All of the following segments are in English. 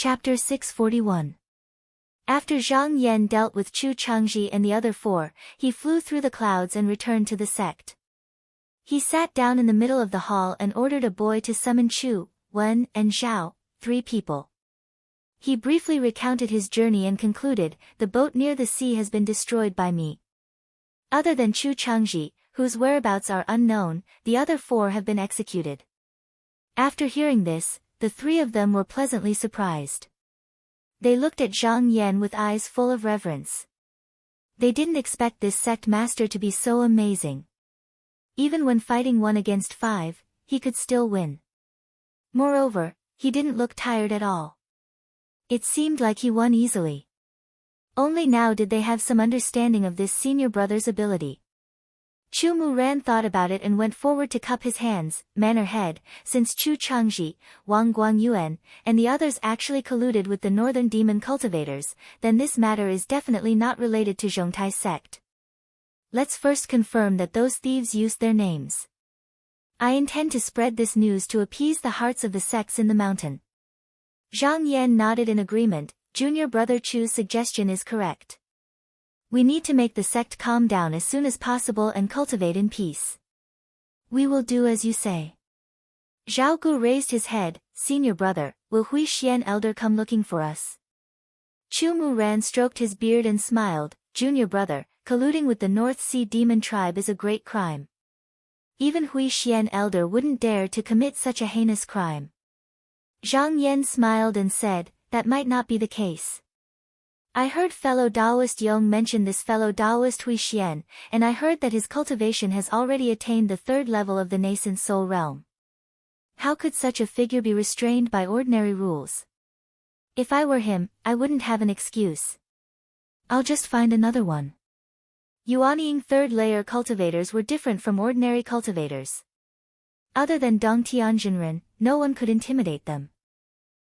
Chapter 641. After Zhang Yan dealt with Chu Changji and the other four, he flew through the clouds and returned to the sect. He sat down in the middle of the hall and ordered a boy to summon Chu, Wen, and Zhao, 3 people. He briefly recounted his journey and concluded, "The boat near the sea has been destroyed by me. Other than Chu Changji, whose whereabouts are unknown, the other 4 have been executed." After hearing this, the 3 of them were pleasantly surprised. They looked at Zhang Yan with eyes full of reverence. They didn't expect this sect master to be so amazing. Even when fighting 1 against 5, he could still win. Moreover, he didn't look tired at all. It seemed like he won easily. Only now did they have some understanding of this senior brother's ability. Chu Muran thought about it and went forward to cup his hands, man or head, since Chu Changji, Wang Guangyuan, and the others actually colluded with the northern demon cultivators, then this matter is definitely not related to Zhongtai's sect. Let's first confirm that those thieves used their names. I intend to spread this news to appease the hearts of the sects in the mountain. Zhang Yan nodded in agreement. Junior brother Chu's suggestion is correct. We need to make the sect calm down as soon as possible and cultivate in peace. We will do as you say. Zhao Gu raised his head. Senior brother, will Hui Xian elder come looking for us? Chu Muran stroked his beard and smiled. Junior brother, colluding with the North Sea demon tribe is a great crime. Even Hui Xian elder wouldn't dare to commit such a heinous crime. Zhang Yan smiled and said, that might not be the case. I heard fellow Taoist Yong mention this fellow Taoist Hui Xian, and I heard that his cultivation has already attained the 3rd level of the nascent soul realm. How could such a figure be restrained by ordinary rules? If I were him, I wouldn't have an excuse. I'll just find another one. Yuanying 3rd layer cultivators were different from ordinary cultivators. Other than Dong Tianjinren, no one could intimidate them.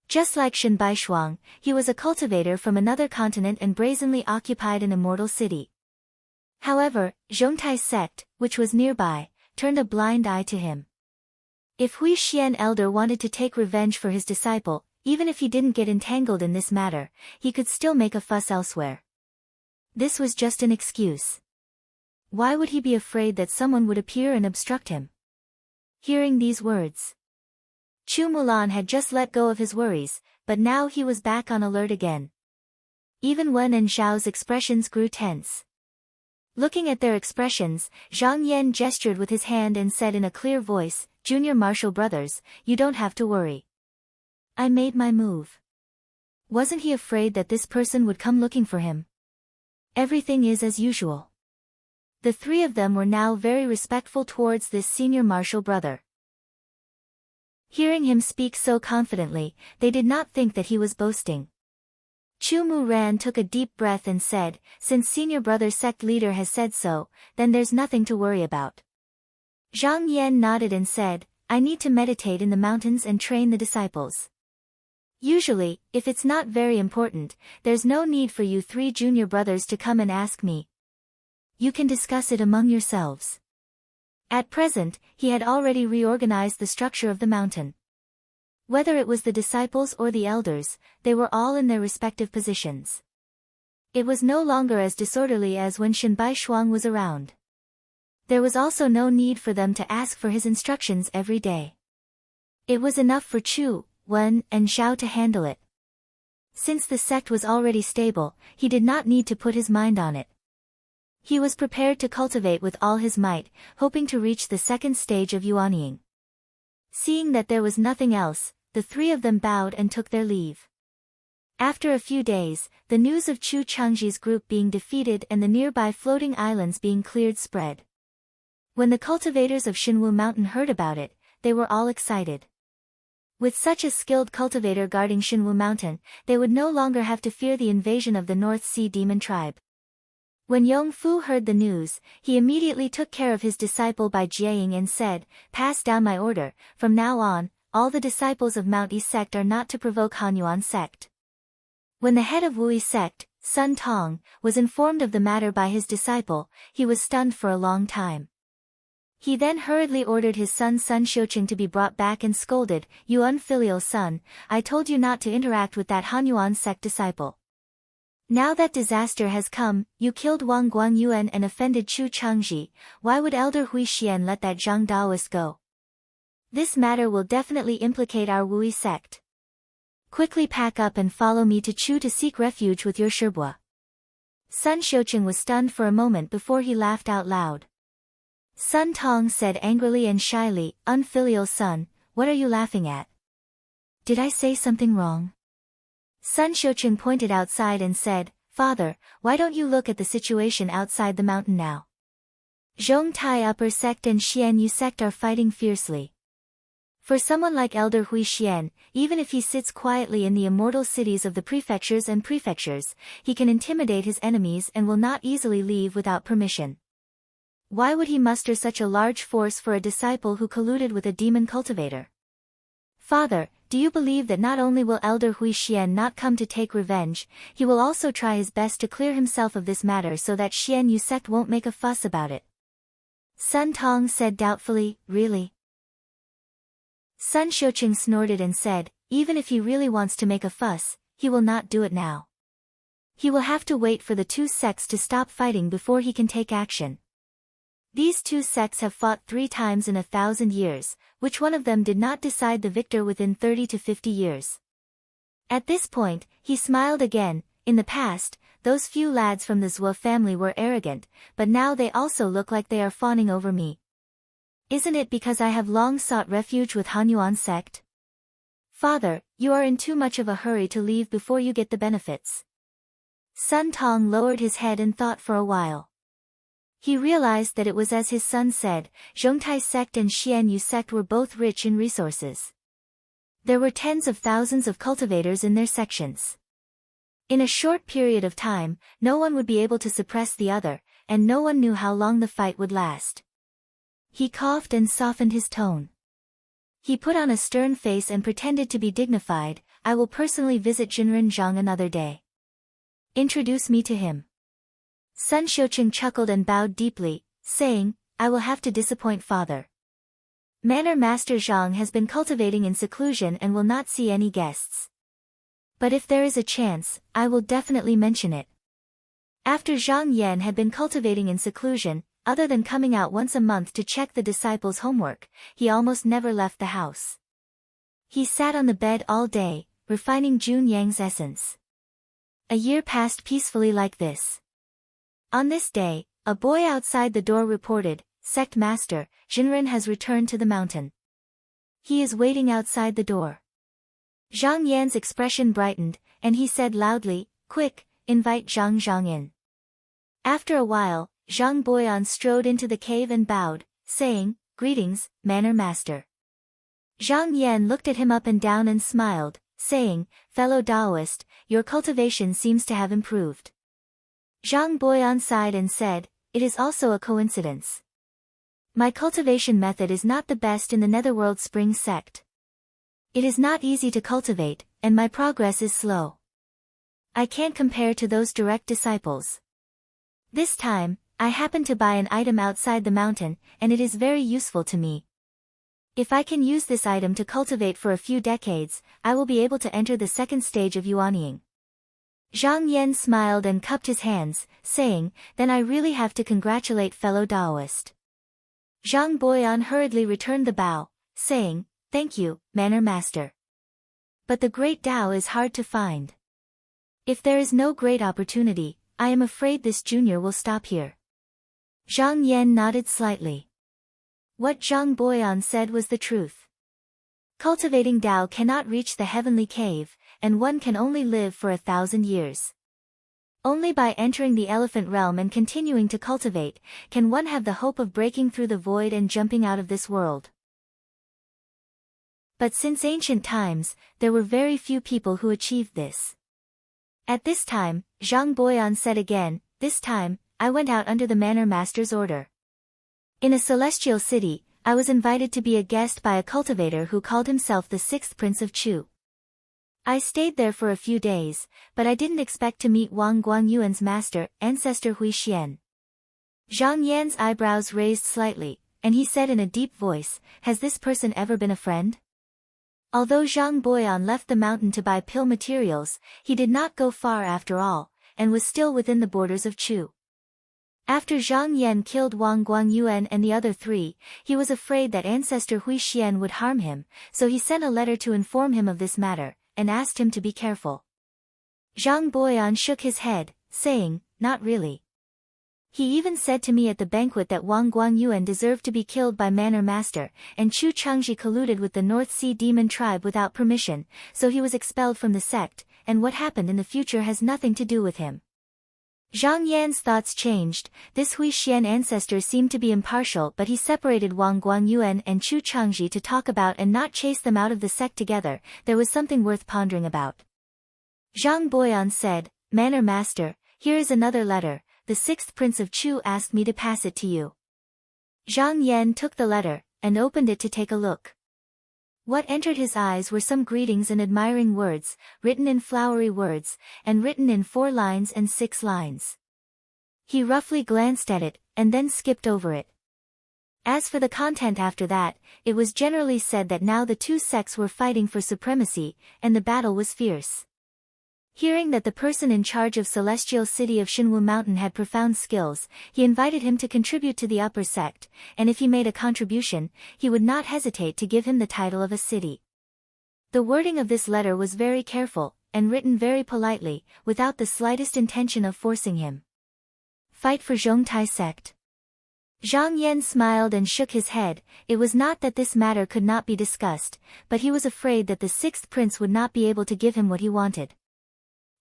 Just like Shen Baishuang, he was a cultivator from another continent and brazenly occupied an immortal city. However, Zhongtai's sect, which was nearby, turned a blind eye to him. If Hui Xian elder wanted to take revenge for his disciple, even if he didn't get entangled in this matter, he could still make a fuss elsewhere. This was just an excuse. Why would he be afraid that someone would appear and obstruct him? Hearing these words, Chu Mulan had just let go of his worries, but now he was back on alert again. Even Wen and Zhao's expressions grew tense. Looking at their expressions, Zhang Yan gestured with his hand and said in a clear voice, Junior martial brothers, you don't have to worry. I made my move. Wasn't he afraid that this person would come looking for him? Everything is as usual. The 3 of them were now very respectful towards this senior martial brother. Hearing him speak so confidently, they did not think that he was boasting. Chu Muran took a deep breath and said, since senior brother sect leader has said so, then there's nothing to worry about. Zhang Yan nodded and said, I need to meditate in the mountains and train the disciples. Usually, if it's not very important, there's no need for you 3 junior brothers to come and ask me. You can discuss it among yourselves. At present, he had already reorganized the structure of the mountain. Whether it was the disciples or the elders, they were all in their respective positions. It was no longer as disorderly as when Shen Baishuang was around. There was also no need for them to ask for his instructions every day. It was enough for Chu, Wen, and Zhao to handle it. Since the sect was already stable, he did not need to put his mind on it. He was prepared to cultivate with all his might, hoping to reach the 2nd stage of Yuanying. Seeing that there was nothing else, the 3 of them bowed and took their leave. After a few days, the news of Chu Changji's group being defeated and the nearby floating islands being cleared spread. When the cultivators of Shinwu Mountain heard about it, they were all excited. With such a skilled cultivator guarding Shinwu Mountain, they would no longer have to fear the invasion of the North Sea demon tribe. When Yong Fu heard the news, he immediately took care of his disciple by jiaying and said, pass down my order, from now on, all the disciples of Mount Yi sect are not to provoke Hanyuan sect. When the head of Wuyi sect, Sun Tong, was informed of the matter by his disciple, he was stunned for a long time. He then hurriedly ordered his son Sun Xiuqing to be brought back and scolded, "You unfilial son, I told you not to interact with that Hanyuan sect disciple. Now that disaster has come, you killed Wang Guangyuan and offended Chu Changji, why would Elder Hui Xian let that Zhang Daoist go? This matter will definitely implicate our Wui sect. Quickly pack up and follow me to Chu to seek refuge with your Shibua." Sun Xiuqing was stunned for a moment before he laughed out loud. Sun Tong said angrily and shyly, "Unfilial son, what are you laughing at? Did I say something wrong?" Sun Xiuqing pointed outside and said, "Father, why don't you look at the situation outside the mountain now? Zhong Tai Upper Sect and Xian Yu Sect are fighting fiercely. For someone like Elder Hui Xian, even if he sits quietly in the immortal cities of the prefectures, he can intimidate his enemies and will not easily leave without permission. Why would he muster such a large force for a disciple who colluded with a demon cultivator? Father, do you believe that not only will Elder Hui Xian not come to take revenge, he will also try his best to clear himself of this matter so that Xian Yu sect won't make a fuss about it?" Sun Tong said doubtfully, "Really?" Sun Xiuqing snorted and said, "Even if he really wants to make a fuss, he will not do it now. He will have to wait for the two sects to stop fighting before he can take action. These two sects have fought 3 times in 1,000 years, which one of them did not decide the victor within 30 to 50 years. At this point, he smiled again. In the past, those few lads from the Zhou family were arrogant, but now they also look like they are fawning over me. Isn't it because I have long sought refuge with Hanyuan sect? Father, you are in too much of a hurry to leave before you get the benefits." Sun Tong lowered his head and thought for a while. He realized that it was as his son said, Zhongtai sect and Xian Yu sect were both rich in resources. There were tens of thousands of cultivators in their sections. In a short period of time, no one would be able to suppress the other, and no one knew how long the fight would last. He coughed and softened his tone. He put on a stern face and pretended to be dignified. "I will personally visit Jinren Zhang another day. Introduce me to him." Sun Xiuqing chuckled and bowed deeply, saying, "I will have to disappoint father. Manor Master Zhang has been cultivating in seclusion and will not see any guests. But if there is a chance, I will definitely mention it." After Zhang Yan had been cultivating in seclusion, other than coming out once a month to check the disciples' homework, he almost never left the house. He sat on the bed all day, refining Jun Yang's essence. A year passed peacefully like this. On this day, a boy outside the door reported, "Sect Master, Jinren has returned to the mountain. He is waiting outside the door." Zhang Yan's expression brightened, and he said loudly, "Quick, invite Zhang in." After a while, Zhang Boyan strode into the cave and bowed, saying, "Greetings, Manor Master." Zhang Yan looked at him up and down and smiled, saying, "Fellow Daoist, your cultivation seems to have improved." Zhang Boyan sighed and said, "It is also a coincidence. My cultivation method is not the best in the Netherworld Spring sect. It is not easy to cultivate, and my progress is slow. I can't compare to those direct disciples. This time, I happened to buy an item outside the mountain, and it is very useful to me. If I can use this item to cultivate for a few decades, I will be able to enter the second stage of yuanying." Zhang Yan smiled and cupped his hands, saying, "Then I really have to congratulate fellow Daoist." Zhang Boyan hurriedly returned the bow, saying, "Thank you, Manor Master. But the great Tao is hard to find. If there is no great opportunity, I am afraid this junior will stop here." Zhang Yan nodded slightly. What Zhang Boyan said was the truth. Cultivating Tao cannot reach the heavenly cave, and one can only live for 1,000 years. Only by entering the elephant realm and continuing to cultivate, can one have the hope of breaking through the void and jumping out of this world. But since ancient times, there were very few people who achieved this. At this time, Zhang Boyan said again, "This time, I went out under the Manor Master's order. In a celestial city, I was invited to be a guest by a cultivator who called himself the 6th Prince of Chu. I stayed there for a few days, but I didn't expect to meet Wang Guangyuan's master, ancestor Hui Xian." Zhang Yan's eyebrows raised slightly, and he said in a deep voice, "Has this person ever been a friend?" Although Zhang Boyan left the mountain to buy pill materials, he did not go far after all, and was still within the borders of Chu. After Zhang Yan killed Wang Guangyuan and the other three, he was afraid that ancestor Hui Xian would harm him, so he sent a letter to inform him of this matter, and asked him to be careful. Zhang Boyan shook his head, saying, "Not really. He even said to me at the banquet that Wang Guangyuan deserved to be killed by Manor Master, and Chu Changji colluded with the North Sea demon tribe without permission, so he was expelled from the sect, and what happened in the future has nothing to do with him." Zhang Yan's thoughts changed. This Hui Xian ancestor seemed to be impartial, but he separated Wang Guangyuan and Chu Changji to talk about and not chase them out of the sect together. There was something worth pondering about. Zhang Boyan said, "Manor Master, here is another letter. The 6th Prince of Chu asked me to pass it to you." Zhang Yan took the letter, and opened it to take a look. What entered his eyes were some greetings and admiring words, written in flowery words, and written in 4 lines and 6 lines. He roughly glanced at it, and then skipped over it. As for the content after that, it was generally said that now the two sects were fighting for supremacy, and the battle was fierce. Hearing that the person in charge of Celestial City of Shinwu Mountain had profound skills, he invited him to contribute to the upper sect, and if he made a contribution, he would not hesitate to give him the title of a city. The wording of this letter was very careful, and written very politely, without the slightest intention of forcing him. Fight for Zhongtai sect. Zhang Yan smiled and shook his head. It was not that this matter could not be discussed, but he was afraid that the 6th prince would not be able to give him what he wanted.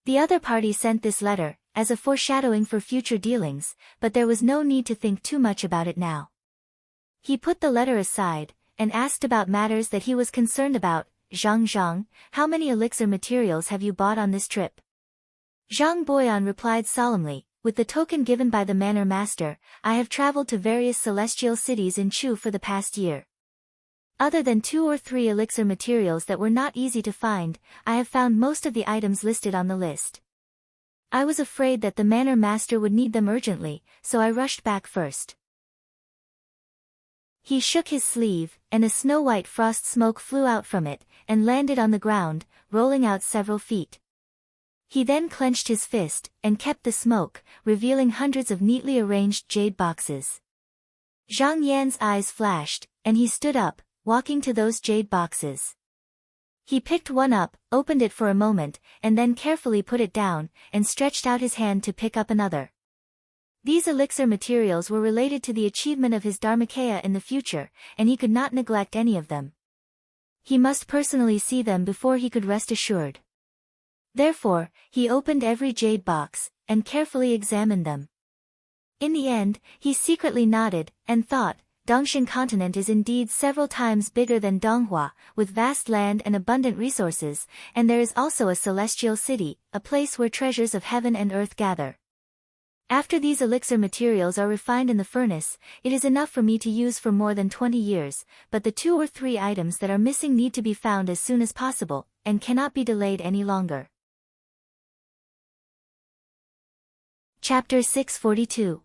The other party sent this letter, as a foreshadowing for future dealings, but there was no need to think too much about it now. He put the letter aside, and asked about matters that he was concerned about. Zhang, how many elixir materials have you bought on this trip?" Zhang Boyan replied solemnly, "With the token given by the Manor Master, I have traveled to various celestial cities in Chu for the past year. Other than 2 or 3 elixir materials that were not easy to find, I have found most of the items listed on the list. I was afraid that the Manor Master would need them urgently, so I rushed back first." He shook his sleeve, and a snow-white frost smoke flew out from it, and landed on the ground, rolling out several feet. He then clenched his fist, and kept the smoke, revealing hundreds of neatly arranged jade boxes. Zhang Yan's eyes flashed, and he stood up, walking to those jade boxes. He picked one up, opened it for a moment, and then carefully put it down, and stretched out his hand to pick up another. These elixir materials were related to the achievement of his Dharmakaya in the future, and he could not neglect any of them. He must personally see them before he could rest assured. Therefore, he opened every jade box, and carefully examined them. In the end, he secretly nodded, and thought, Dongshin continent is indeed several times bigger than Donghua, with vast land and abundant resources, and there is also a celestial city, a place where treasures of heaven and earth gather. After these elixir materials are refined in the furnace, it is enough for me to use for more than 20 years, but the 2 or 3 items that are missing need to be found as soon as possible, and cannot be delayed any longer. Chapter 642.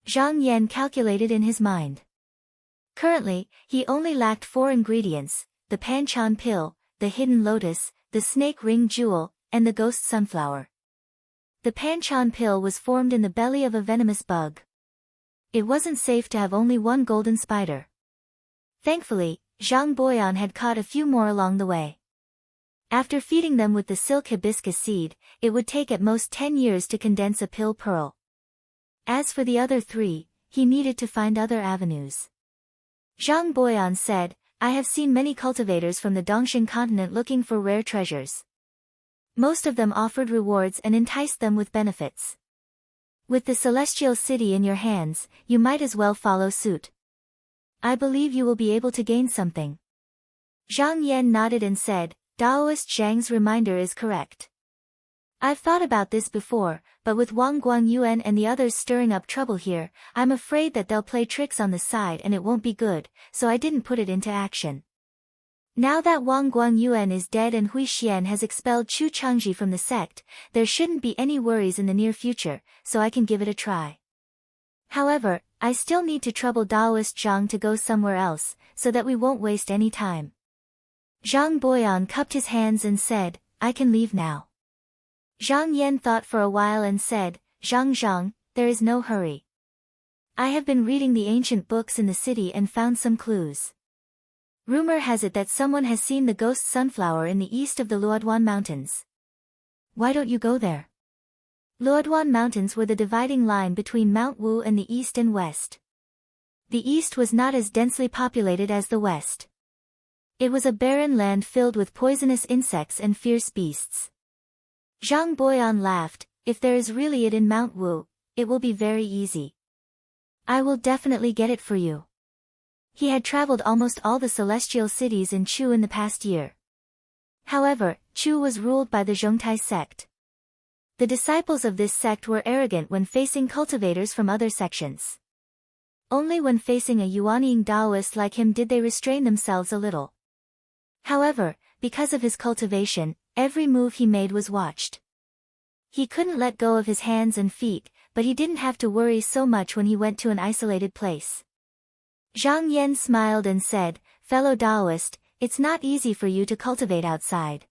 Zhang Yan calculated in his mind. Currently, he only lacked 4 ingredients, the Panchan pill, the hidden lotus, the snake ring jewel, and the ghost sunflower. The Panchan pill was formed in the belly of a venomous bug. It wasn't safe to have only 1 golden spider. Thankfully, Zhang Boyan had caught a few more along the way. After feeding them with the silk hibiscus seed, it would take at most 10 years to condense a pill pearl. As for the other 3, he needed to find other avenues. Zhang Boyan said, "I have seen many cultivators from the Dongshin continent looking for rare treasures. Most of them offered rewards and enticed them with benefits. With the celestial city in your hands, you might as well follow suit. I believe you will be able to gain something." Zhang Yan nodded and said, "Daoist Zhang's reminder is correct. I've thought about this before, but with Wang Guangyuan and the others stirring up trouble here, I'm afraid that they'll play tricks on the side and it won't be good, so I didn't put it into action. Now that Wang Guangyuan is dead and Hui Xian has expelled Chu Changji from the sect, there shouldn't be any worries in the near future, so I can give it a try. However, I still need to trouble Taoist Zhang to go somewhere else, so that we won't waste any time. Zhang Boyan cupped his hands and said, I can leave now. Zhang Yan thought for a while and said, Zhang, there is no hurry. I have been reading the ancient books in the city and found some clues. Rumor has it that someone has seen the ghost sunflower in the east of the Luoduan Mountains. Why don't you go there? Luoduan Mountains were the dividing line between Mount Wu and the east and west. The east was not as densely populated as the west. It was a barren land filled with poisonous insects and fierce beasts. Zhang Boyan laughed, if there is really it in Mount Wu, it will be very easy. I will definitely get it for you. He had traveled almost all the celestial cities in Chu in the past year. However, Chu was ruled by the Zhongtai sect. The disciples of this sect were arrogant when facing cultivators from other sections. Only when facing a Yuanying Taoist like him did they restrain themselves a little. However, because of his cultivation, every move he made was watched. He couldn't let go of his hands and feet, but he didn't have to worry so much when he went to an isolated place. Zhang Yan smiled and said, fellow Taoist, it's not easy for you to cultivate outside.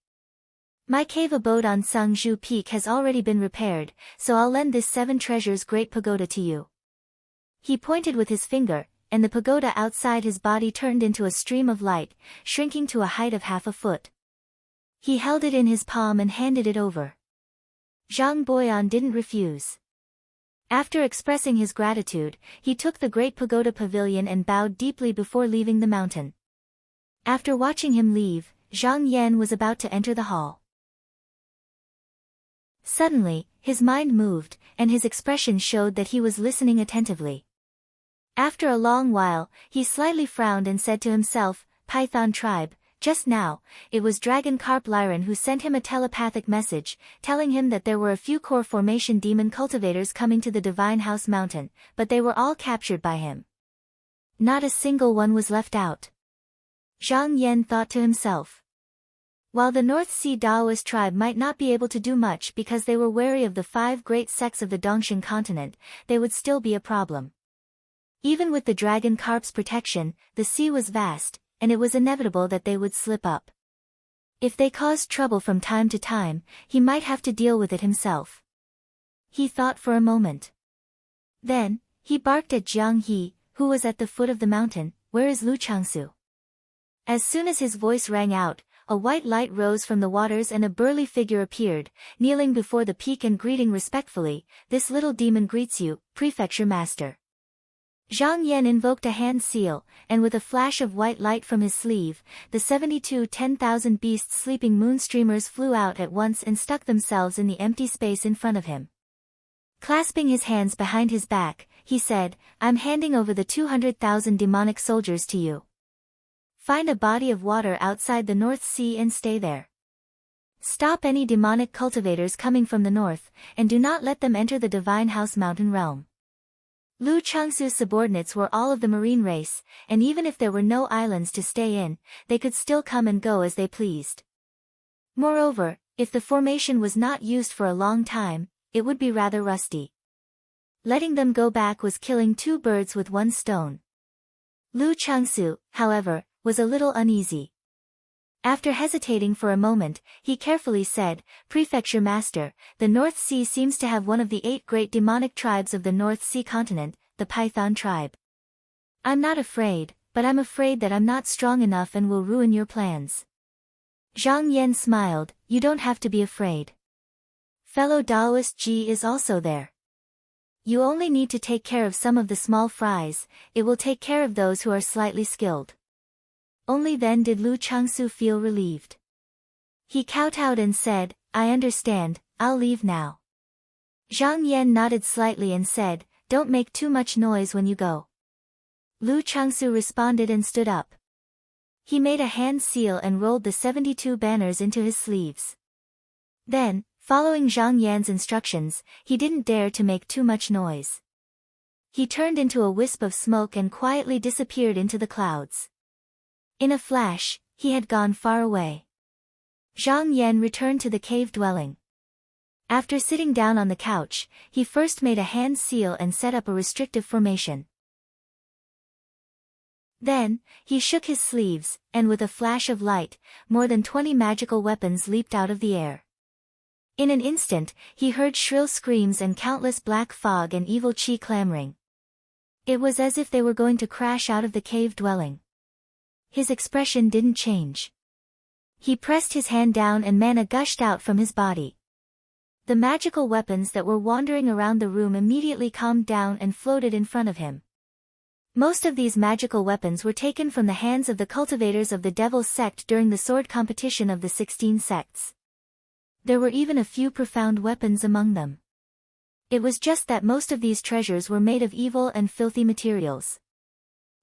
My cave abode on Sangzhu Peak has already been repaired, so I'll lend this 7 treasures great pagoda to you. He pointed with his finger, and the pagoda outside his body turned into a stream of light, shrinking to a height of half a foot. He held it in his palm and handed it over. Zhang Boyan didn't refuse. After expressing his gratitude, he took the great pagoda pavilion and bowed deeply before leaving the mountain. After watching him leave, Zhang Yan was about to enter the hall. Suddenly, his mind moved, and his expression showed that he was listening attentively. After a long while, he slightly frowned and said to himself, Python tribe, just now, it was Dragon Carp Lyran who sent him a telepathic message, telling him that there were a few core formation demon cultivators coming to the Divine House Mountain, but they were all captured by him. Not a single one was left out. Zhang Yan thought to himself. While the North Sea Taoist tribe might not be able to do much because they were wary of the 5 great sects of the Dongxing continent, they would still be a problem. Even with the dragon carp's protection, the sea was vast, and it was inevitable that they would slip up. If they caused trouble from time to time, he might have to deal with it himself. He thought for a moment. Then, he barked at Jiang He, who was at the foot of the mountain, where is Lu Changsu? As soon as his voice rang out, a white light rose from the waters and a burly figure appeared, kneeling before the peak and greeting respectfully, this little demon greets you, Prefecture Master. Zhang Yan invoked a hand seal, and with a flash of white light from his sleeve, the 72 10,000 beasts sleeping moonstreamers flew out at once and stuck themselves in the empty space in front of him. Clasping his hands behind his back, he said, I'm handing over the 200,000 demonic soldiers to you. Find a body of water outside the North Sea and stay there. Stop any demonic cultivators coming from the north, and do not let them enter the Divine House Mountain realm. Lu Changsu's subordinates were all of the marine race, and even if there were no islands to stay in, they could still come and go as they pleased. Moreover, if the formation was not used for a long time, it would be rather rusty. Letting them go back was killing 2 birds with 1 stone. Lu Changsu, however, was a little uneasy. After hesitating for a moment, he carefully said, Prefecture Master, the North Sea seems to have one of the 8 great demonic tribes of the North Sea continent, the Python tribe. I'm not afraid, but I'm afraid that I'm not strong enough and will ruin your plans. Zhang Yan smiled, you don't have to be afraid. Fellow Taoist Ji is also there. You only need to take care of some of the small fries, it will take care of those who are slightly skilled. Only then did Lu Changsu feel relieved. He kowtowed and said, I understand, I'll leave now. Zhang Yan nodded slightly and said, don't make too much noise when you go. Lu Changsu responded and stood up. He made a hand seal and rolled the 72 banners into his sleeves. Then, following Zhang Yan's instructions, he didn't dare to make too much noise. He turned into a wisp of smoke and quietly disappeared into the clouds. In a flash, he had gone far away. Zhang Yan returned to the cave dwelling. After sitting down on the couch, he first made a hand seal and set up a restrictive formation. Then, he shook his sleeves, and with a flash of light, more than 20 magical weapons leaped out of the air. In an instant, he heard shrill screams and countless black fog and evil chi clamoring. It was as if they were going to crash out of the cave dwelling. His expression didn't change. He pressed his hand down and mana gushed out from his body. The magical weapons that were wandering around the room immediately calmed down and floated in front of him. Most of these magical weapons were taken from the hands of the cultivators of the Devil's Sect during the sword competition of the 16 sects. There were even a few profound weapons among them. It was just that most of these treasures were made of evil and filthy materials.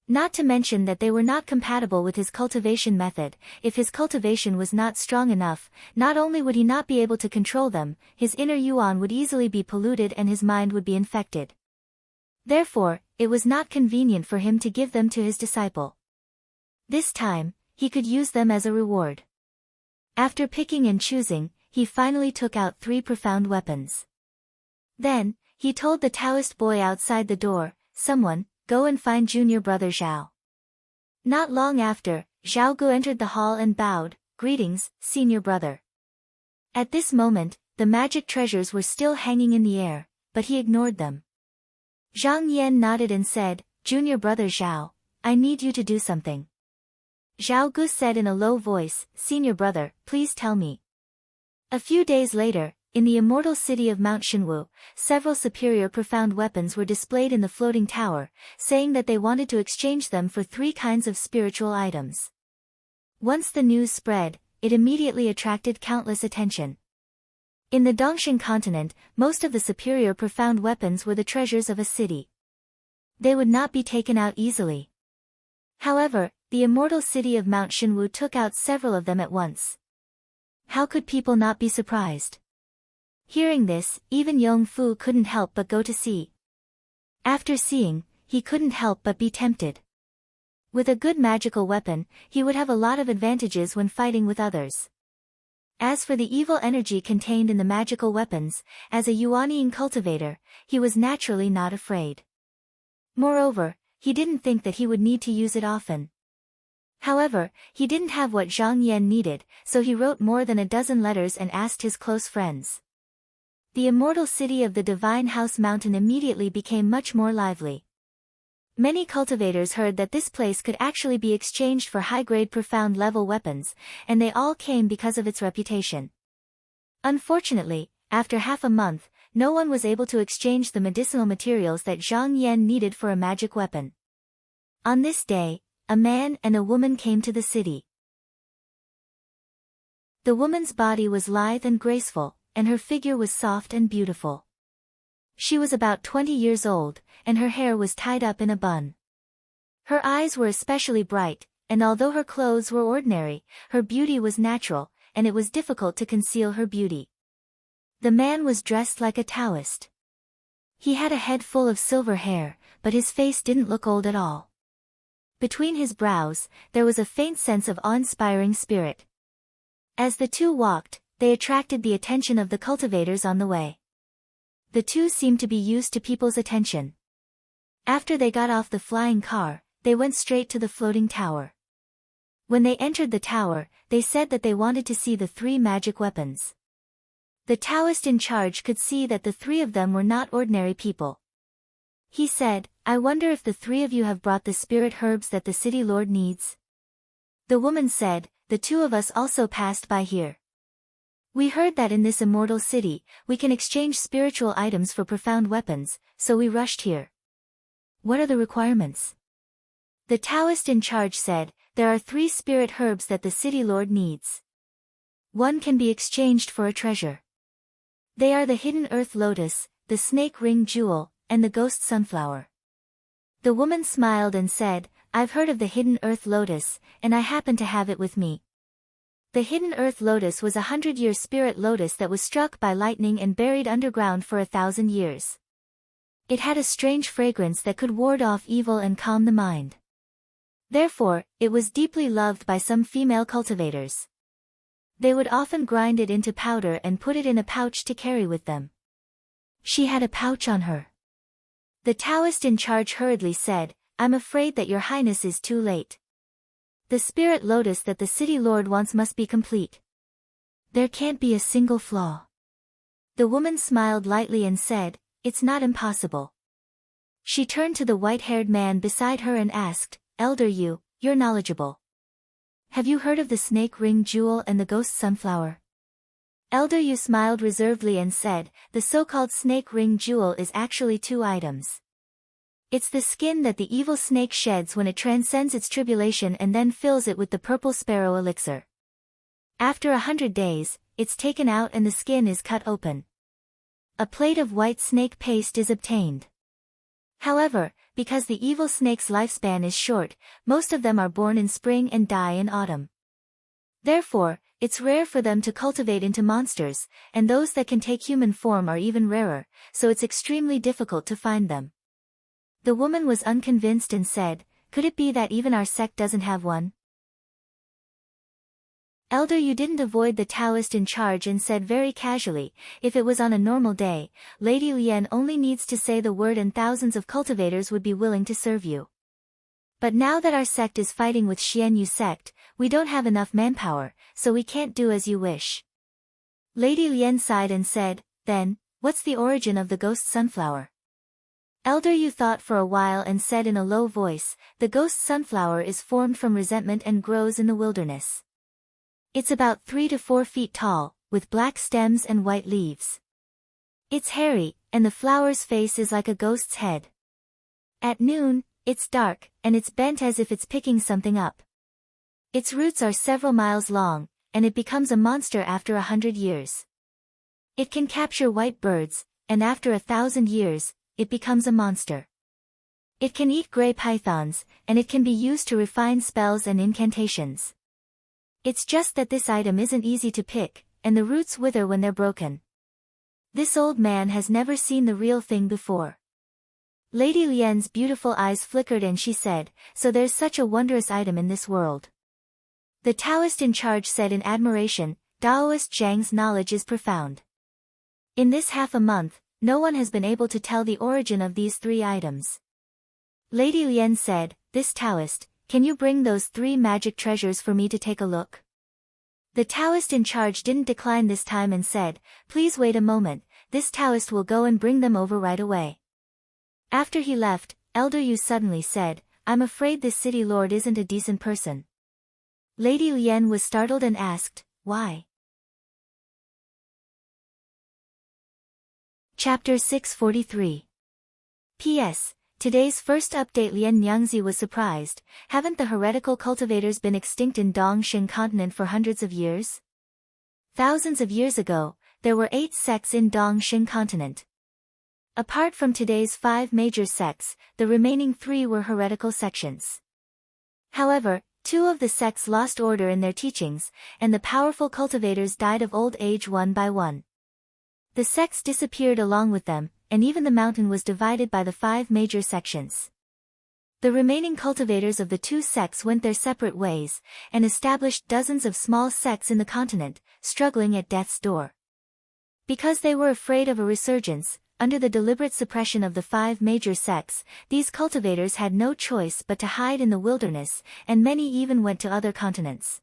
Not to mention that they were not compatible with his cultivation method. If his cultivation was not strong enough, not only would he not be able to control them, his inner yuan would easily be polluted and his mind would be infected. Therefore, it was not convenient for him to give them to his disciple. This time, he could use them as a reward. After picking and choosing, he finally took out 3 profound weapons. Then, he told the Taoist boy outside the door, "Someone, go and find junior brother Zhao." Not long after, Zhao Gu entered the hall and bowed, "Greetings, senior brother." At this moment, the magic treasures were still hanging in the air, but he ignored them. Zhang Yan nodded and said, "Junior brother Zhao, I need you to do something." Zhao Gu said in a low voice, "Senior brother, please tell me." A few days later, in the immortal city of Mount Shenwu, several superior profound weapons were displayed in the floating tower, saying that they wanted to exchange them for 3 kinds of spiritual items. Once the news spread, it immediately attracted countless attention. In the Dongxing continent, most of the superior profound weapons were the treasures of a city. They would not be taken out easily. However, the immortal city of Mount Shenwu took out several of them at once. How could people not be surprised? Hearing this, even Yong Fu couldn't help but go to see. After seeing, he couldn't help but be tempted. With a good magical weapon, he would have a lot of advantages when fighting with others. As for the evil energy contained in the magical weapons, as a Yuaniing cultivator, he was naturally not afraid. Moreover, he didn't think that he would need to use it often. However, he didn't have what Zhang Yan needed, so he wrote more than a dozen letters and asked his close friends. The immortal city of the Divine House Mountain immediately became much more lively. Many cultivators heard that this place could actually be exchanged for high-grade profound level weapons, and they all came because of its reputation. Unfortunately, after half a month, no one was able to exchange the medicinal materials that Zhang Yan needed for a magic weapon. On this day, a man and a woman came to the city. The woman's body was lithe and graceful, and her figure was soft and beautiful. She was about 20 years old, and her hair was tied up in a bun. Her eyes were especially bright, and although her clothes were ordinary, her beauty was natural, and it was difficult to conceal her beauty. The man was dressed like a Taoist. He had a head full of silver hair, but his face didn't look old at all. Between his brows, there was a faint sense of awe-inspiring spirit. As the two walked, they attracted the attention of the cultivators on the way. The two seemed to be used to people's attention. After they got off the flying car, they went straight to the floating tower. When they entered the tower, they said that they wanted to see the 3 magic weapons. The Taoist in charge could see that the 3 of them were not ordinary people. He said, "I wonder if the 3 of you have brought the spirit herbs that the city lord needs?" The woman said, "The 2 of us also passed by here. We heard that in this immortal city, we can exchange spiritual items for profound weapons, so we rushed here." "What are the requirements?" The Taoist in charge said, "There are 3 spirit herbs that the city lord needs. 1 can be exchanged for a treasure. They are the hidden earth lotus, the snake ring jewel, and the ghost sunflower." The woman smiled and said, "I've heard of the hidden earth lotus, and I happen to have it with me." The hidden earth lotus was a 100-year spirit lotus that was struck by lightning and buried underground for 1,000 years. It had a strange fragrance that could ward off evil and calm the mind. Therefore, it was deeply loved by some female cultivators. They would often grind it into powder and put it in a pouch to carry with them. She had a pouch on her. The Taoist in charge hurriedly said, I'm afraid that your highness is too late. The spirit lotus that the city lord wants must be complete. There can't be a single flaw. The woman smiled lightly and said, it's not impossible. She turned to the white-haired man beside her and asked, Elder Yu, you're knowledgeable. Have you heard of the snake ring jewel and the ghost sunflower? Elder Yu smiled reservedly and said, the so-called snake ring jewel is actually 2 items. It's the skin that the evil snake sheds when it transcends its tribulation and then fills it with the purple sparrow elixir. After 100 days, it's taken out and the skin is cut open. A plate of white snake paste is obtained. However, because the evil snake's lifespan is short, most of them are born in spring and die in autumn. Therefore, it's rare for them to cultivate into monsters, and those that can take human form are even rarer, so it's extremely difficult to find them. The woman was unconvinced and said, could it be that even our sect doesn't have one? Elder Yu didn't avoid the Taoist in charge and said very casually, if it was on a normal day, Lady Lian only needs to say the word and thousands of cultivators would be willing to serve you. But now that our sect is fighting with Xian Yu sect, we don't have enough manpower, so we can't do as you wish. Lady Lian sighed and said, then, what's the origin of the ghost sunflower? Elder Yu thought for a while and said in a low voice, the ghost sunflower is formed from resentment and grows in the wilderness. It's about 3 to 4 feet tall, with black stems and white leaves. It's hairy, and the flower's face is like a ghost's head. At noon, it's dark, and it's bent as if it's picking something up. Its roots are several miles long, and it becomes a monster after 100 years. It can capture white birds, and after 1,000 years, it becomes a monster. It can eat gray pythons, and it can be used to refine spells and incantations. It's just that this item isn't easy to pick, and the roots wither when they're broken. This old man has never seen the real thing before. Lady Lian's beautiful eyes flickered and she said, so there's such a wondrous item in this world. The Taoist in charge said in admiration, Daoist Zhang's knowledge is profound. In this half a month, no one has been able to tell the origin of these 3 items. Lady Lian said, this Taoist, can you bring those 3 magic treasures for me to take a look? The Taoist in charge didn't decline this time and said, please wait a moment, this Taoist will go and bring them over right away. After he left, Elder Yu suddenly said, I'm afraid this city lord isn't a decent person. Lady Lian was startled and asked, why? Chapter 643. P.S. Today's first update. Lian Nyangzi was surprised, haven't the heretical cultivators been extinct in Dongxing continent for hundreds of years? Thousands of years ago, there were 8 sects in Dongxing continent. Apart from today's 5 major sects, the remaining 3 were heretical sections. However, 2 of the sects lost order in their teachings, and the powerful cultivators died of old age one by one. The sects disappeared along with them, and even the mountain was divided by the 5 major sections. The remaining cultivators of the 2 sects went their separate ways, and established dozens of small sects in the continent, struggling at death's door. Because they were afraid of a resurgence, under the deliberate suppression of the 5 major sects, these cultivators had no choice but to hide in the wilderness, and many even went to other continents.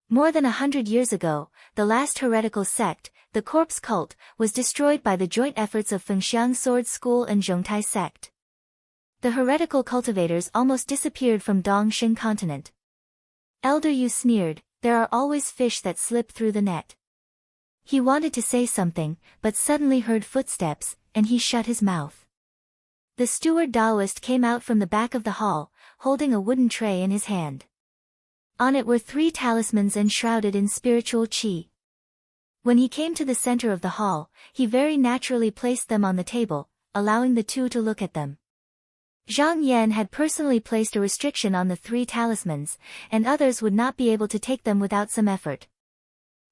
More than 100 years ago, the last heretical sect, the corpse cult, was destroyed by the joint efforts of Fengxiang Sword School and Zhongtai sect. The heretical cultivators almost disappeared from Dongxing continent. Elder Yu sneered, there are always fish that slip through the net. He wanted to say something, but suddenly heard footsteps, and he shut his mouth. The steward Daoist came out from the back of the hall, holding a wooden tray in his hand. On it were 3 talismans enshrouded in spiritual qi. When he came to the center of the hall, he very naturally placed them on the table, allowing the 2 to look at them. Zhang Yan had personally placed a restriction on the 3 talismans, and others would not be able to take them without some effort.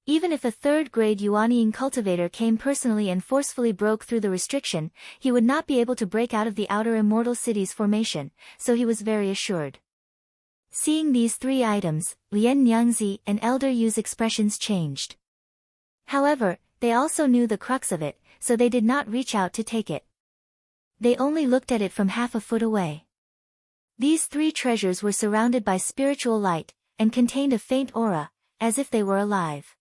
Even if a 3rd-grade Yuanying cultivator came personally and forcefully broke through the restriction, he would not be able to break out of the outer immortal city's formation, so he was very assured. Seeing these 3 items, Lian Nyangzi and Elder Yu's expressions changed. However, they also knew the crux of it, so they did not reach out to take it. They only looked at it from half a foot away. These three treasures were surrounded by spiritual light, and contained a faint aura, as if they were alive.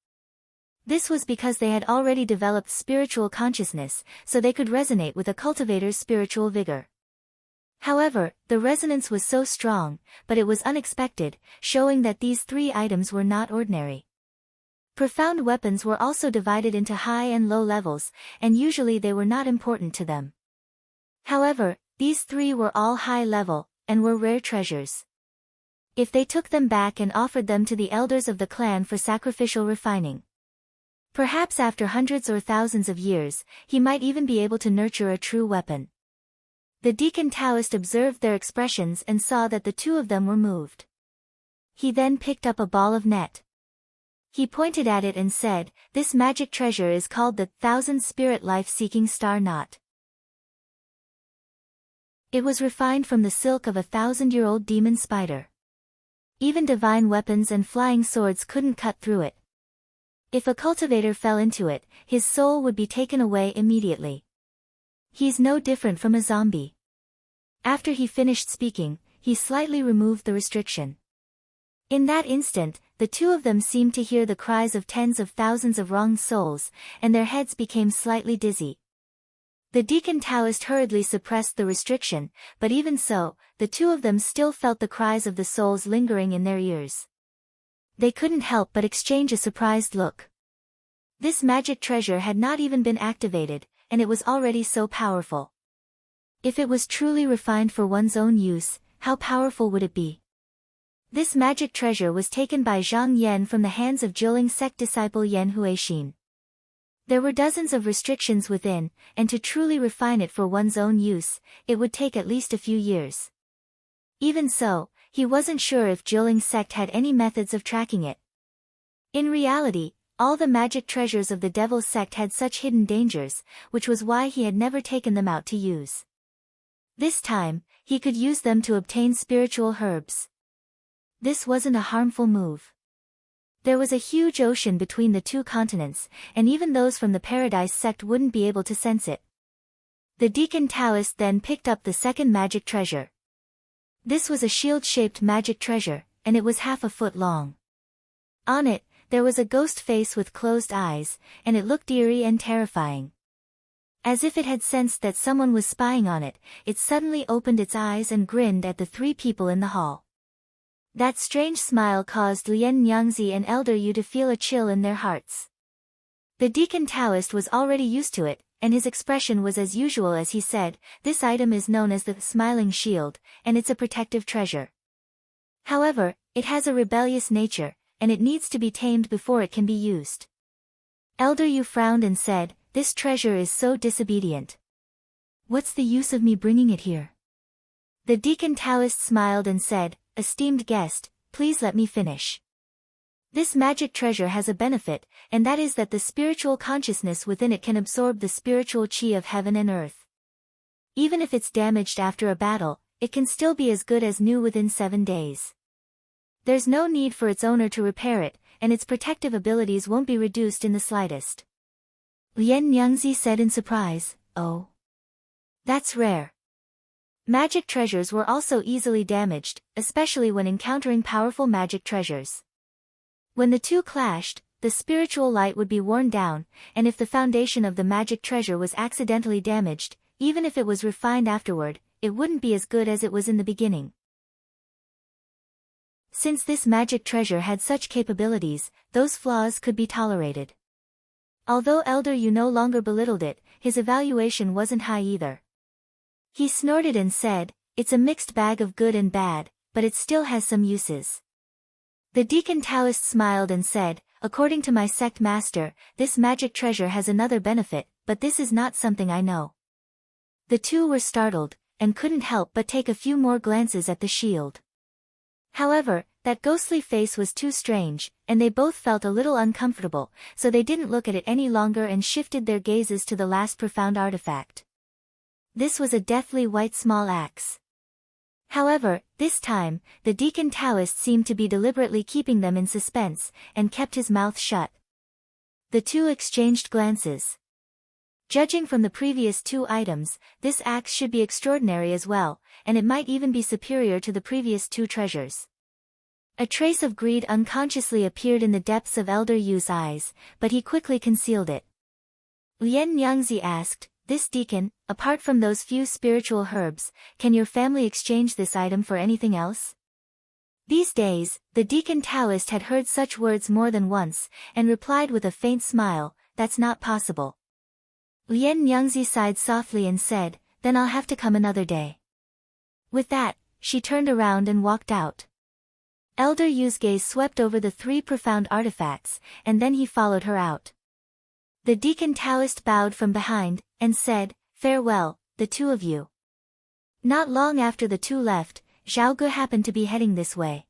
This was because they had already developed spiritual consciousness, so they could resonate with a cultivator's spiritual vigor. However, the resonance was so strong, but it was unexpected, showing that these three items were not ordinary. Profound weapons were also divided into high and low levels, and usually they were not important to them. However, these three were all high level, and were rare treasures. If they took them back and offered them to the elders of the clan for sacrificial refining, perhaps after hundreds or thousands of years, he might even be able to nurture a true weapon. The deacon Taoist observed their expressions and saw that the two of them were moved. He then picked up a ball of net. He pointed at it and said, "This magic treasure is called the 1,000 Spirit Life-Seeking Star Knot. It was refined from the silk of a 1,000-year-old demon spider. Even divine weapons and flying swords couldn't cut through it. If a cultivator fell into it, his soul would be taken away immediately. He's no different from a zombie." After he finished speaking, he slightly removed the restriction. In that instant, the two of them seemed to hear the cries of tens of thousands of wronged souls, and their heads became slightly dizzy. The deacon Taoist hurriedly suppressed the restriction, but even so, the two of them still felt the cries of the souls lingering in their ears. They couldn't help but exchange a surprised look. This magic treasure had not even been activated, and it was already so powerful. If it was truly refined for one's own use, how powerful would it be? This magic treasure was taken by Zhang Yan from the hands of Jiling sect disciple Yan Huixin. There were dozens of restrictions within, and to truly refine it for one's own use, it would take at least a few years. Even so, he wasn't sure if Jiling sect had any methods of tracking it. In reality, all the magic treasures of the Devil's sect had such hidden dangers, which was why he had never taken them out to use. This time, he could use them to obtain spiritual herbs. This wasn't a harmful move. There was a huge ocean between the two continents, and even those from the Paradise sect wouldn't be able to sense it. The deacon Taoist then picked up the second magic treasure. This was a shield-shaped magic treasure, and it was 1/2 foot long. On it, there was a ghost face with closed eyes, and it looked eerie and terrifying. As if it had sensed that someone was spying on it, it suddenly opened its eyes and grinned at the three people in the hall. That strange smile caused Lien Nyangzi and Elder Yu to feel a chill in their hearts. The deacon Taoist was already used to it, and his expression was as usual as he said, "This item is known as the Smiling Shield, and it's a protective treasure. However, it has a rebellious nature, and it needs to be tamed before it can be used." Elder Yu frowned and said, "This treasure is so disobedient. What's the use of me bringing it here?" The deacon Taoist smiled and said, "Esteemed guest, please let me finish. This magic treasure has a benefit, and that is that the spiritual consciousness within it can absorb the spiritual chi of heaven and earth. Even if it's damaged after a battle, it can still be as good as new within 7 days. There's no need for its owner to repair it, and its protective abilities won't be reduced in the slightest." Lien Nyangzi said in surprise, "Oh. That's rare." Magic treasures were also easily damaged, especially when encountering powerful magic treasures. When the two clashed, the spiritual light would be worn down, and if the foundation of the magic treasure was accidentally damaged, even if it was refined afterward, it wouldn't be as good as it was in the beginning. Since this magic treasure had such capabilities, those flaws could be tolerated. Although Elder Yu no longer belittled it, his evaluation wasn't high either. He snorted and said, "It's a mixed bag of good and bad, but it still has some uses." The deacon Taoist smiled and said, "According to my sect master, this magic treasure has another benefit, but this is not something I know." The two were startled, and couldn't help but take a few more glances at the shield. However, that ghostly face was too strange, and they both felt a little uncomfortable, so they didn't look at it any longer and shifted their gazes to the last profound artifact. This was a deathly white small axe. However, this time, the deacon Taoist seemed to be deliberately keeping them in suspense, and kept his mouth shut. The two exchanged glances. Judging from the previous 2 items, this axe should be extraordinary as well, and it might even be superior to the previous 2 treasures. A trace of greed unconsciously appeared in the depths of Elder Yu's eyes, but he quickly concealed it. Lian Nyangzi asked, "This deacon, apart from those few spiritual herbs, can your family exchange this item for anything else?" These days, the deacon Taoist had heard such words more than once, and replied with a faint smile, "That's not possible." Lian Nyangzi sighed softly and said, "Then I'll have to come another day." With that, she turned around and walked out. Elder Yu's gaze swept over the 3 profound artifacts, and then he followed her out. The deacon Taoist bowed from behind, and said, "Farewell, the 2 of you." Not long after the 2 left, Zhao Ge happened to be heading this way.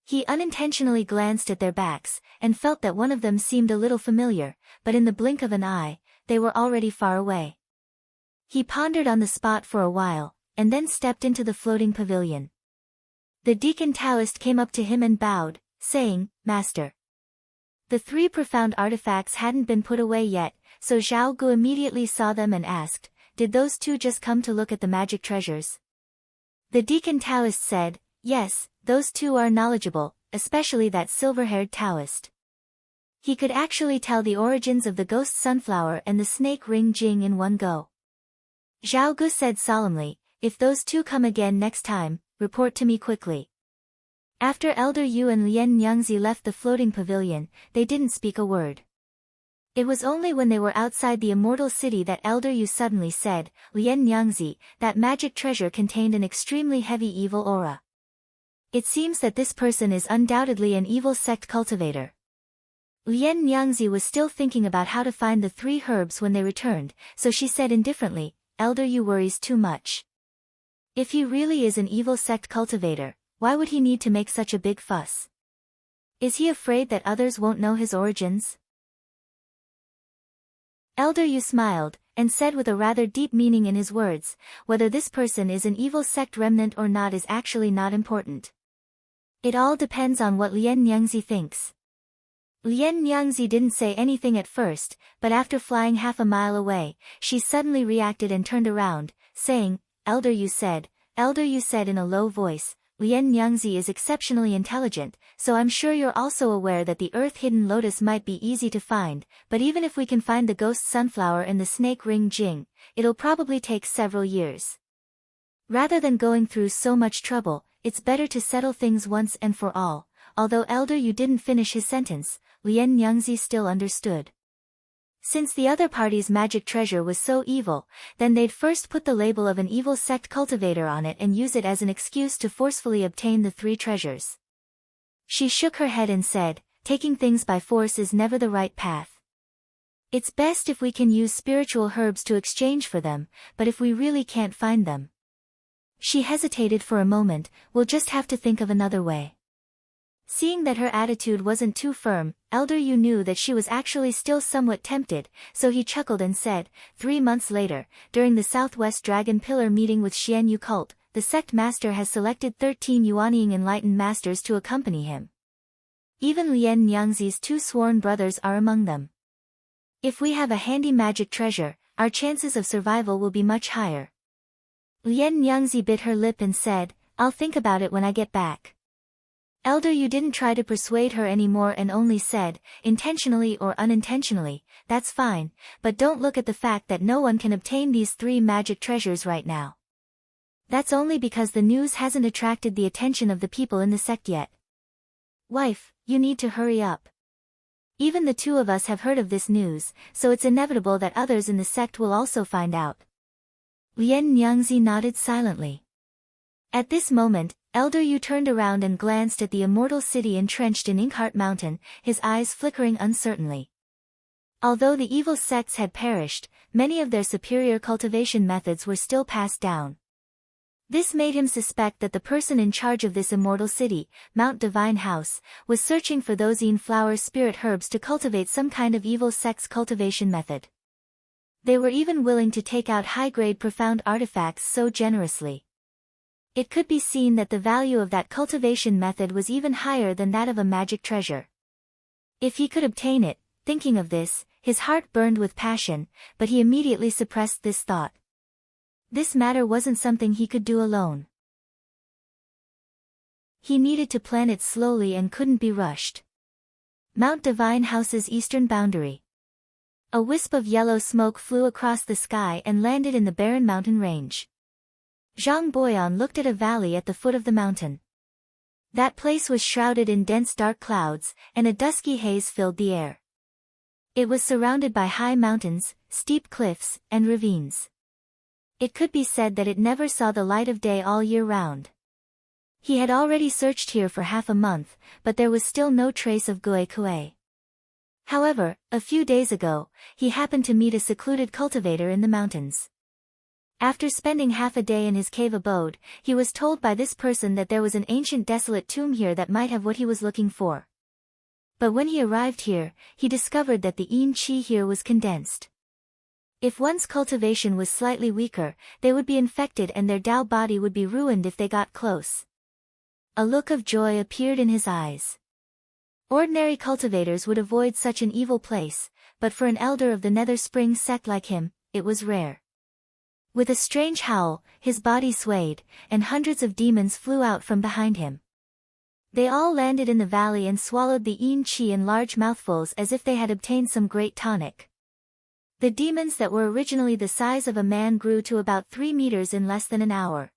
He unintentionally glanced at their backs, and felt that one of them seemed a little familiar, but in the blink of an eye, they were already far away. He pondered on the spot for a while, and then stepped into the floating pavilion. The deacon Taoist came up to him and bowed, saying, "Master." The 3 profound artifacts hadn't been put away yet, so Zhao Ge immediately saw them and asked, "Did those 2 just come to look at the magic treasures?" The deacon Taoist said, "Yes, those 2 are knowledgeable, especially that silver-haired Taoist." He could actually tell the origins of the ghost sunflower and the snake ring jing in one go. Zhao Ge said solemnly, "If those 2 come again next time, report to me quickly." After Elder Yu and Lian Nyangzi left the floating pavilion, they didn't speak a word. It was only when they were outside the immortal city that Elder Yu suddenly said, "Lian Nyangzi, that magic treasure contained an extremely heavy evil aura. It seems that this person is undoubtedly an evil sect cultivator." Lian Nyangzi was still thinking about how to find the 3 herbs when they returned, so she said indifferently, "Elder Yu worries too much. If he really is an evil sect cultivator, why would he need to make such a big fuss? Is he afraid that others won't know his origins?" Elder Yu smiled, and said with a rather deep meaning in his words, "Whether this person is an evil sect remnant or not is actually not important. It all depends on what Lian Nyangzi thinks." Lian Nyangzi didn't say anything at first, but after flying half a mile away, she suddenly reacted and turned around, saying, Elder Yu said in a low voice, "Lian Nyangzi is exceptionally intelligent, so I'm sure you're also aware that the earth-hidden lotus might be easy to find, but even if we can find the ghost sunflower and the snake ring jing, it'll probably take several years. Rather than going through so much trouble, it's better to settle things once and for all." Although Elder Yu didn't finish his sentence, Lian Nyangzi still understood. Since the other party's magic treasure was so evil, then they'd first put the label of an evil sect cultivator on it and use it as an excuse to forcefully obtain the 3 treasures. She shook her head and said, "Taking things by force is never the right path. It's best if we can use spiritual herbs to exchange for them, but if we really can't find them." She hesitated for a moment, "We'll just have to think of another way." Seeing that her attitude wasn't too firm, Elder Yu knew that she was actually still somewhat tempted, so he chuckled and said, 3 months later, during the Southwest Dragon Pillar meeting with Xian Yu cult, the sect master has selected 13 Yuanying enlightened masters to accompany him. Even Lian Nyangzi's 2 sworn brothers are among them. If we have a handy magic treasure, our chances of survival will be much higher. Lian Nyangzi bit her lip and said, "I'll think about it when I get back." Elder Yu didn't try to persuade her anymore and only said, intentionally or unintentionally, "That's fine, but don't look at the fact that no one can obtain these 3 magic treasures right now. That's only because the news hasn't attracted the attention of the people in the sect yet. Wife, you need to hurry up. Even the 2 of us have heard of this news, so it's inevitable that others in the sect will also find out." Lian Nyangzi nodded silently. At this moment, Elder Yu turned around and glanced at the immortal city entrenched in Inkheart Mountain, his eyes flickering uncertainly. Although the evil sects had perished, many of their superior cultivation methods were still passed down. This made him suspect that the person in charge of this immortal city, Mount Divine House, was searching for those flower spirit herbs to cultivate some kind of evil sect's cultivation method. They were even willing to take out high-grade profound artifacts so generously. It could be seen that the value of that cultivation method was even higher than that of a magic treasure. If he could obtain it, thinking of this, His heart burned with passion, but he immediately suppressed this thought. This matter wasn't something he could do alone. He needed to plan it slowly and couldn't be rushed. Mount Divine House's eastern boundary. A wisp of yellow smoke flew across the sky and landed in the barren mountain range. Zhang Boyan looked at a valley at the foot of the mountain. That place was shrouded in dense dark clouds, and a dusky haze filled the air. It was surrounded by high mountains, steep cliffs, and ravines. It could be said that it never saw the light of day all year round. He had already searched here for half a month, but there was still no trace of Gue Kue. However, a few days ago, he happened to meet a secluded cultivator in the mountains. After spending half a day in his cave abode, he was told by this person that there was an ancient desolate tomb here that might have what he was looking for. But when he arrived here, he discovered that the yin qi here was condensed. If one's cultivation was slightly weaker, they would be infected and their Tao body would be ruined if they got close. A look of joy appeared in his eyes. Ordinary cultivators would avoid such an evil place, but for an elder of the Nether Spring sect like him, it was rare. With a strange howl, his body swayed, and hundreds of demons flew out from behind him. They all landed in the valley and swallowed the yin qi in large mouthfuls as if they had obtained some great tonic. The demons that were originally the size of a man grew to about 3 meters in less than an hour.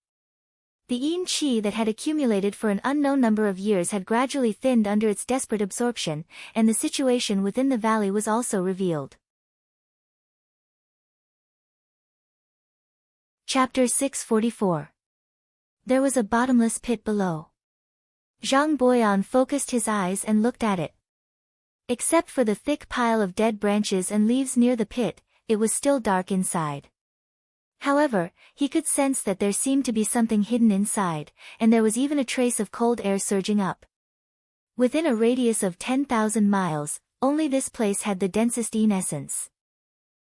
The yin qi that had accumulated for an unknown number of years had gradually thinned under its desperate absorption, and the situation within the valley was also revealed. Chapter 644. There was a bottomless pit below. Zhang Boyan focused his eyes and looked at it. Except for the thick pile of dead branches and leaves near the pit, it was still dark inside. However, he could sense that there seemed to be something hidden inside, and there was even a trace of cold air surging up. Within a radius of 10,000 miles, only this place had the densest yin essence.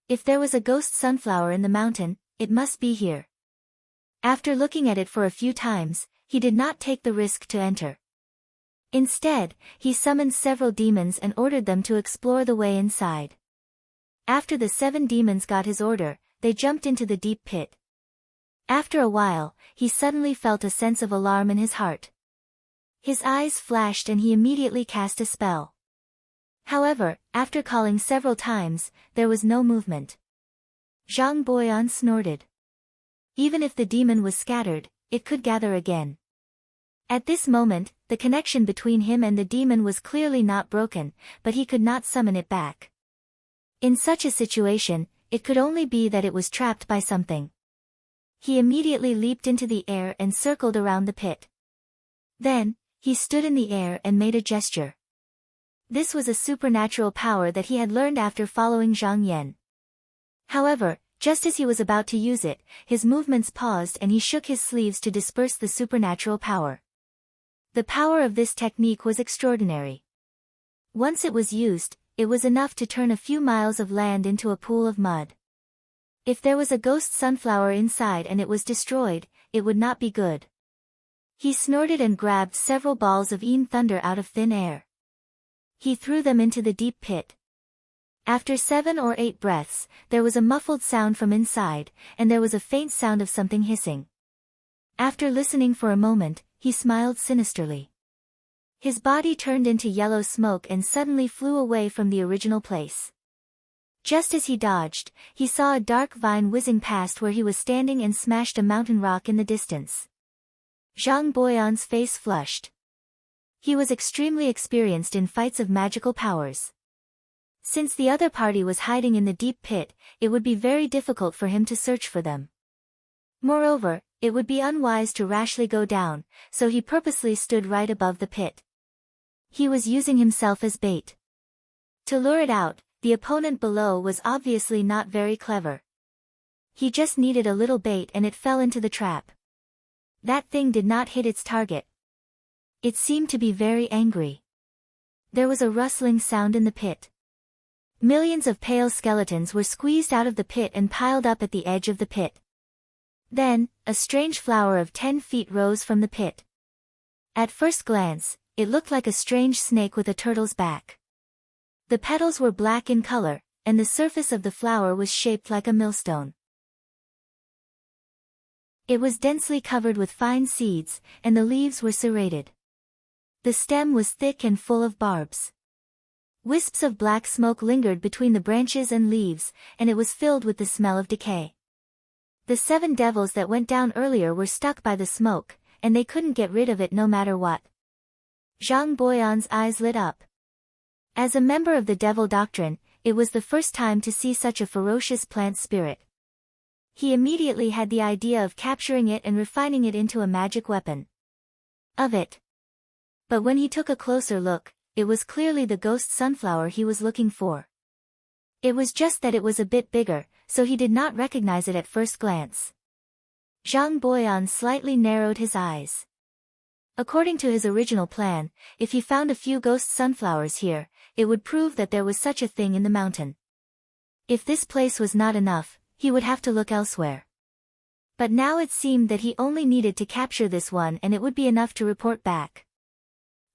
If there was a ghost sunflower in the mountain, it must be here. After looking at it for a few times, he did not take the risk to enter. Instead, he summoned several demons and ordered them to explore the way inside. After the 7 demons got his order, they jumped into the deep pit. After a while, he suddenly felt a sense of alarm in his heart. His eyes flashed and he immediately cast a spell. However, after calling several times, there was no movement. Zhang Boyan snorted. Even if the demon was scattered, it could gather again. At this moment, the connection between him and the demon was clearly not broken, but he could not summon it back. In such a situation, it could only be that it was trapped by something. He immediately leaped into the air and circled around the pit. Then, he stood in the air and made a gesture. This was a supernatural power that he had learned after following Zhang Yan. However, just as he was about to use it, his movements paused and he shook his sleeves to disperse the supernatural power. The power of this technique was extraordinary. Once it was used, it was enough to turn a few miles of land into a pool of mud. If there was a ghost sunflower inside and it was destroyed, it would not be good. He snorted and grabbed several balls of yin thunder out of thin air. He threw them into the deep pit. After 7 or 8 breaths, there was a muffled sound from inside, and there was a faint sound of something hissing. After listening for a moment, he smiled sinisterly. His body turned into yellow smoke and suddenly flew away from the original place. Just as he dodged, he saw a dark vine whizzing past where he was standing and smashed a mountain rock in the distance. Zhang Boyan's face flushed. He was extremely experienced in fights of magical powers. Since the other party was hiding in the deep pit, it would be very difficult for him to search for them. Moreover, it would be unwise to rashly go down, so he purposely stood right above the pit. He was using himself as bait. To lure it out, the opponent below was obviously not very clever. He just needed a little bait and it fell into the trap. That thing did not hit its target. It seemed to be very angry. There was a rustling sound in the pit. Millions of pale skeletons were squeezed out of the pit and piled up at the edge of the pit. Then, a strange flower of 10 feet rose from the pit. At first glance, it looked like a strange snake with a turtle's back. The petals were black in color, and the surface of the flower was shaped like a millstone. It was densely covered with fine seeds, and the leaves were serrated. The stem was thick and full of barbs. Wisps of black smoke lingered between the branches and leaves, and it was filled with the smell of decay. The 7 devils that went down earlier were stuck by the smoke, and they couldn't get rid of it no matter what. Zhang Boyan's eyes lit up. As a member of the devil doctrine, it was the first time to see such a ferocious plant spirit. He immediately had the idea of capturing it and refining it into a magic weapon. But when he took a closer look, it was clearly the ghost sunflower he was looking for. It was just that it was a bit bigger, so he did not recognize it at first glance. Zhang Boyan slightly narrowed his eyes. According to his original plan, if he found a few ghost sunflowers here, it would prove that there was such a thing in the mountain. If this place was not enough, he would have to look elsewhere. But now it seemed that he only needed to capture this one and it would be enough to report back.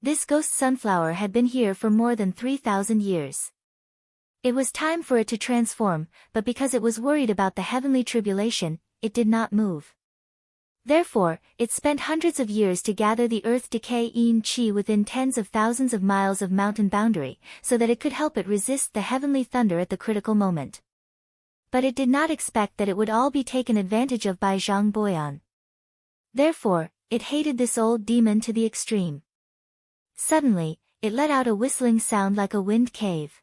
This ghost sunflower had been here for more than 3,000 years. It was time for it to transform, but because it was worried about the heavenly tribulation, it did not move. Therefore, it spent hundreds of years to gather the earth decay in chi within tens of thousands of miles of mountain boundary, so that it could help it resist the heavenly thunder at the critical moment. But it did not expect that it would all be taken advantage of by Zhang Boyan. Therefore, it hated this old demon to the extreme. Suddenly, it let out a whistling sound like a wind cave.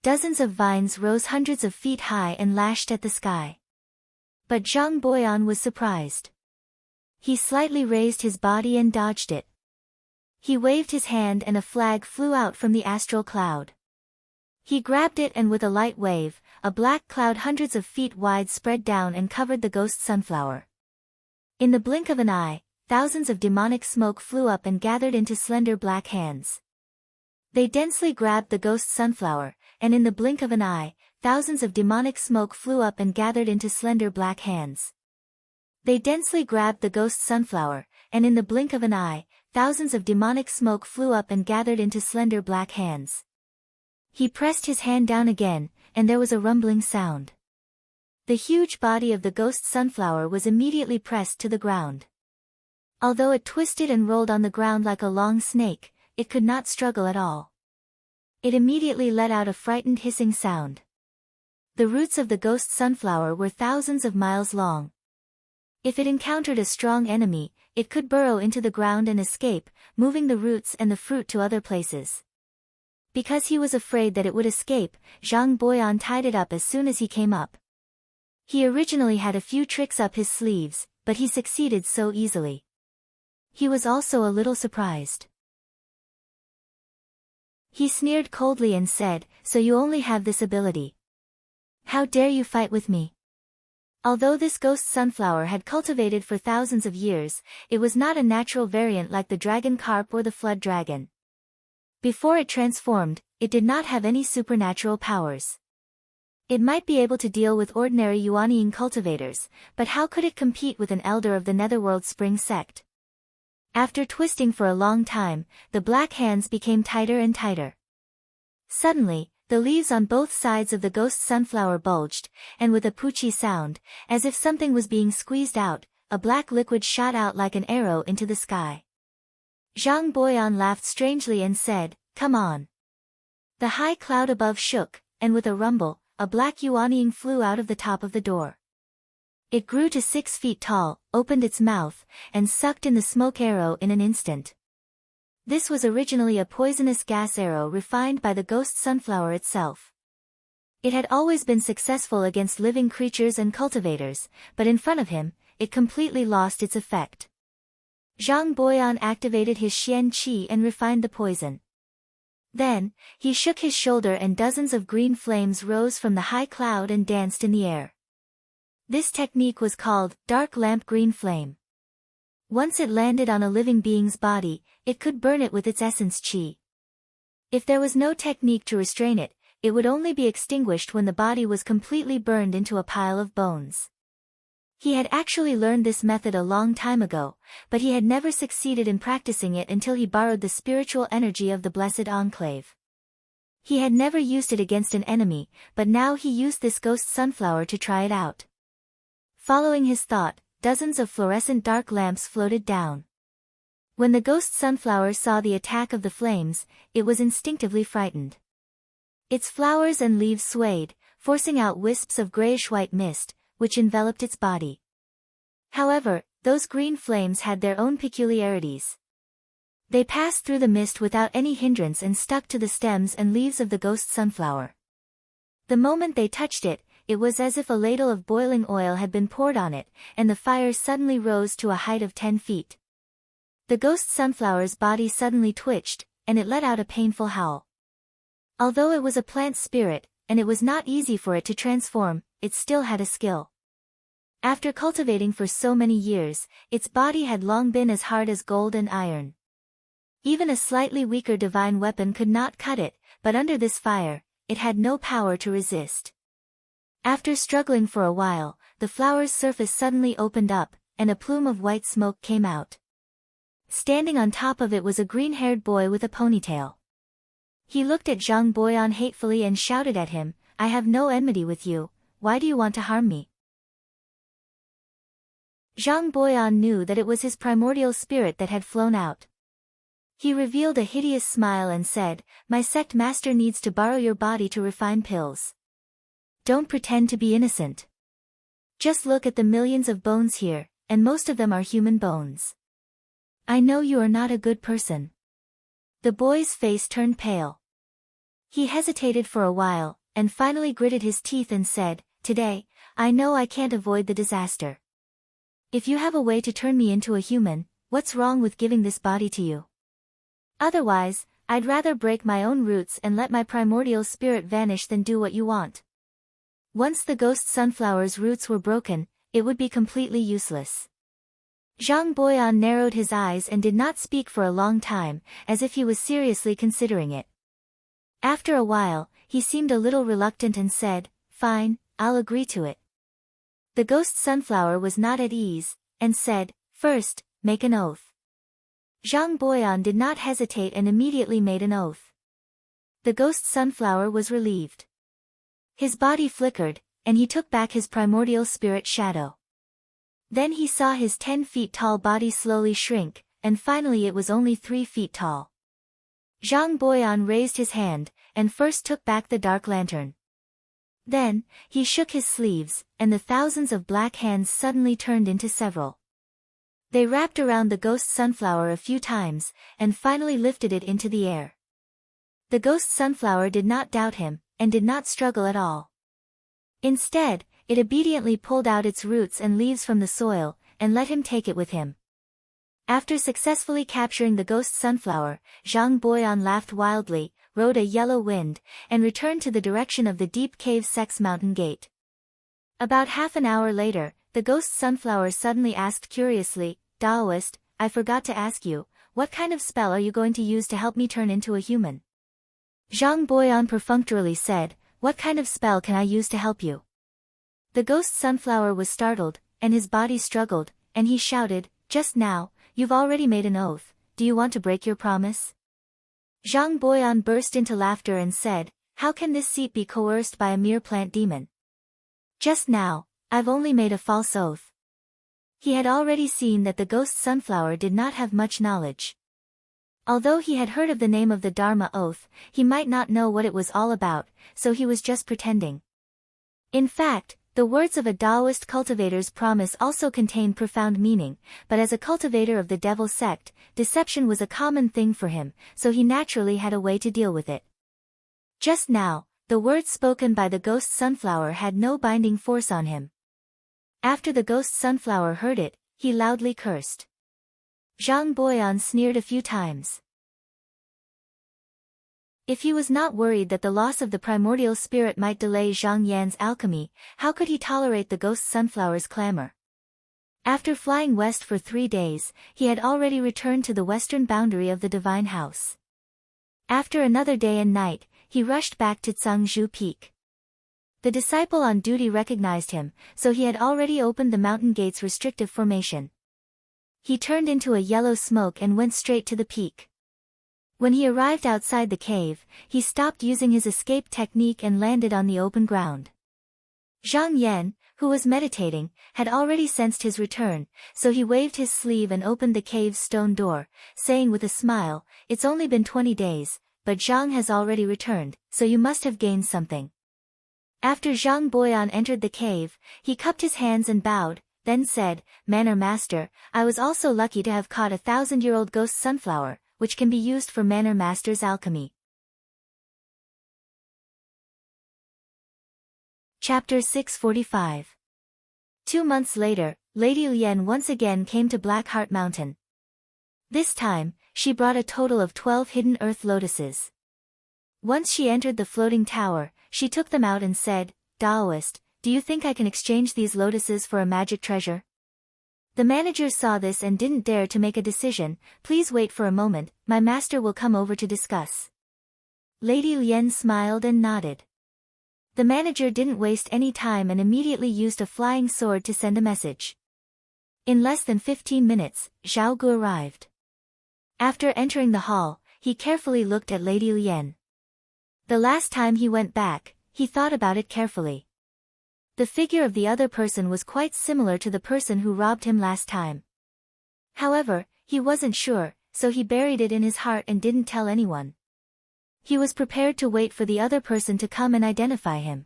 Dozens of vines rose hundreds of feet high and lashed at the sky. But Zhang Boyan was surprised. He slightly raised his body and dodged it. He waved his hand and a flag flew out from the astral cloud. He grabbed it and with a light wave, a black cloud hundreds of feet wide spread down and covered the ghost sunflower. In the blink of an eye, thousands of demonic smoke flew up and gathered into slender black hands. They densely grabbed the ghost sunflower, and in the blink of an eye, thousands of demonic smoke flew up and gathered into slender black hands. They densely grabbed the ghost sunflower, and in the blink of an eye, thousands of demonic smoke flew up and gathered into slender black hands. He pressed his hand down again, and there was a rumbling sound. The huge body of the ghost sunflower was immediately pressed to the ground. Although it twisted and rolled on the ground like a long snake, it could not struggle at all. It immediately let out a frightened hissing sound. The roots of the ghost sunflower were thousands of miles long. If it encountered a strong enemy, it could burrow into the ground and escape, moving the roots and the fruit to other places. Because he was afraid that it would escape, Zhang Boyan tied it up as soon as he came up. He originally had a few tricks up his sleeves, but he succeeded so easily. He was also a little surprised. He sneered coldly and said, "So you only have this ability? How dare you fight with me?" Although this ghost sunflower had cultivated for thousands of years, it was not a natural variant like the dragon carp or the flood dragon. Before it transformed, it did not have any supernatural powers. It might be able to deal with ordinary Yuaniing cultivators, but how could it compete with an elder of the Netherworld Spring sect? After twisting for a long time, the black hands became tighter and tighter. Suddenly, the leaves on both sides of the ghost sunflower bulged, and with a poochie sound, as if something was being squeezed out, a black liquid shot out like an arrow into the sky. Zhang Boyan laughed strangely and said, "Come on." The high cloud above shook, and with a rumble, a black Yuaniing flew out of the top of the door. It grew to 6 feet tall, opened its mouth, and sucked in the smoke arrow in an instant. This was originally a poisonous gas arrow refined by the ghost sunflower itself. It had always been successful against living creatures and cultivators, but in front of him, it completely lost its effect. Zhang Boyan activated his Xian Qi and refined the poison. Then, he shook his shoulder and dozens of green flames rose from the high cloud and danced in the air. This technique was called dark lamp green flame. Once it landed on a living being's body, it could burn it with its essence qi. If there was no technique to restrain it, it would only be extinguished when the body was completely burned into a pile of bones. He had actually learned this method a long time ago, but he had never succeeded in practicing it until he borrowed the spiritual energy of the Blessed Enclave. He had never used it against an enemy, but now he used this ghost sunflower to try it out. Following his thought, dozens of fluorescent dark lamps floated down. When the ghost sunflower saw the attack of the flames, it was instinctively frightened. Its flowers and leaves swayed, forcing out wisps of grayish-white mist, which enveloped its body. However, those green flames had their own peculiarities. They passed through the mist without any hindrance and stuck to the stems and leaves of the ghost sunflower. The moment they touched it, it was as if a ladle of boiling oil had been poured on it, and the fire suddenly rose to a height of 10 feet. The ghost sunflower's body suddenly twitched, and it let out a painful howl. Although it was a plant spirit, and it was not easy for it to transform, it still had a skill. After cultivating for so many years, its body had long been as hard as gold and iron. Even a slightly weaker divine weapon could not cut it, but under this fire, it had no power to resist. After struggling for a while, the flower's surface suddenly opened up, and a plume of white smoke came out. Standing on top of it was a green-haired boy with a ponytail. He looked at Zhang Boyan hatefully and shouted at him, "I have no enmity with you, why do you want to harm me?" Zhang Boyan knew that it was his primordial spirit that had flown out. He revealed a hideous smile and said, "My sect master needs to borrow your body to refine pills. Don't pretend to be innocent. Just look at the millions of bones here, and most of them are human bones. I know you are not a good person." The boy's face turned pale. He hesitated for a while, and finally gritted his teeth and said, "Today, I know I can't avoid the disaster. If you have a way to turn me into a human, what's wrong with giving this body to you? Otherwise, I'd rather break my own roots and let my primordial spirit vanish than do what you want." Once the ghost sunflower's roots were broken, it would be completely useless. Zhang Boyan narrowed his eyes and did not speak for a long time, as if he was seriously considering it. After a while, he seemed a little reluctant and said, "Fine, I'll agree to it." The ghost sunflower was not at ease, and said, "First, make an oath." Zhang Boyan did not hesitate and immediately made an oath. The ghost sunflower was relieved. His body flickered, and he took back his primordial spirit shadow. Then he saw his 10 feet tall body slowly shrink, and finally it was only 3 feet tall. Zhang Boyan raised his hand, and first took back the dark lantern. Then, he shook his sleeves, and the thousands of black hands suddenly turned into several. They wrapped around the ghost sunflower a few times, and finally lifted it into the air. The ghost sunflower did not doubt him, and did not struggle at all. Instead, it obediently pulled out its roots and leaves from the soil, and let him take it with him. After successfully capturing the ghost sunflower, Zhang Boyan laughed wildly, rode a yellow wind, and returned to the direction of the deep cave Sex Mountain Gate. About half an hour later, the ghost sunflower suddenly asked curiously, "Taoist, I forgot to ask you, what kind of spell are you going to use to help me turn into a human?" Zhang Boyan perfunctorily said, "What kind of spell can I use to help you?" The ghost sunflower was startled, and his body struggled, and he shouted, "Just now, you've already made an oath, do you want to break your promise?" Zhang Boyan burst into laughter and said, "How can this seat be coerced by a mere plant demon? Just now, I've only made a false oath." He had already seen that the ghost sunflower did not have much knowledge. Although he had heard of the name of the Dharma oath, he might not know what it was all about, so he was just pretending. In fact, the words of a Taoist cultivator's promise also contained profound meaning, but as a cultivator of the devil sect, deception was a common thing for him, so he naturally had a way to deal with it. Just now, the words spoken by the ghost sunflower had no binding force on him. After the ghost sunflower heard it, he loudly cursed. Zhang Boyan sneered a few times. If he was not worried that the loss of the primordial spirit might delay Zhang Yan's alchemy, how could he tolerate the ghost sunflower's clamor? After flying west for 3 days, he had already returned to the western boundary of the divine house. After another day and night, he rushed back to Tsangzhu Peak. The disciple on duty recognized him, so he had already opened the mountain gate's restrictive formation. He turned into a yellow smoke and went straight to the peak. When he arrived outside the cave, he stopped using his escape technique and landed on the open ground. Zhang Yan, who was meditating, had already sensed his return, so he waved his sleeve and opened the cave's stone door, saying with a smile, "It's only been 20 days, but Zhang has already returned, so you must have gained something." After Zhang Boyan entered the cave, he cupped his hands and bowed, then said, "Manor Master, I was also lucky to have caught a 1,000-year-old ghost sunflower, which can be used for Manor Master's alchemy." Chapter 645. 2 months later, Lady Lian once again came to Blackheart Mountain. This time, she brought a total of 12 hidden earth lotuses. Once she entered the floating tower, she took them out and said, "Taoist, do you think I can exchange these lotuses for a magic treasure?" The manager saw this and didn't dare to make a decision. "Please wait for a moment, my master will come over to discuss." Lady Lian smiled and nodded. The manager didn't waste any time and immediately used a flying sword to send a message. In less than 15 minutes, Zhao Gu arrived. After entering the hall, he carefully looked at Lady Lian. The last time he went back, he thought about it carefully. The figure of the other person was quite similar to the person who robbed him last time. However, he wasn't sure, so he buried it in his heart and didn't tell anyone. He was prepared to wait for the other person to come and identify him.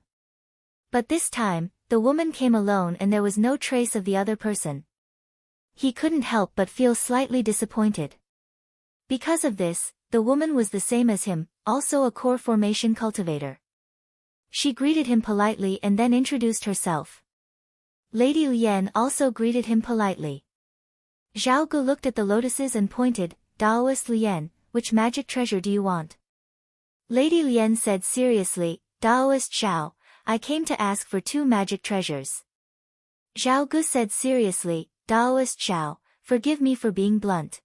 But this time, the woman came alone and there was no trace of the other person. He couldn't help but feel slightly disappointed. Because of this, the woman was the same as him, also a core formation cultivator. She greeted him politely and then introduced herself. Lady Lian also greeted him politely. Zhao Gu looked at the lotuses and pointed, "Taoist Lian, which magic treasure do you want?" Lady Lian said seriously, "Taoist Zhao, I came to ask for 2 magic treasures." Zhao Gu said seriously, "Taoist Zhao, forgive me for being blunt.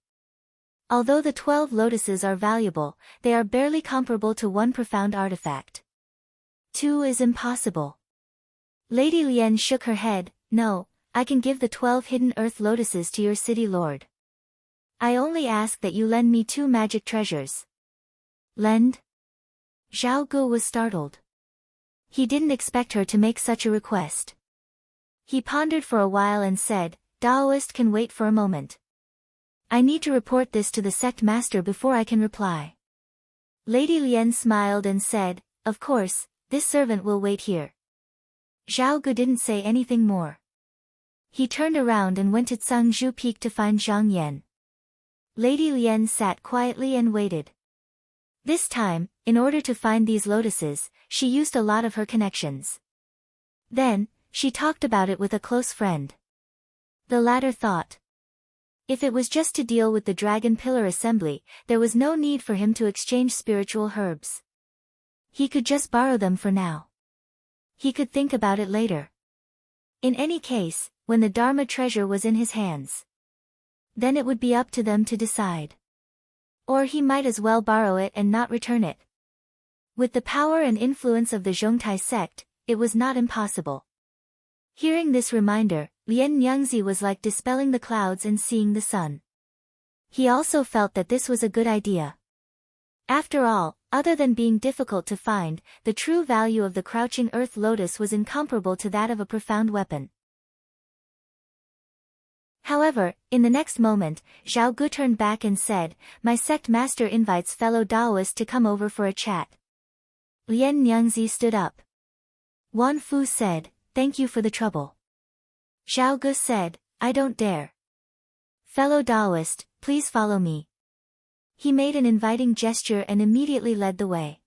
Although the 12 lotuses are valuable, they are barely comparable to one profound artifact. 2 is impossible." Lady Lian shook her head, "No, I can give the 12 hidden earth lotuses to your city lord. I only ask that you lend me 2 magic treasures." "Lend?" Zhao Gu was startled. He didn't expect her to make such a request. He pondered for a while and said, "Taoist can wait for a moment. I need to report this to the sect master before I can reply." Lady Lian smiled and said, "Of course, this servant will wait here." Zhao Gu didn't say anything more. He turned around and went to Cangzhou Peak to find Zhang Yan. Lady Lian sat quietly and waited. This time, in order to find these lotuses, she used a lot of her connections. Then, she talked about it with a close friend. The latter thought, if it was just to deal with the Dragon Pillar Assembly, there was no need for him to exchange spiritual herbs. He could just borrow them for now. He could think about it later. In any case, when the Dharma treasure was in his hands, then it would be up to them to decide. Or he might as well borrow it and not return it. With the power and influence of the Zhongtai sect, it was not impossible. Hearing this reminder, Lian Nyingzi was like dispelling the clouds and seeing the sun. He also felt that this was a good idea. After all, other than being difficult to find, the true value of the crouching earth lotus was incomparable to that of a profound weapon. However, in the next moment, Zhao Gu turned back and said, "My sect master invites fellow Taoists to come over for a chat." Lian Nyingzi stood up. Wan Fu said, "Thank you for the trouble." Zhao Gu said, "I don't dare. Fellow Taoist, please follow me." He made an inviting gesture and immediately led the way.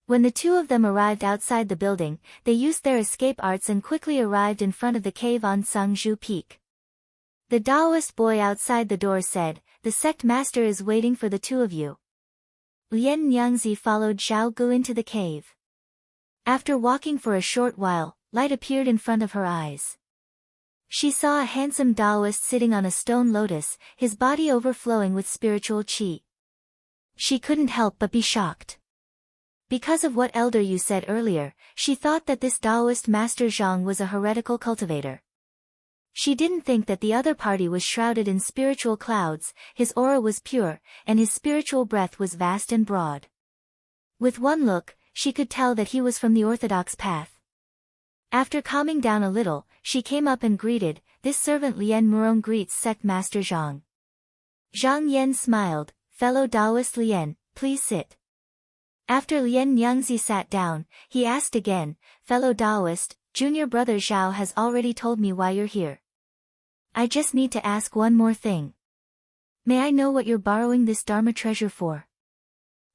When the two of them arrived outside the building, they used their escape arts and quickly arrived in front of the cave on Cangzhou Peak. The Taoist boy outside the door said, "The sect master is waiting for the 2 of you." Lian Nyingzi followed Zhao Gu into the cave. After walking for a short while, light appeared in front of her eyes. She saw a handsome Taoist sitting on a stone lotus, his body overflowing with spiritual qi. She couldn't help but be shocked. Because of what Elder Yu said earlier, she thought that this Taoist Master Zhang was a heretical cultivator. She didn't think that the other party was shrouded in spiritual clouds, his aura was pure, and his spiritual breadth was vast and broad. With one look, she could tell that he was from the orthodox path. After calming down a little, she came up and greeted, "This servant Lien Murong greets sect master Zhang." Zhang Yan smiled, "Fellow Taoist Lien, please sit." After Lien Nyangzi sat down, he asked again, "Fellow Taoist, junior brother Zhao has already told me why you're here. I just need to ask one more thing. May I know what you're borrowing this Dharma treasure for?"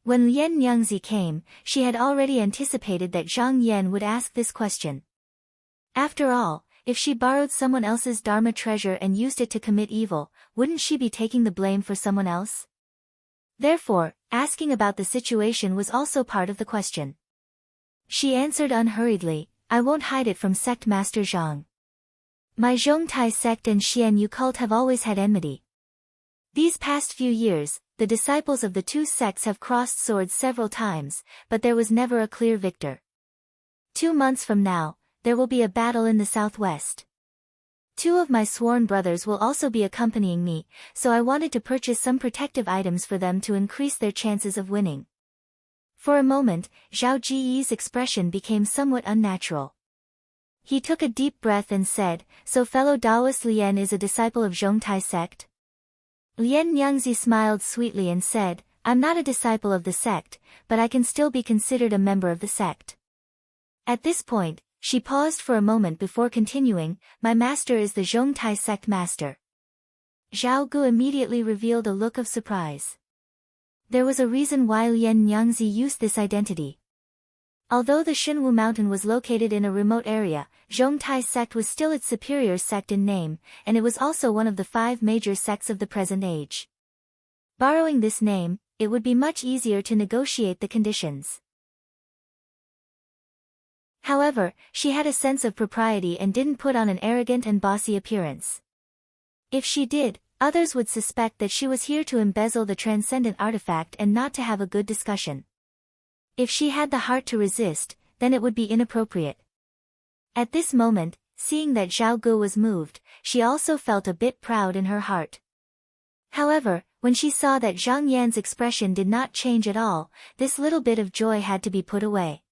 When Lien Nyangzi came, she had already anticipated that Zhang Yan would ask this question. After all, if she borrowed someone else's Dharma treasure and used it to commit evil, wouldn't she be taking the blame for someone else? Therefore, asking about the situation was also part of the question. She answered unhurriedly, "I won't hide it from sect master Zhang. My Zhongtai sect and Xianyu cult have always had enmity. These past few years, the disciples of the two sects have crossed swords several times, but there was never a clear victor. 2 months from now, there will be a battle in the southwest. 2 of my sworn brothers will also be accompanying me, so I wanted to purchase some protective items for them to increase their chances of winning." For a moment, Zhao Jiyi's expression became somewhat unnatural. He took a deep breath and said, "So fellow Taoist Lien is a disciple of Zhongtai sect?" Lien Nyangzi smiled sweetly and said, "I'm not a disciple of the sect, but I can still be considered a member of the sect." At this point, she paused for a moment before continuing, "My master is the Zhongtai sect master." Zhao Gu immediately revealed a look of surprise. There was a reason why Lien Nyangzi used this identity. Although the Shenwu mountain was located in a remote area, Zhongtai sect was still its superior sect in name, and it was also one of the 5 major sects of the present age. Borrowing this name, it would be much easier to negotiate the conditions. However, she had a sense of propriety and didn't put on an arrogant and bossy appearance. If she did, others would suspect that she was here to embezzle the transcendent artifact and not to have a good discussion. If she had the heart to resist, then it would be inappropriate. At this moment, seeing that Zhao Gu was moved, she also felt a bit proud in her heart. However, when she saw that Zhang Yan's expression did not change at all, this little bit of joy had to be put away.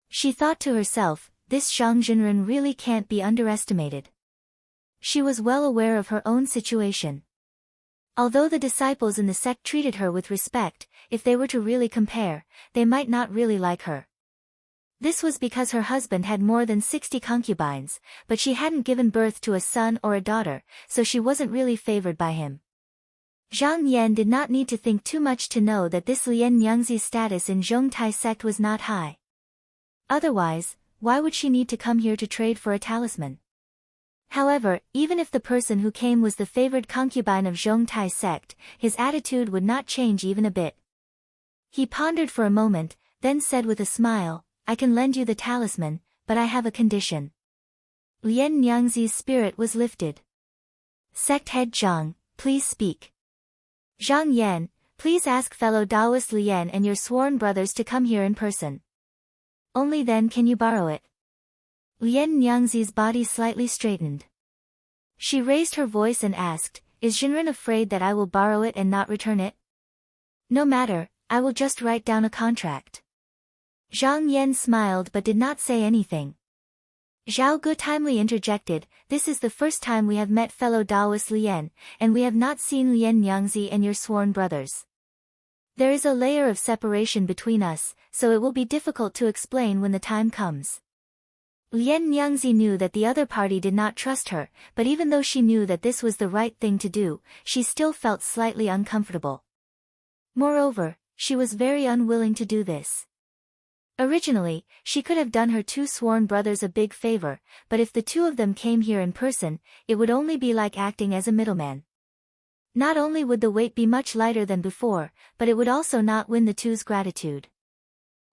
She thought to herself, this Zhang Jinren really can't be underestimated. She was well aware of her own situation. Although the disciples in the sect treated her with respect, if they were to really compare, they might not really like her. This was because her husband had more than 60 concubines, but she hadn't given birth to a son or a daughter, so she wasn't really favored by him. Zhang Yan did not need to think too much to know that this Lien Nyangzi's status in Zhongtai sect was not high. Otherwise, why would she need to come here to trade for a talisman? However, even if the person who came was the favored concubine of Zhongtai sect, his attitude would not change even a bit. He pondered for a moment, then said with a smile, "I can lend you the talisman, but I have a condition." Lien Nyangzi's spirit was lifted. "Sect head Zhang, please speak." "Zhang Yan, please ask fellow Taoist Lien and your sworn brothers to come here in person. Only then can you borrow it." Lien Nyangzi's body slightly straightened. She raised her voice and asked, "Is Jinren afraid that I will borrow it and not return it?" "No matter, I will just write down a contract." Zhang Yan smiled but did not say anything. Zhao Gu timely interjected, "This is the first time we have met fellow Taoist Lien, and we have not seen Lien Nyangzi and your sworn brothers. There is a layer of separation between us, so it will be difficult to explain when the time comes." Lien Nyangzi knew that the other party did not trust her, but even though she knew that this was the right thing to do, she still felt slightly uncomfortable. Moreover, she was very unwilling to do this. Originally, she could have done her 2 sworn brothers a big favor, but if the 2 of them came here in person, it would only be like acting as a middleman. Not only would the weight be much lighter than before, but it would also not win the 2's gratitude.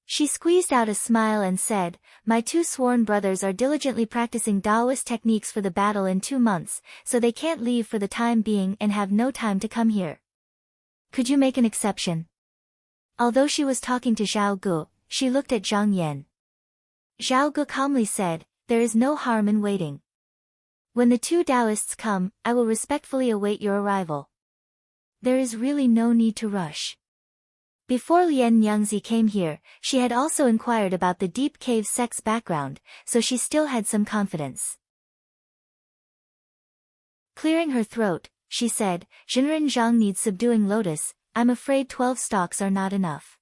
She squeezed out a smile and said, "My 2 sworn brothers are diligently practicing Taoist techniques for the battle in 2 months, so they can't leave for the time being and have no time to come here. Could you make an exception?" Although she was talking to Zhao Gu, she looked at Zhang Yan. Zhao Gu calmly said, "There is no harm in waiting." When the two Taoists come, I will respectfully await your arrival. There is really no need to rush. Before Lien Nyangzi came here, she had also inquired about the deep cave sect's background, so she still had some confidence. Clearing her throat, she said, Jinren Zhang needs subduing lotus, I'm afraid 12 stalks are not enough.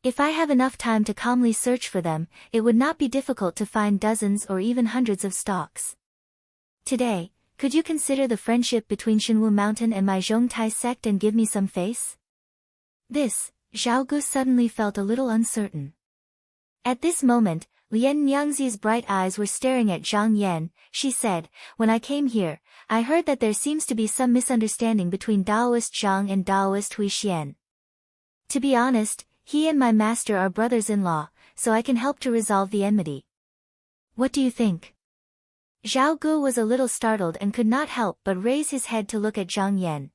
If I have enough time to calmly search for them, it would not be difficult to find dozens or even hundreds of stalks. Today, could you consider the friendship between Shenwu Mountain and my Zhongtai sect and give me some face? This, Zhao Gu suddenly felt a little uncertain. At this moment, Lien Nyangzi's bright eyes were staring at Zhang Yan. She said, when I came here, I heard that there seems to be some misunderstanding between Daoist Zhang and Daoist Hui Xian. To be honest, he and my master are brothers-in-law, so I can help to resolve the enmity. What do you think? Zhao Gu was a little startled and could not help but raise his head to look at Zhang Yan.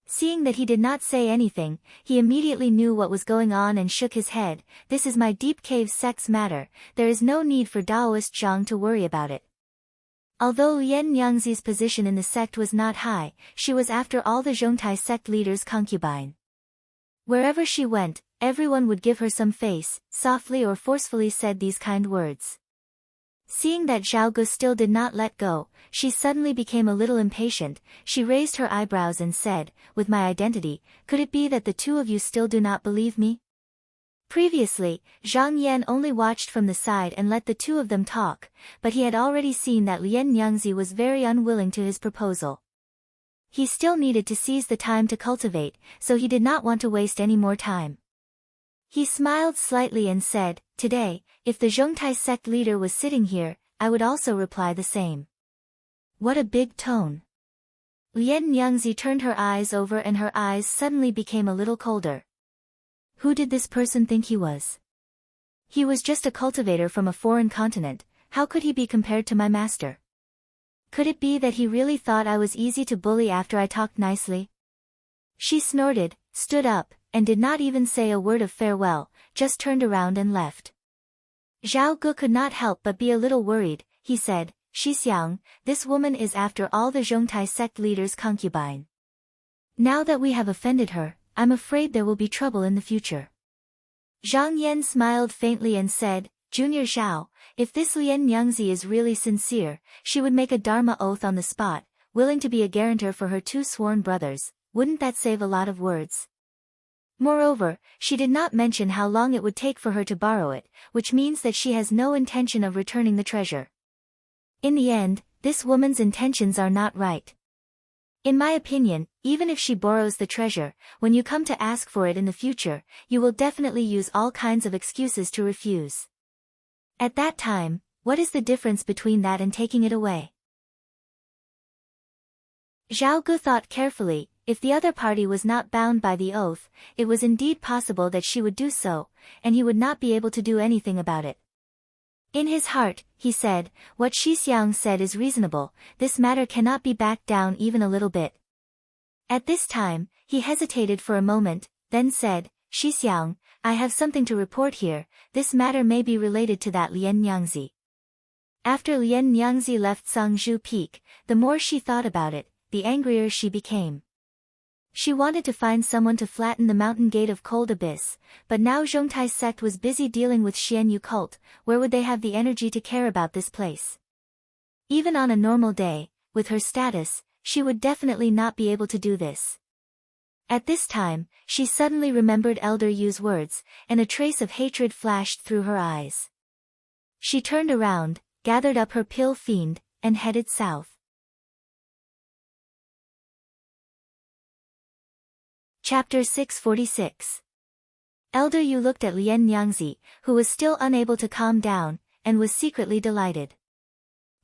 Seeing that he did not say anything, he immediately knew what was going on and shook his head. This is my deep cave sect's matter, there is no need for Daoist Zhang to worry about it. Although Lien Nyangzi's position in the sect was not high, she was after all the Zhongtai sect leader's concubine. Wherever she went, everyone would give her some face, softly or forcefully said these kind words. Seeing that Zhao Gu still did not let go, she suddenly became a little impatient. She raised her eyebrows and said, with my identity, could it be that the two of you still do not believe me? Previously, Zhang Yan only watched from the side and let the two of them talk, but he had already seen that Lien Nyangzi was very unwilling to his proposal. He still needed to seize the time to cultivate, so he did not want to waste any more time. He smiled slightly and said, today, if the Zhongtai sect leader was sitting here, I would also reply the same. What a big tone. Lien Nyangzi turned her eyes over and her eyes suddenly became a little colder. Who did this person think he was? He was just a cultivator from a foreign continent, how could he be compared to my master? Could it be that he really thought I was easy to bully after I talked nicely? She snorted, stood up, and did not even say a word of farewell, just turned around and left. Zhao Gu could not help but be a little worried. He said, Xixiang, this woman is after all the Zhongtai sect leader's concubine. Now that we have offended her, I'm afraid there will be trouble in the future. Zhang Yan smiled faintly and said, Junior Zhao, if this Lien Nyangzi is really sincere, she would make a dharma oath on the spot, willing to be a guarantor for her two sworn brothers. Wouldn't that save a lot of words? Moreover, she did not mention how long it would take for her to borrow it, which means that she has no intention of returning the treasure. In the end, this woman's intentions are not right. In my opinion, even if she borrows the treasure, when you come to ask for it in the future, you will definitely use all kinds of excuses to refuse. At that time, what is the difference between that and taking it away? Zhao Gu thought carefully. If the other party was not bound by the oath, it was indeed possible that she would do so, and he would not be able to do anything about it. In his heart, he said, what Xixiang said is reasonable, this matter cannot be backed down even a little bit. At this time, he hesitated for a moment, then said, Xixiang, I have something to report here, this matter may be related to that Lien Nyangzi. After Lien Nyangzi left Sangzhu Peak, the more she thought about it, the angrier she became. She wanted to find someone to flatten the mountain gate of Cold Abyss, but now Zhongtai sect was busy dealing with Xianyu cult, where would they have the energy to care about this place? Even on a normal day, with her status, she would definitely not be able to do this. At this time, she suddenly remembered Elder Yu's words, and a trace of hatred flashed through her eyes. She turned around, gathered up her pill fiend, and headed south. Chapter 646. Elder Yu looked at Lien Nyangzi, who was still unable to calm down, and was secretly delighted.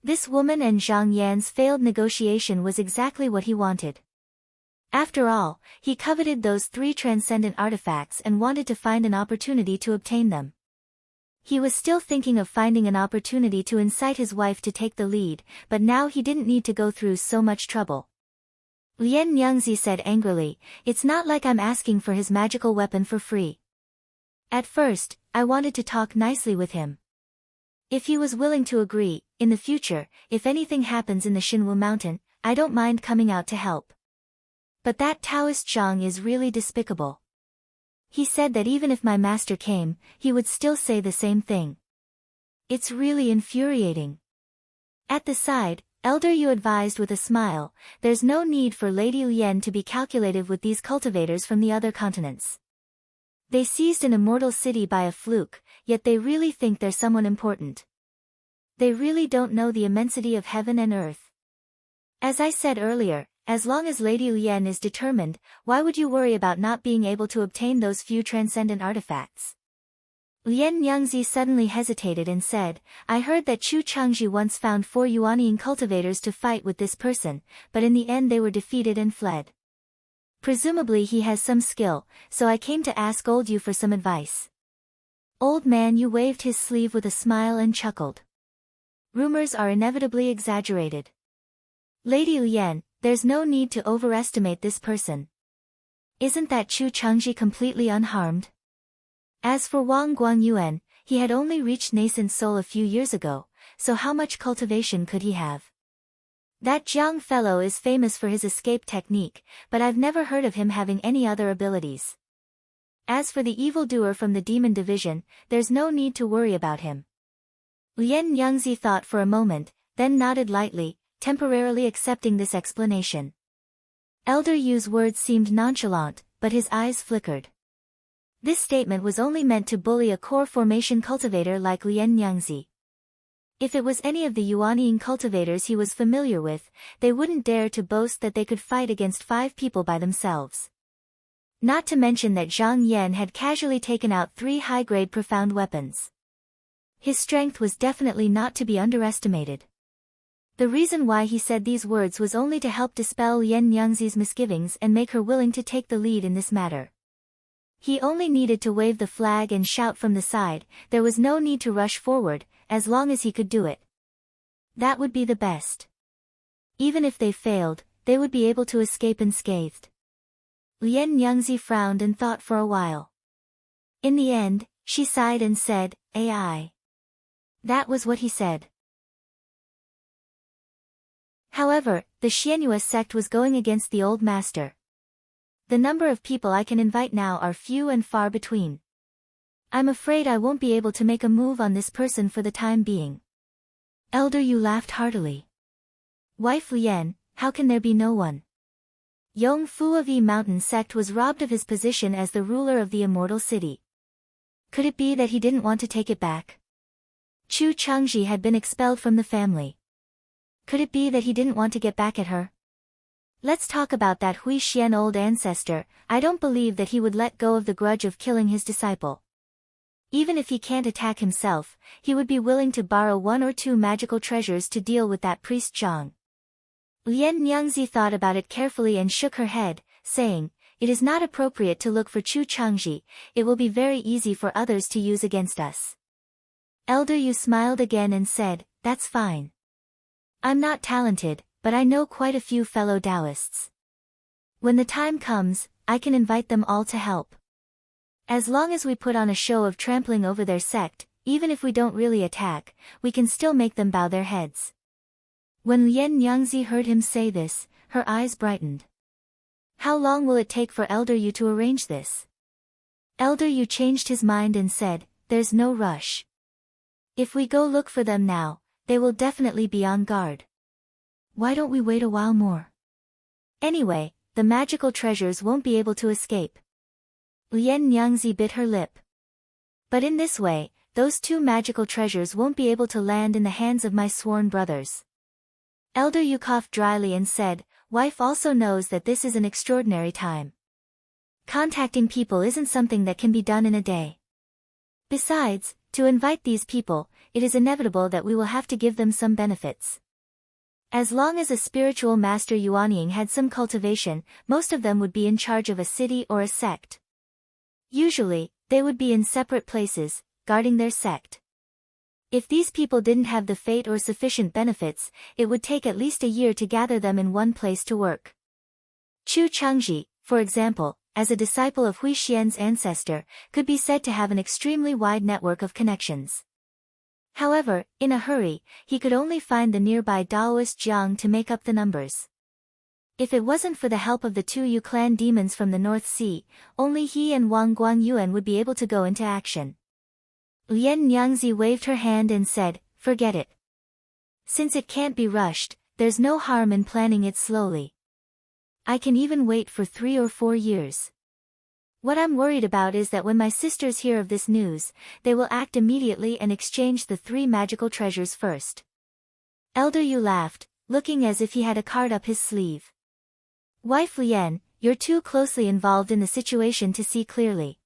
This woman and Zhang Yan's failed negotiation was exactly what he wanted. After all, he coveted those 3 transcendent artifacts and wanted to find an opportunity to obtain them. He was still thinking of finding an opportunity to incite his wife to take the lead, but now he didn't need to go through so much trouble. Lien Nyangzi said angrily, it's not like I'm asking for his magical weapon for free. At first, I wanted to talk nicely with him. If he was willing to agree, in the future, if anything happens in the Xinwu mountain, I don't mind coming out to help. But that Taoist Zhang is really despicable. He said that even if my master came, he would still say the same thing. It's really infuriating. At the side, Elder Yu advised with a smile, there's no need for Lady Lian to be calculative with these cultivators from the other continents. They seized an immortal city by a fluke, yet they really think they're someone important. They really don't know the immensity of heaven and earth. As I said earlier, as long as Lady Lian is determined, why would you worry about not being able to obtain those few transcendent artifacts? Lian Nyangzi suddenly hesitated and said, I heard that Chu Changji once found 4 Yuanian cultivators to fight with this person, but in the end they were defeated and fled. Presumably he has some skill, so I came to ask Old Yu for some advice. Old Man Yu waved his sleeve with a smile and chuckled. Rumors are inevitably exaggerated. Lady Lian, there's no need to overestimate this person. Isn't that Chu Changji completely unharmed? As for Wang Guangyuan, he had only reached nascent soul a few years ago, so how much cultivation could he have? That Jiang fellow is famous for his escape technique, but I've never heard of him having any other abilities. As for the evildoer from the demon division, there's no need to worry about him. Lian Nyangzi thought for a moment, then nodded lightly, temporarily accepting this explanation. Elder Yu's words seemed nonchalant, but his eyes flickered. This statement was only meant to bully a core formation cultivator like Lian Nyangzi. If it was any of the Yuanian cultivators he was familiar with, they wouldn't dare to boast that they could fight against 5 people by themselves. Not to mention that Zhang Yan had casually taken out 3 high-grade profound weapons. His strength was definitely not to be underestimated. The reason why he said these words was only to help dispel Lian Nyangzi's misgivings and make her willing to take the lead in this matter. He only needed to wave the flag and shout from the side, there was no need to rush forward, as long as he could do it. That would be the best. Even if they failed, they would be able to escape unscathed. Lian Nyangzi frowned and thought for a while. In the end, she sighed and said, AI. That was what he said. However, the Xianyue sect was going against the old master. The number of people I can invite now are few and far between. I'm afraid I won't be able to make a move on this person for the time being. Elder Yu laughed heartily. Wife Lian, how can there be no one? Yong Fu of Yi Mountain sect was robbed of his position as the ruler of the immortal city. Could it be that he didn't want to take it back? Chu Changji had been expelled from the family. Could it be that he didn't want to get back at her? Let's talk about that Hui Xian old ancestor. I don't believe that he would let go of the grudge of killing his disciple. Even if he can't attack himself, he would be willing to borrow 1 or 2 magical treasures to deal with that priest Zhang. Lian Nyangzi thought about it carefully and shook her head, saying, it is not appropriate to look for Chu Changji, it will be very easy for others to use against us. Elder Yu smiled again and said, that's fine. I'm not talented, but I know quite a few fellow Taoists. When the time comes, I can invite them all to help. As long as we put on a show of trampling over their sect, even if we don't really attack, we can still make them bow their heads. When Lian Nyangzi heard him say this, her eyes brightened. How long will it take for Elder Yu to arrange this? Elder Yu changed his mind and said, there's no rush. If we go look for them now, they will definitely be on guard. Why don't we wait a while more? Anyway, the magical treasures won't be able to escape. Lian Nyangzi bit her lip. But in this way, those 2 magical treasures won't be able to land in the hands of my sworn brothers. Elder Yu coughed dryly and said, wife also knows that this is an extraordinary time. Contacting people isn't something that can be done in a day. Besides, to invite these people, it is inevitable that we will have to give them some benefits. As long as a spiritual master Yuanying had some cultivation, most of them would be in charge of a city or a sect. Usually, they would be in separate places, guarding their sect. If these people didn't have the fate or sufficient benefits, it would take at least a year to gather them in one place to work. Chu Changji, for example, as a disciple of Hui Xian's ancestor, could be said to have an extremely wide network of connections. However, in a hurry, he could only find the nearby Daoist Jiang to make up the numbers. If it wasn't for the help of the two Yu clan demons from the North Sea, only he and Wang Guangyuan would be able to go into action. Lian Nyangzi waved her hand and said, "Forget it. Since it can't be rushed, there's no harm in planning it slowly. I can even wait for 3 or 4 years. What I'm worried about is that when my sisters hear of this news, they will act immediately and exchange the 3 magical treasures first." Elder Yu laughed, looking as if he had a card up his sleeve. "Wife Lian, you're too closely involved in the situation to see clearly.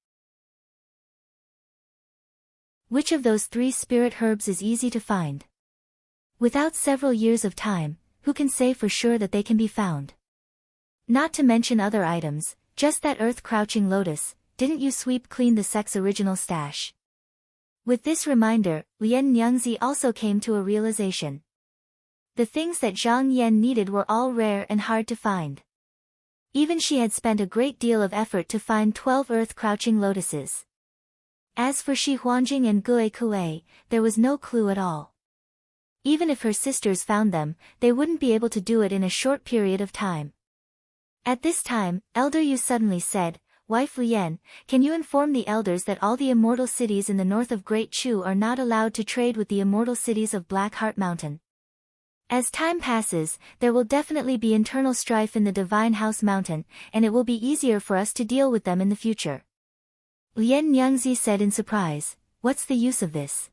Which of those 3 spirit herbs is easy to find? Without several years of time, who can say for sure that they can be found? Not to mention other items, just that earth-crouching lotus, didn't you sweep clean the sect's original stash?" With this reminder, Lian Nyangzi also came to a realization. The things that Zhang Yan needed were all rare and hard to find. Even she had spent a great deal of effort to find 12 earth-crouching lotuses. As for Shi Huanjing and Gue Kue, there was no clue at all. Even if her sisters found them, they wouldn't be able to do it in a short period of time. At this time, Elder Yu suddenly said, "Wife Lian, can you inform the elders that all the immortal cities in the north of Great Chu are not allowed to trade with the immortal cities of Black Heart Mountain? As time passes, there will definitely be internal strife in the Divine House Mountain, and it will be easier for us to deal with them in the future." Lian Nyangzi said in surprise, "What's the use of this?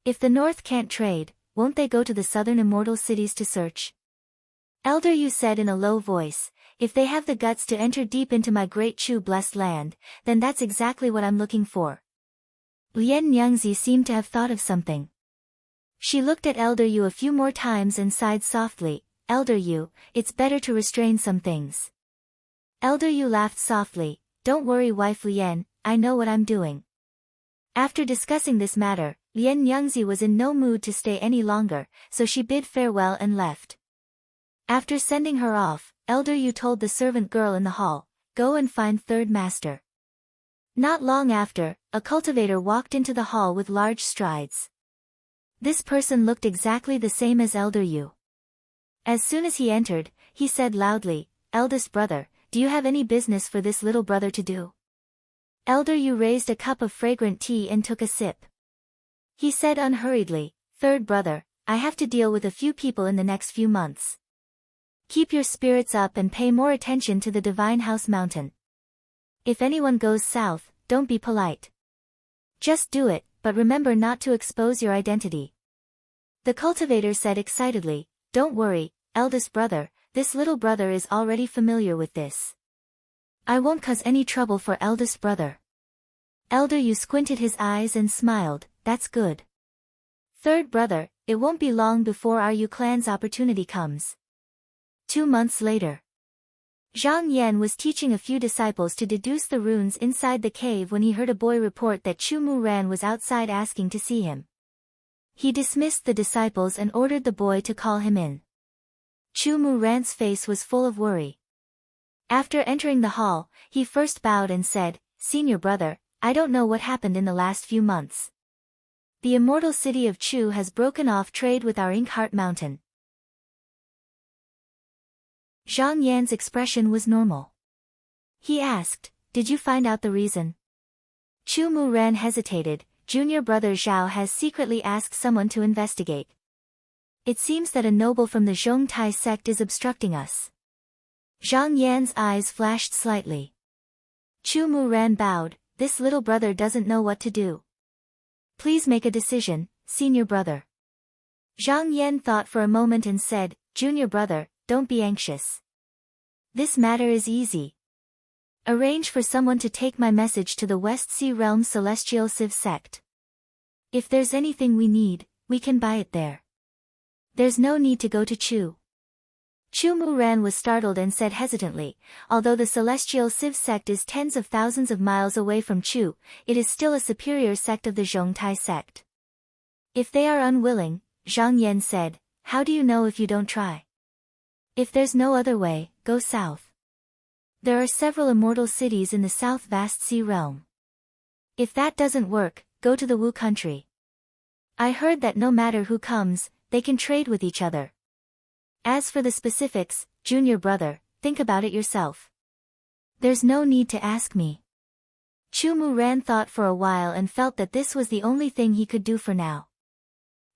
If the north can't trade, won't they go to the southern immortal cities to search?" Elder Yu said in a low voice, "If they have the guts to enter deep into my Great Chu blessed land, then that's exactly what I'm looking for." Lian Nyangzi seemed to have thought of something. She looked at Elder Yu a few more times and sighed softly, "Elder Yu, it's better to restrain some things." Elder Yu laughed softly, "Don't worry wife Lian, I know what I'm doing." After discussing this matter, Lian Nyangzi was in no mood to stay any longer, so she bid farewell and left. After sending her off, Elder Yu told the servant girl in the hall, "Go and find third master." Not long after, a cultivator walked into the hall with large strides. This person looked exactly the same as Elder Yu. As soon as he entered, he said loudly, "Eldest brother, do you have any business for this little brother to do?" Elder Yu raised a cup of fragrant tea and took a sip. He said unhurriedly, "Third brother, I have to deal with a few people in the next few months. Keep your spirits up and pay more attention to the Divine House Mountain. If anyone goes south, don't be polite. Just do it, but remember not to expose your identity." The cultivator said excitedly, "Don't worry, eldest brother, this little brother is already familiar with this. I won't cause any trouble for eldest brother." Elder Yu squinted his eyes and smiled, "That's good. Third brother, it won't be long before our Yu clan's opportunity comes." 2 months later. Zhang Yan was teaching a few disciples to deduce the runes inside the cave when he heard a boy report that Chu Mu Ran was outside asking to see him. He dismissed the disciples and ordered the boy to call him in. Chu Mu Ran's face was full of worry. After entering the hall, he first bowed and said, "Senior brother, I don't know what happened in the last few months. The immortal city of Chu has broken off trade with our Ink Heart Mountain." Zhang Yan's expression was normal. He asked, "Did you find out the reason?" Chu Mu Ran hesitated. "Junior brother Zhao has secretly asked someone to investigate. It seems that a noble from the Zhongtai sect is obstructing us." Zhang Yan's eyes flashed slightly. Chu Mu Ran bowed, "This little brother doesn't know what to do. Please make a decision, senior brother." Zhang Yan thought for a moment and said, "Junior brother, don't be anxious. This matter is easy. Arrange for someone to take my message to the West Sea Realm Celestial Civ sect. If there's anything we need, we can buy it there. There's no need to go to Chu." Chu Mu Ran was startled and said hesitantly, "Although the Celestial Civ sect is tens of thousands of miles away from Chu, it is still a superior sect of the Zhongtai sect." "If they are unwilling," Zhang Yan said, "how do you know if you don't try? If there's no other way, go south. There are several immortal cities in the south vast sea realm. If that doesn't work, go to the Wu country." I heard that no matter who comes, they can trade with each other. As for the specifics, junior brother, think about it yourself. There's no need to ask me. Chu Ran thought for a while and felt that this was the only thing he could do for now.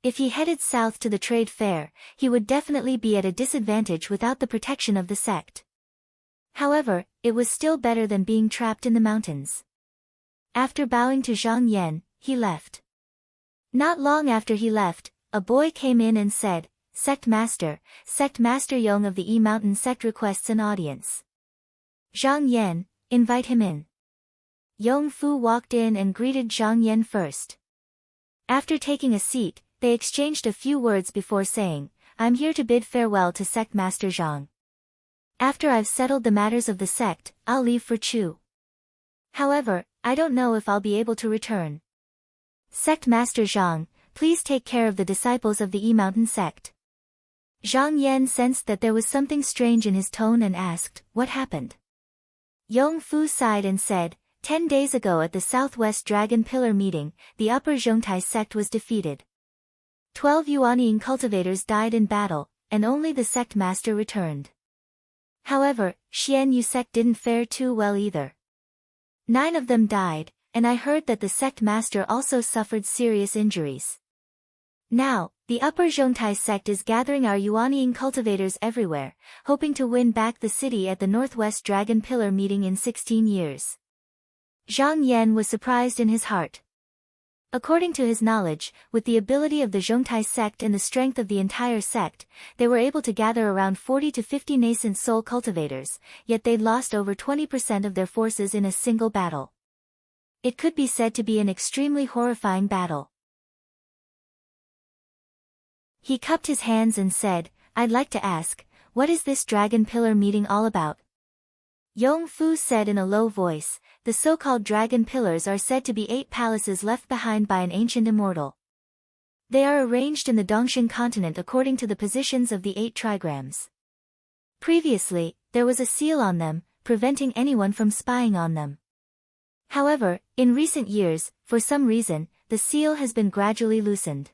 If he headed south to the trade fair, he would definitely be at a disadvantage without the protection of the sect. However, it was still better than being trapped in the mountains. After bowing to Zhang Yan, he left. Not long after he left, a boy came in and said, Sect Master Yong of the E-Mountain sect requests an audience. Zhang Yan, invite him in. Yong Fu walked in and greeted Zhang Yan first. After taking a seat, they exchanged a few words before saying, I'm here to bid farewell to Sect Master Zhang. After I've settled the matters of the sect, I'll leave for Chu. However, I don't know if I'll be able to return. Sect Master Zhang, please take care of the disciples of the E-Mountain sect. Zhang Yan sensed that there was something strange in his tone and asked, what happened? Yong Fu sighed and said, 10 days ago at the Southwest Dragon Pillar meeting, the Upper Zhongtai sect was defeated. 12 Yuanying cultivators died in battle, and only the sect master returned. However, Xian Yu sect didn't fare too well either. 9 of them died, and I heard that the sect master also suffered serious injuries. Now, the Upper Zhongtai sect is gathering our Yuanying cultivators everywhere, hoping to win back the city at the Northwest Dragon Pillar meeting in 16 years. Zhang Yan was surprised in his heart. According to his knowledge, with the ability of the Zhongtai sect and the strength of the entire sect, they were able to gather around 40 to 50 nascent soul cultivators, yet they'd lost over 20% of their forces in a single battle. It could be said to be an extremely horrifying battle. He cupped his hands and said, I'd like to ask, what is this Dragon Pillar meeting all about? Yong Fu said in a low voice, the so-called Dragon Pillars are said to be 8 palaces left behind by an ancient immortal. They are arranged in the Dongxing continent according to the positions of the 8 trigrams. Previously, there was a seal on them, preventing anyone from spying on them. However, in recent years, for some reason, the seal has been gradually loosened.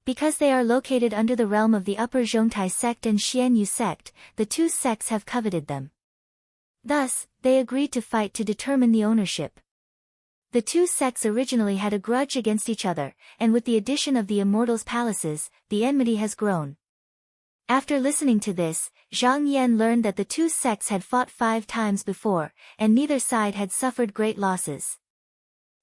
Because they are located under the realm of the Upper Zhongtai sect and Xian Yu sect, the 2 sects have coveted them. Thus, they agreed to fight to determine the ownership. The 2 sects originally had a grudge against each other, and with the addition of the Immortals' palaces, the enmity has grown. After listening to this, Zhang Yan learned that the 2 sects had fought 5 times before, and neither side had suffered great losses.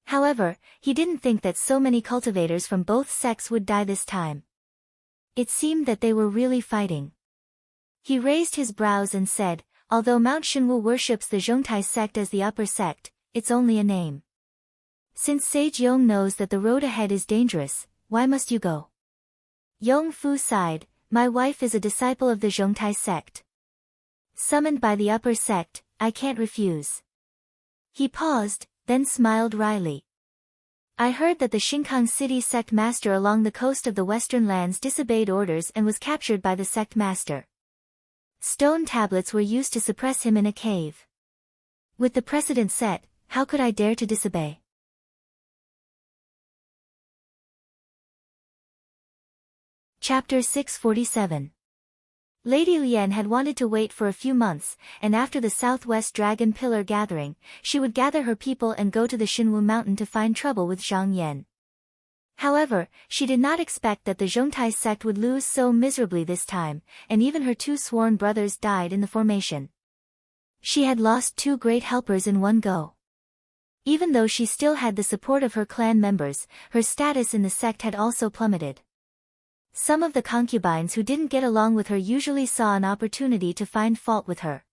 However, he didn't think that so many cultivators from both sects would die this time. It seemed that they were really fighting. He raised his brows and said, although Mount Shenwu worships the Zhongtai sect as the upper sect, it's only a name. Since Sage Yong knows that the road ahead is dangerous, why must you go? Yong Fu sighed, my wife is a disciple of the Zhongtai sect. Summoned by the upper sect, I can't refuse. He paused, then smiled wryly. I heard that the Xingkang City sect master along the coast of the western lands disobeyed orders and was captured by the sect master. Stone tablets were used to suppress him in a cave. With the precedent set, how could I dare to disobey? Chapter 647. Lady Lian had wanted to wait for a few months, and after the Southwest Dragon Pillar gathering, she would gather her people and go to the Shenwu mountain to find trouble with Zhang Yan. However, she did not expect that the Zhongtai sect would lose so miserably this time, and even her 2 sworn brothers died in the formation. She had lost 2 great helpers in one go. Even though she still had the support of her clan members, her status in the sect had also plummeted. Some of the concubines who didn't get along with her usually saw an opportunity to find fault with her.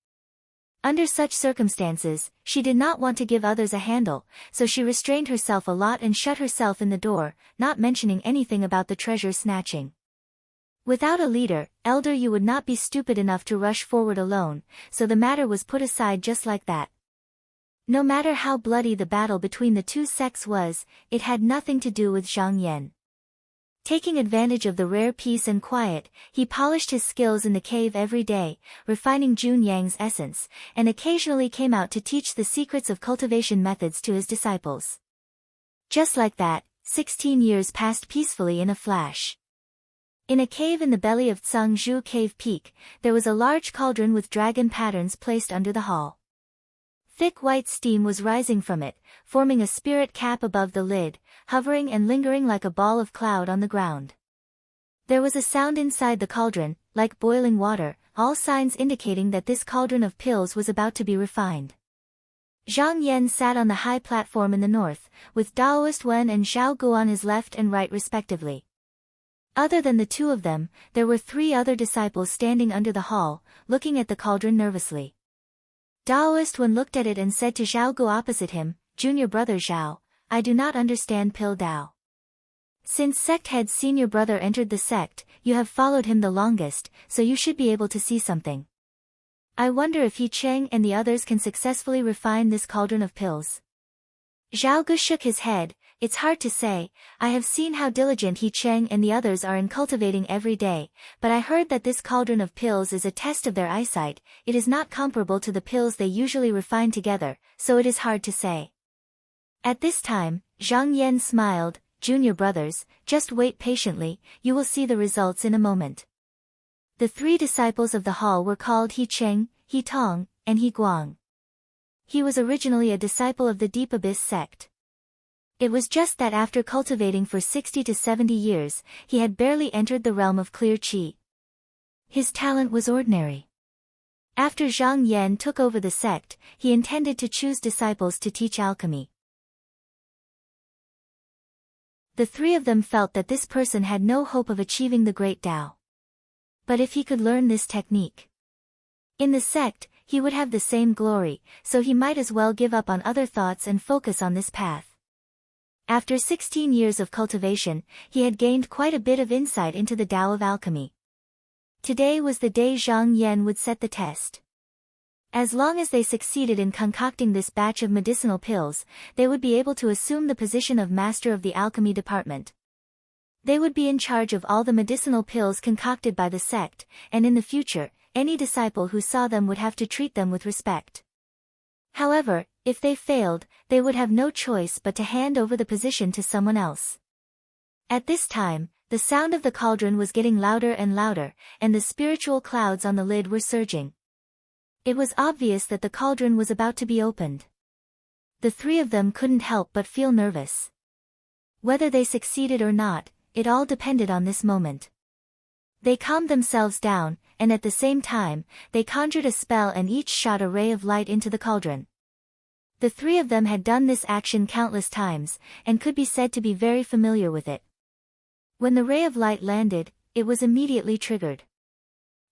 Under such circumstances, she did not want to give others a handle, so she restrained herself a lot and shut herself in the door, not mentioning anything about the treasure snatching. Without a leader, Elder Yu would not be stupid enough to rush forward alone, so the matter was put aside just like that. No matter how bloody the battle between the 2 sects was, it had nothing to do with Zhang Yan. Taking advantage of the rare peace and quiet, he polished his skills in the cave every day, refining Jun Yang's essence, and occasionally came out to teach the secrets of cultivation methods to his disciples. Just like that, 16 years passed peacefully in a flash. In a cave in the belly of Tsangzhu Cave Peak, there was a large cauldron with dragon patterns placed under the hall. Thick white steam was rising from it, forming a spirit cap above the lid, hovering and lingering like a ball of cloud on the ground. There was a sound inside the cauldron, like boiling water, all signs indicating that this cauldron of pills was about to be refined. Zhang Yan sat on the high platform in the north, with Daoist Wen and Zhao Gu on his left and right respectively. Other than the two of them, there were 3 other disciples standing under the hall, looking at the cauldron nervously. Daoist Wen looked at it and said to Zhao Gu opposite him, "Junior brother Zhao, I do not understand Pill Dao. Since sect head's senior brother entered the sect, you have followed him the longest, so you should be able to see something. I wonder if He Cheng and the others can successfully refine this cauldron of pills." Zhao Gu shook his head. "It's hard to say. I have seen how diligent He Cheng and the others are in cultivating every day, but I heard that this cauldron of pills is a test of their eyesight. It is not comparable to the pills they usually refine together, so it is hard to say." At this time, Zhang Yan smiled, "Junior brothers, just wait patiently, you will see the results in a moment." The 3 disciples of the hall were called He Cheng, He Tong, and He Guang. He was originally a disciple of the Deep Abyss sect. It was just that after cultivating for 60 to 70 years, he had barely entered the realm of clear qi. His talent was ordinary. After Zhang Yan took over the sect, he intended to choose disciples to teach alchemy. The 3 of them felt that this person had no hope of achieving the great Tao. But if he could learn this technique in the sect, he would have the same glory, so he might as well give up on other thoughts and focus on this path. After 16 years of cultivation, he had gained quite a bit of insight into the Tao of alchemy. Today was the day Zhang Yan would set the test. As long as they succeeded in concocting this batch of medicinal pills, they would be able to assume the position of master of the alchemy department. They would be in charge of all the medicinal pills concocted by the sect, and in the future, any disciple who saw them would have to treat them with respect. However, if they failed, they would have no choice but to hand over the position to someone else. At this time, the sound of the cauldron was getting louder and louder, and the spiritual clouds on the lid were surging. It was obvious that the cauldron was about to be opened. The 3 of them couldn't help but feel nervous. Whether they succeeded or not, it all depended on this moment. They calmed themselves down, and at the same time, they conjured a spell and each shot a ray of light into the cauldron. The 3 of them had done this action countless times, and could be said to be very familiar with it. When the ray of light landed, it was immediately triggered.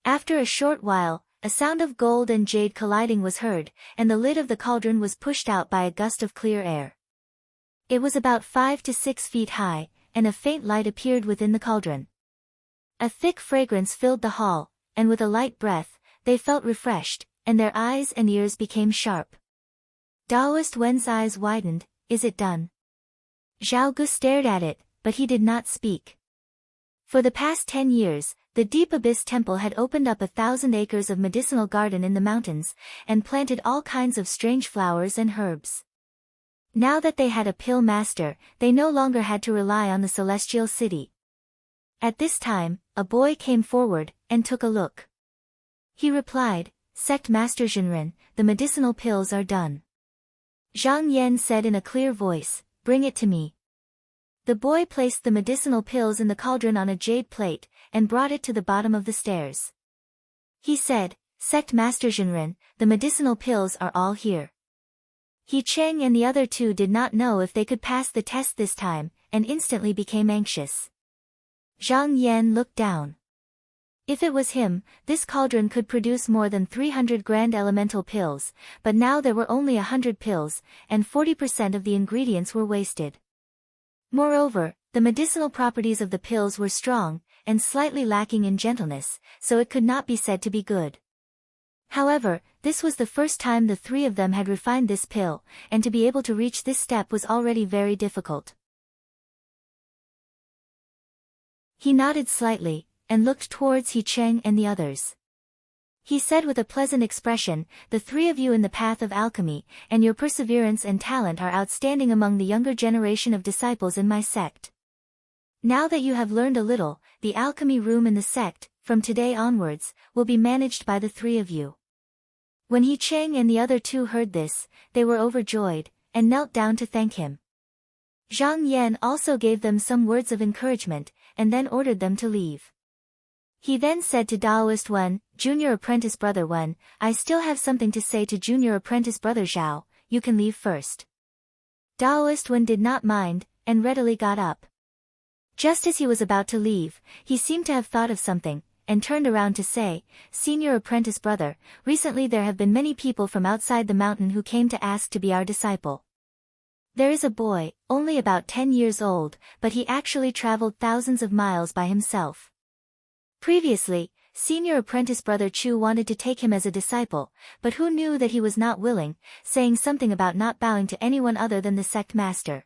After a short while, a sound of gold and jade colliding was heard, and the lid of the cauldron was pushed out by a gust of clear air. It was about 5 to 6 feet high, and a faint light appeared within the cauldron. A thick fragrance filled the hall, and with a light breath, they felt refreshed, and their eyes and ears became sharp. Daoist Wen's eyes widened. "Is it done?" Zhao Gu stared at it, but he did not speak. For the past 10 years, the Deep Abyss Temple had opened up 1,000 acres of medicinal garden in the mountains, and planted all kinds of strange flowers and herbs. Now that they had a pill master, they no longer had to rely on the celestial city. At this time, a boy came forward, and took a look. He replied, "Sect Master Jinren, the medicinal pills are done." Zhang Yan said in a clear voice, "Bring it to me." The boy placed the medicinal pills in the cauldron on a jade plate, and brought it to the bottom of the stairs. He said, "Sect Master Jinren, the medicinal pills are all here." He Cheng and the other 2 did not know if they could pass the test this time, and instantly became anxious. Zhang Yan looked down. If it was him, this cauldron could produce more than 300 grand elemental pills, but now there were only 100 pills, and 40% of the ingredients were wasted. Moreover, the medicinal properties of the pills were strong, and slightly lacking in gentleness, so it could not be said to be good. However, this was the first time the 3 of them had refined this pill, and to be able to reach this step was already very difficult. He nodded slightly, and looked towards He Cheng and the others. He said with a pleasant expression, the three of you in the path of alchemy, and your perseverance and talent are outstanding among the younger generation of disciples in my sect. Now that you have learned a little, the alchemy room in the sect, from today onwards, will be managed by the three of you. When He Cheng and the other two heard this, they were overjoyed, and knelt down to thank him. Zhang Yan also gave them some words of encouragement, and then ordered them to leave. He then said to Daoist Wen, Junior Apprentice Brother Wen, I still have something to say to Junior Apprentice Brother Zhao, you can leave first. Daoist Wen did not mind, and readily got up. Just as he was about to leave, he seemed to have thought of something, and turned around to say, Senior Apprentice Brother, recently there have been many people from outside the mountain who came to ask to be our disciple. There is a boy, only about 10 years old, but he actually traveled thousands of miles by himself. Previously, Senior Apprentice Brother Chu wanted to take him as a disciple, but who knew that he was not willing, saying something about not bowing to anyone other than the sect master.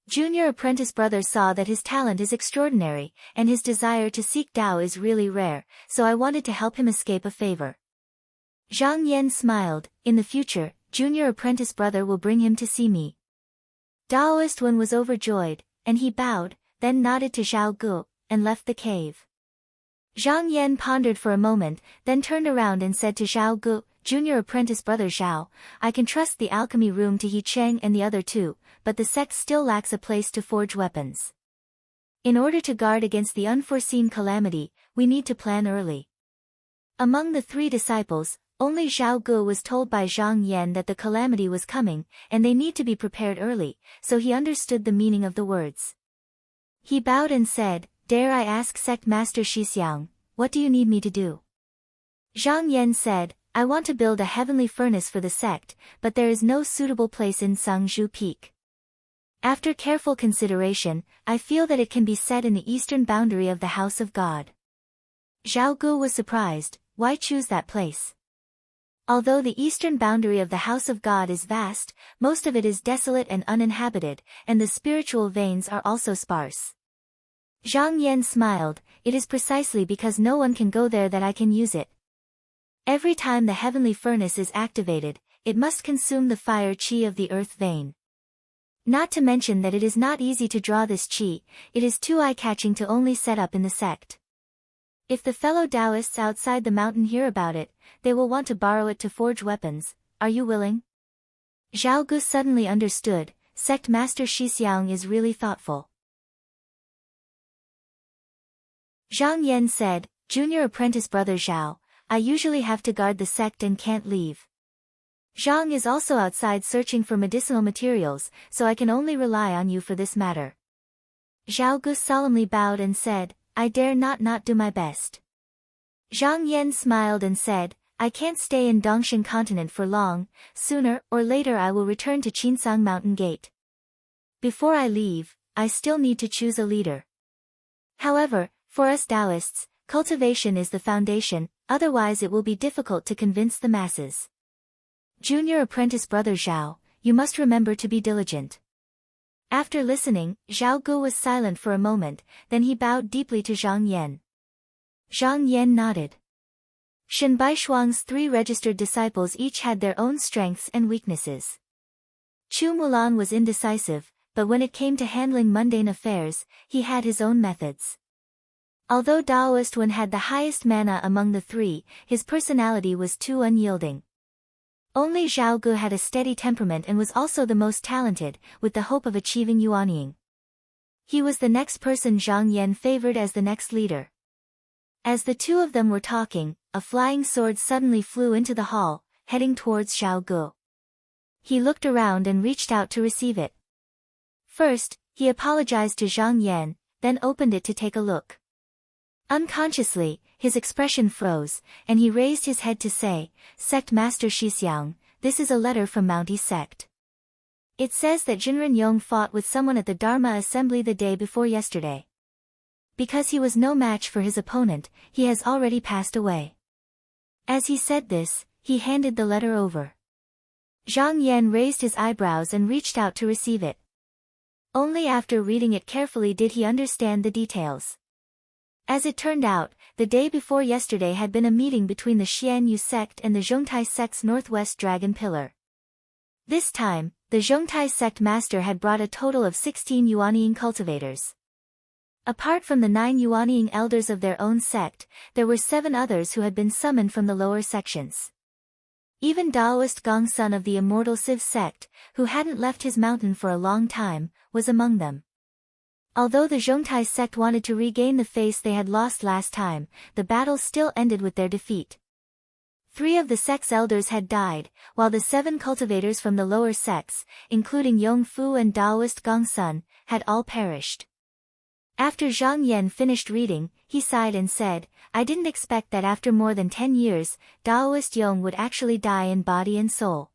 Junior Apprentice Brother saw that his talent is extraordinary, and his desire to seek Tao is really rare, so I wanted to help him escape a favor. Zhang Yan smiled, in the future, Junior Apprentice Brother will bring him to see me. Daoist Wen was overjoyed, and he bowed, then nodded to Zhao Gu, and left the cave. Zhang Yan pondered for a moment, then turned around and said to Zhao Gu, Junior Apprentice Brother Zhao, I can trust the alchemy room to He Cheng and the other two, but the sect still lacks a place to forge weapons. In order to guard against the unforeseen calamity, we need to plan early. Among the three disciples, only Zhao Gu was told by Zhang Yan that the calamity was coming, and they need to be prepared early, so he understood the meaning of the words. He bowed and said, Dare I ask Sect Master Shixiang, what do you need me to do? Zhang Yan said, I want to build a heavenly furnace for the sect, but there is no suitable place in Sangzhu Peak. After careful consideration, I feel that it can be set in the eastern boundary of the House of God. Zhao Gu was surprised, why choose that place? Although the eastern boundary of the House of God is vast, most of it is desolate and uninhabited, and the spiritual veins are also sparse. Zhang Yan smiled, it is precisely because no one can go there that I can use it. Every time the heavenly furnace is activated, it must consume the fire qi of the earth vein. Not to mention that it is not easy to draw this qi, it is too eye-catching to only set up in the sect. If the fellow Taoists outside the mountain hear about it, they will want to borrow it to forge weapons, are you willing? Zhao Gu suddenly understood, Sect Master Shixiang is really thoughtful. Zhang Yan said, Junior Apprentice Brother Zhao, I usually have to guard the sect and can't leave. Zhang is also outside searching for medicinal materials, so I can only rely on you for this matter. Zhao Gu solemnly bowed and said, I dare not do my best. Zhang Yan smiled and said, I can't stay in Dongshan continent for long, sooner or later I will return to Qinsang Mountain Gate. Before I leave, I still need to choose a leader. However, for us Taoists, cultivation is the foundation, otherwise it will be difficult to convince the masses. Junior Apprentice Brother Zhao, you must remember to be diligent. After listening, Zhao Gu was silent for a moment, then he bowed deeply to Zhang Yan. Zhang Yan nodded. Shen Baishuang's 3 registered disciples each had their own strengths and weaknesses. Chu Mulan was indecisive, but when it came to handling mundane affairs, he had his own methods. Although Daoist Wen had the highest mana among the 3, his personality was too unyielding. Only Zhao Gu had a steady temperament and was also the most talented, with the hope of achieving Yuanying. He was the next person Zhang Yan favored as the next leader. As the two of them were talking, a flying sword suddenly flew into the hall, heading towards Zhao Gu. He looked around and reached out to receive it. First, he apologized to Zhang Yan, then opened it to take a look. Unconsciously, his expression froze, and he raised his head to say, Sect Master Shixiang, this is a letter from Mount Yi Sect. It says that Jinren Yong fought with someone at the Dharma assembly the day before yesterday. Because he was no match for his opponent, he has already passed away. As he said this, he handed the letter over. Zhang Yan raised his eyebrows and reached out to receive it. Only after reading it carefully did he understand the details. As it turned out, the day before yesterday had been a meeting between the Xianyu sect and the Zhongtai sect's northwest dragon pillar. This time, the Zhongtai sect master had brought a total of 16 Yuanying cultivators. Apart from the 9 Yuanying elders of their own sect, there were 7 others who had been summoned from the lower sections. Even Daoist Gongsun of the immortal Civ sect, who hadn't left his mountain for a long time, was among them. Although the Zhongtai sect wanted to regain the face they had lost last time, the battle still ended with their defeat. 3 of the sect's elders had died, while the 7 cultivators from the lower sects, including Yongfu and Daoist Gongsun, had all perished. After Zhang Yan finished reading, he sighed and said, "I didn't expect that after more than 10 years, Daoist Yong would actually die in body and soul."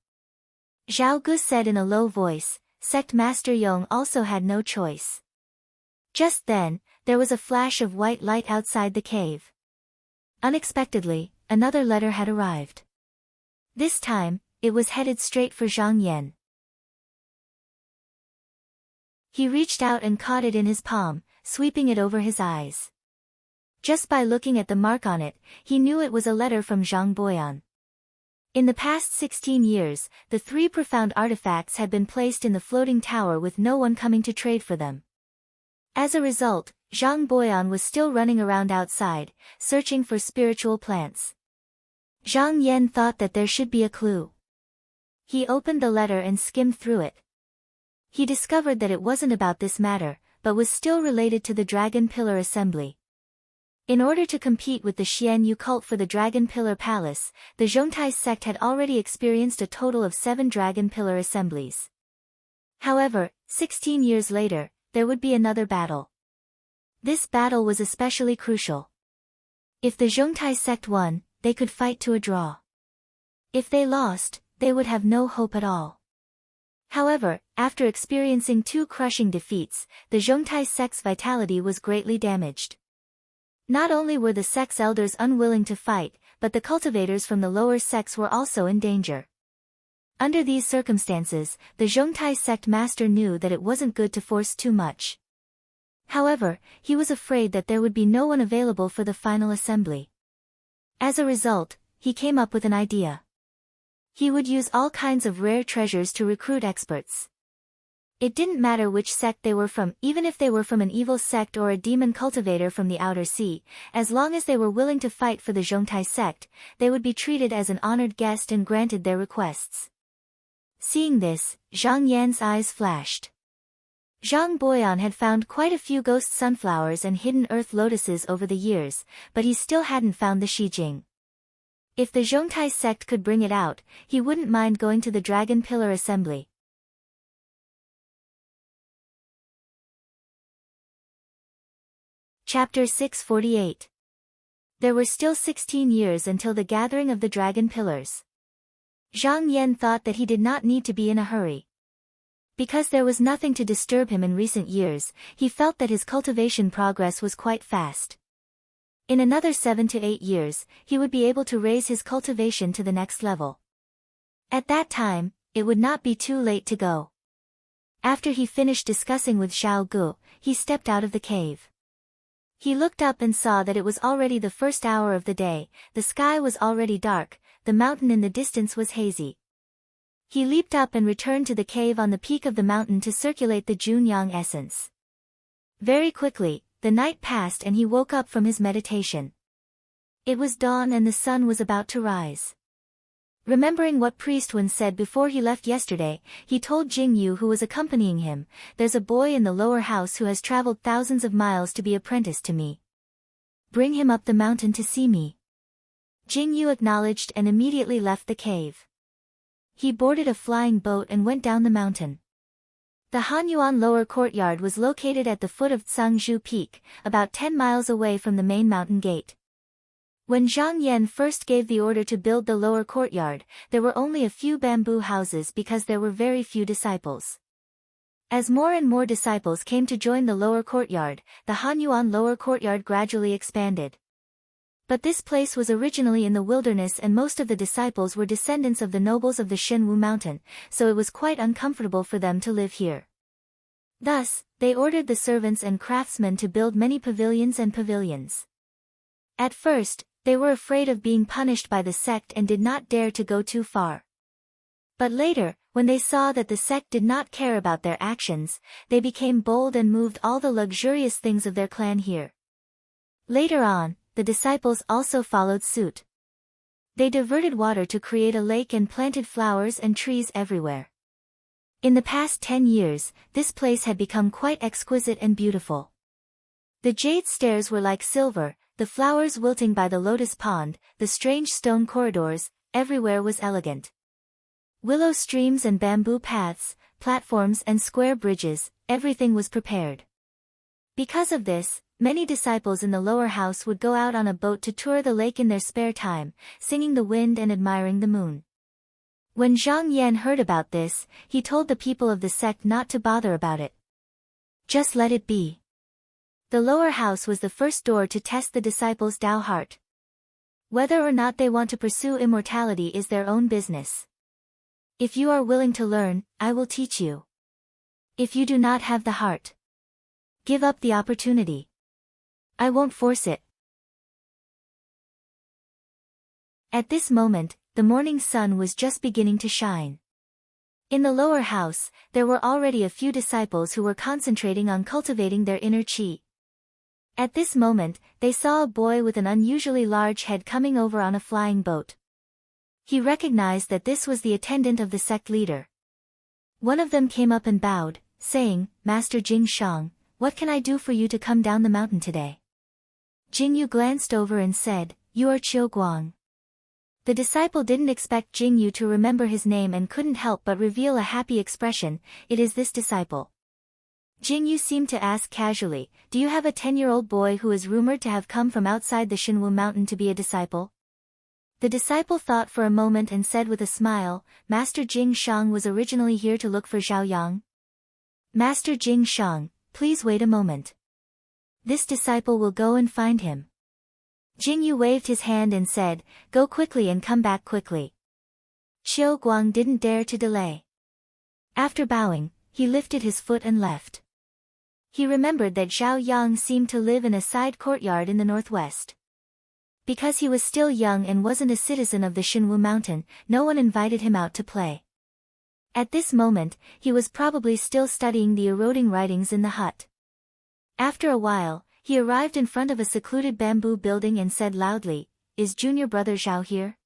Zhao Gu said in a low voice, "Sect Master Yong also had no choice." Just then, there was a flash of white light outside the cave. Unexpectedly, another letter had arrived. This time, it was headed straight for Zhang Yan. He reached out and caught it in his palm, sweeping it over his eyes. Just by looking at the mark on it, he knew it was a letter from Zhang Boyan. In the past 16 years, the 3 profound artifacts had been placed in the floating tower with no one coming to trade for them. As a result, Zhang Boyan was still running around outside, searching for spiritual plants. Zhang Yan thought that there should be a clue. He opened the letter and skimmed through it. He discovered that it wasn't about this matter, but was still related to the Dragon Pillar Assembly. In order to compete with the Xianyu cult for the Dragon Pillar Palace, the Zhongtai sect had already experienced a total of 7 Dragon Pillar Assemblies. However, 16 years later, there would be another battle. This battle was especially crucial. If the Zhongtai sect won, they could fight to a draw. If they lost, they would have no hope at all. However, after experiencing 2 crushing defeats, the Zhongtai sect's vitality was greatly damaged. Not only were the sect's elders unwilling to fight, but the cultivators from the lower sects were also in danger. Under these circumstances, the Zhongtai sect master knew that it wasn't good to force too much. However, he was afraid that there would be no one available for the final assembly. As a result, he came up with an idea. He would use all kinds of rare treasures to recruit experts. It didn't matter which sect they were from, even if they were from an evil sect or a demon cultivator from the outer sea, as long as they were willing to fight for the Zhongtai sect, they would be treated as an honored guest and granted their requests. Seeing this, Zhang Yan's eyes flashed. Zhang Boyan had found quite a few ghost sunflowers and hidden earth lotuses over the years, but he still hadn't found the Shijing. If the Zhongtai sect could bring it out, he wouldn't mind going to the Dragon Pillar Assembly. Chapter 648. There were still 16 years until the gathering of the Dragon Pillars. Zhang Yan thought that he did not need to be in a hurry. Because there was nothing to disturb him in recent years, he felt that his cultivation progress was quite fast. In another 7 to 8 years, he would be able to raise his cultivation to the next level. At that time, it would not be too late to go. After he finished discussing with Zhao Gu, he stepped out of the cave. He looked up and saw that it was already the first hour of the day, the sky was already dark, the mountain in the distance was hazy. He leaped up and returned to the cave on the peak of the mountain to circulate the Junyang essence. Very quickly, the night passed and he woke up from his meditation. It was dawn and the sun was about to rise. Remembering what Priest Wen said before he left yesterday, he told Jingyu who was accompanying him, "There's a boy in the lower house who has traveled thousands of miles to be apprenticed to me. Bring him up the mountain to see me." Jingyu acknowledged and immediately left the cave. He boarded a flying boat and went down the mountain. The Hanyuan lower courtyard was located at the foot of Tsangzhu Peak, about 10 miles away from the main mountain gate. When Zhang Yan first gave the order to build the lower courtyard, there were only a few bamboo houses because there were very few disciples. As more and more disciples came to join the lower courtyard, the Hanyuan lower courtyard gradually expanded. But this place was originally in the wilderness and most of the disciples were descendants of the nobles of the Shenwu mountain, so it was quite uncomfortable for them to live here. Thus, they ordered the servants and craftsmen to build many pavilions and pavilions. At first, they were afraid of being punished by the sect and did not dare to go too far. But later, when they saw that the sect did not care about their actions, they became bold and moved all the luxurious things of their clan here. Later on, the disciples also followed suit. They diverted water to create a lake and planted flowers and trees everywhere. In the past 10 years, this place had become quite exquisite and beautiful. The jade stairs were like silver, the flowers wilting by the lotus pond, the strange stone corridors, everywhere was elegant. Willow streams and bamboo paths, platforms and square bridges, everything was prepared. Because of this, many disciples in the lower house would go out on a boat to tour the lake in their spare time, singing the wind and admiring the moon. When Zhang Yan heard about this, he told the people of the sect not to bother about it. Just let it be. The lower house was the first door to test the disciples' Tao heart. Whether or not they want to pursue immortality is their own business. If you are willing to learn, I will teach you. If you do not have the heart, give up the opportunity. I won't force it. At this moment, the morning sun was just beginning to shine. In the lower house, there were already a few disciples who were concentrating on cultivating their inner qi. At this moment, they saw a boy with an unusually large head coming over on a flying boat. He recognized that this was the attendant of the sect leader. One of them came up and bowed, saying, "Master Jing Shang, what can I do for you to come down the mountain today?" Jing Yu glanced over and said, "You are Qiu Guang." The disciple didn't expect Jing Yu to remember his name and couldn't help but reveal a happy expression. It is this disciple. Jing Yu seemed to ask casually, "Do you have a 10-year-old boy who is rumored to have come from outside the Shinwu mountain to be a disciple?" The disciple thought for a moment and said with a smile, "Master Jing Shang was originally here to look for Zhao Yang." "Master Jing Shang, please wait a moment. This disciple will go and find him." Jing Yu waved his hand and said, "Go quickly and come back quickly." Qiu Guang didn't dare to delay. After bowing, he lifted his foot and left. He remembered that Zhao Yang seemed to live in a side courtyard in the northwest. Because he was still young and wasn't a citizen of the Shinwu mountain, no one invited him out to play. At this moment, he was probably still studying the eroding writings in the hut. After a while, he arrived in front of a secluded bamboo building and said loudly, "Is junior brother Zhao here?"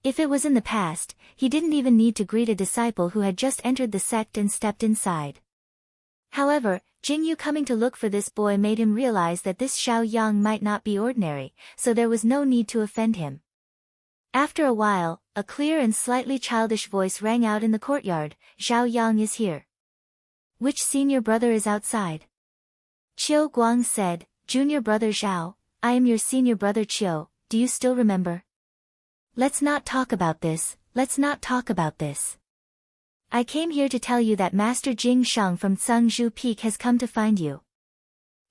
If it was in the past, he didn't even need to greet a disciple who had just entered the sect and stepped inside. However, Jing Yu coming to look for this boy made him realize that this Zhao Yang might not be ordinary, so there was no need to offend him. After a while, a clear and slightly childish voice rang out in the courtyard, "Zhao Yang is here." "Which senior brother is outside?" Qiu Guang said, "Junior brother Zhao, I am your senior brother Qiu, do you still remember?" "Let's not talk about this, let's not talk about this. I came here to tell you that Master Jing Shang from Tsangzhu Peak has come to find you.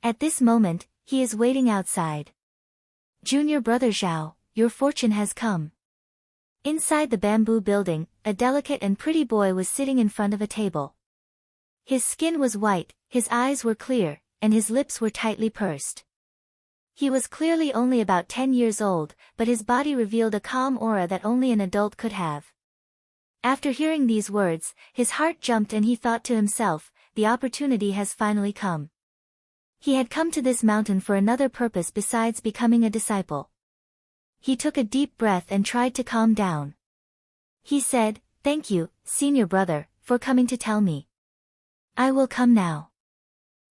At this moment, he is waiting outside. Junior brother Zhao, your fortune has come." Inside the bamboo building, a delicate and pretty boy was sitting in front of a table. His skin was white, his eyes were clear, and his lips were tightly pursed. He was clearly only about 10 years old, but his body revealed a calm aura that only an adult could have. After hearing these words, his heart jumped and he thought to himself, the opportunity has finally come. He had come to this mountain for another purpose besides becoming a disciple. He took a deep breath and tried to calm down. He said, "Thank you, senior brother, for coming to tell me. I will come now."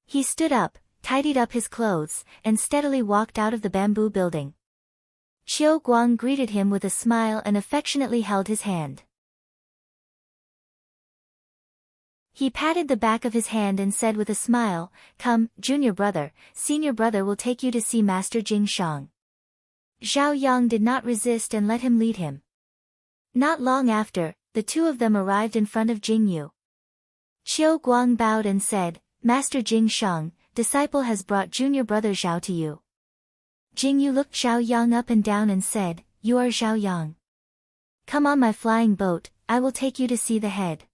He stood up, tidied up his clothes, and steadily walked out of the bamboo building. Qiu Guang greeted him with a smile and affectionately held his hand. He patted the back of his hand and said with a smile, "Come, junior brother, senior brother will take you to see Master Jing Shang." Zhao Yang did not resist and let him lead him. Not long after, the two of them arrived in front of Jing Yu. Qiu Guang bowed and said, "Master Jing Shang, disciple has brought junior brother Zhao to you." Jing Yu looked Zhao Yang up and down and said, "You are Zhao Yang. Come on my flying boat, I will take you to see the head."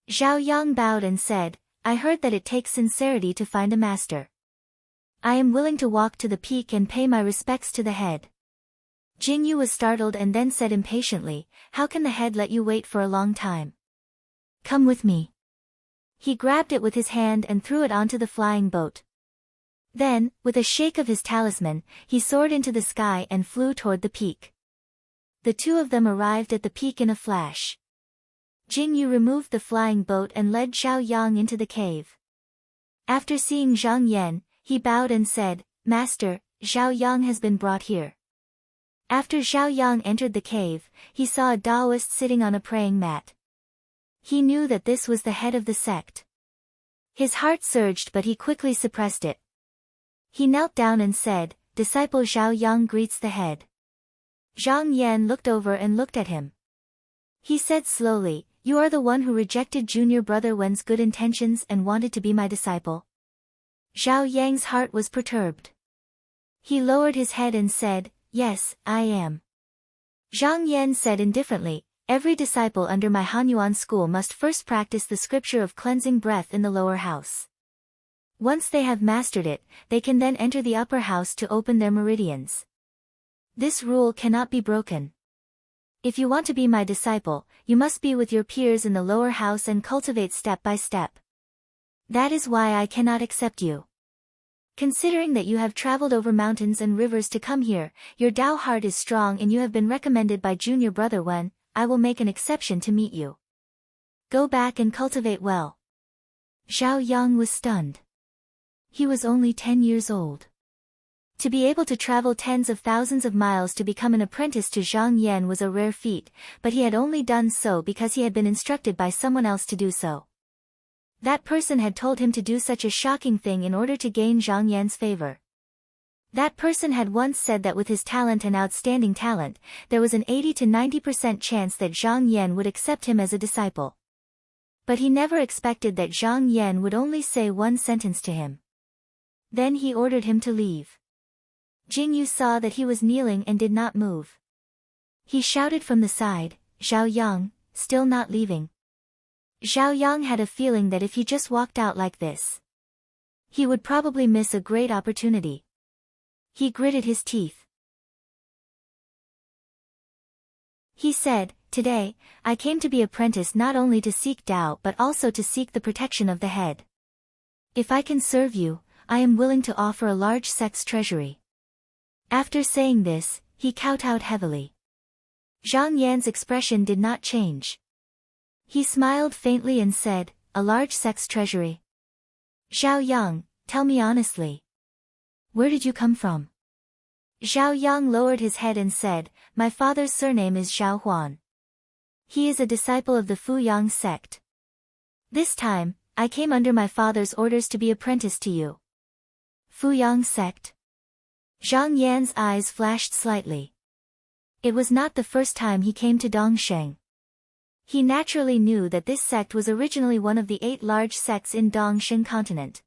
Zhao Yang bowed and said, I heard that it takes sincerity to find a master. I am willing to walk to the peak and pay my respects to the head. Jingyu was startled and then said impatiently, how can the head let you wait for a long time? Come with me. He grabbed it with his hand and threw it onto the flying boat. Then, with a shake of his talisman, he soared into the sky and flew toward the peak. The two of them arrived at the peak in a flash. Jingyu removed the flying boat and led Zhao Yang into the cave. After seeing Zhang Yan, he bowed and said, Master, Zhao Yang has been brought here. After Zhao Yang entered the cave, he saw a Taoist sitting on a praying mat. He knew that this was the head of the sect. His heart surged but he quickly suppressed it. He knelt down and said, Disciple Zhao Yang greets the head. Zhang Yan looked over and looked at him. He said slowly, You are the one who rejected junior brother Wen's good intentions and wanted to be my disciple. Zhao Yang's heart was perturbed. He lowered his head and said, Yes, I am. Zhang Yan said indifferently, Every disciple under my Hanyuan school must first practice the scripture of cleansing breath in the lower house. Once they have mastered it, they can then enter the upper house to open their meridians. This rule cannot be broken. If you want to be my disciple, you must be with your peers in the lower house and cultivate step by step. That is why I cannot accept you. Considering that you have traveled over mountains and rivers to come here, your Tao heart is strong and you have been recommended by junior brother Wen, I will make an exception to meet you. Go back and cultivate well. Zhao Yang was stunned. He was only 10 years old. To be able to travel tens of thousands of miles to become an apprentice to Zhang Yan was a rare feat, but he had only done so because he had been instructed by someone else to do so. That person had told him to do such a shocking thing in order to gain Zhang Yan's favor. That person had once said that with his talent and outstanding talent, there was an 80 to 90% chance that Zhang Yan would accept him as a disciple. But he never expected that Zhang Yan would only say one sentence to him. Then he ordered him to leave. Jingyu saw that he was kneeling and did not move. He shouted from the side, Zhao Yang, still not leaving. Zhao Yang had a feeling that if he just walked out like this, he would probably miss a great opportunity. He gritted his teeth. He said, Today, I came to be apprentice not only to seek Tao but also to seek the protection of the head. If I can serve you, I am willing to offer a large sect's treasury. After saying this, he kowtowed heavily. Zhang Yan's expression did not change. He smiled faintly and said, A large sect's treasury. Zhao Yang, tell me honestly. Where did you come from? Zhao Yang lowered his head and said, My father's surname is Zhao Huan. He is a disciple of the Fuyang sect. This time, I came under my father's orders to be apprenticed to you. Fuyang sect? Zhang Yan's eyes flashed slightly. It was not the first time he came to Dongsheng. He naturally knew that this sect was originally one of the 8 large sects in Dongsheng continent.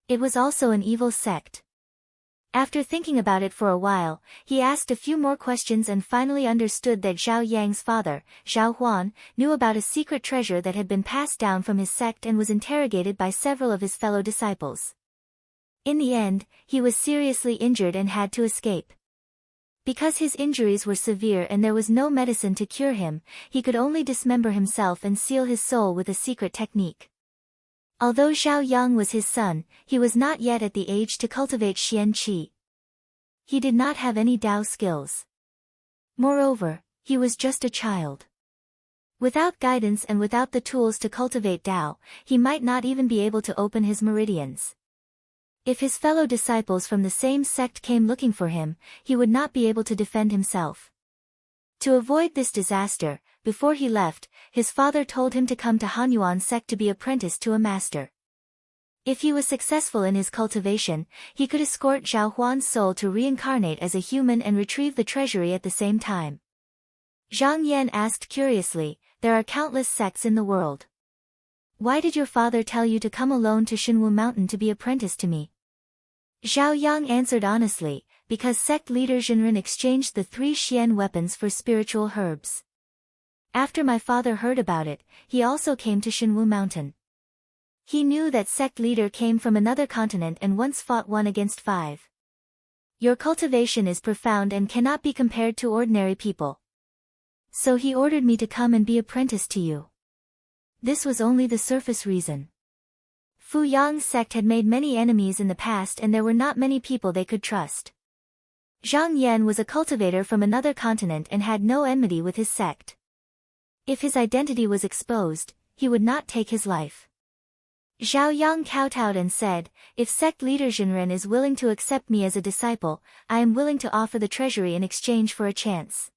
It was also an evil sect. After thinking about it for a while, he asked a few more questions and finally understood that Zhao Yang's father, Zhao Huan, knew about a secret treasure that had been passed down from his sect and was interrogated by several of his fellow disciples. In the end, he was seriously injured and had to escape. Because his injuries were severe and there was no medicine to cure him, he could only dismember himself and seal his soul with a secret technique. Although Zhao Yang was his son, he was not yet at the age to cultivate Xian Qi. He did not have any Tao skills. Moreover, he was just a child. Without guidance and without the tools to cultivate Tao, he might not even be able to open his meridians. If his fellow disciples from the same sect came looking for him, he would not be able to defend himself. To avoid this disaster, before he left, his father told him to come to Hanyuan sect to be apprenticed to a master. If he was successful in his cultivation, he could escort Zhao Huan's soul to reincarnate as a human and retrieve the treasury at the same time. Zhang Yan asked curiously, There are countless sects in the world. Why did your father tell you to come alone to Shinwu Mountain to be apprenticed to me? Zhao Yang answered honestly, because sect leader Zhenren exchanged the 3 Xian weapons for spiritual herbs. After my father heard about it, he also came to Shinwu Mountain. He knew that sect leader came from another continent and once fought 1 against 5. Your cultivation is profound and cannot be compared to ordinary people. So he ordered me to come and be apprenticed to you. This was only the surface reason. Fu Yang's sect had made many enemies in the past and there were not many people they could trust. Zhang Yan was a cultivator from another continent and had no enmity with his sect. If his identity was exposed, he would not take his life. Zhao Yang kowtowed and said, if sect leader Zhenren is willing to accept me as a disciple, I am willing to offer the treasury in exchange for a chance.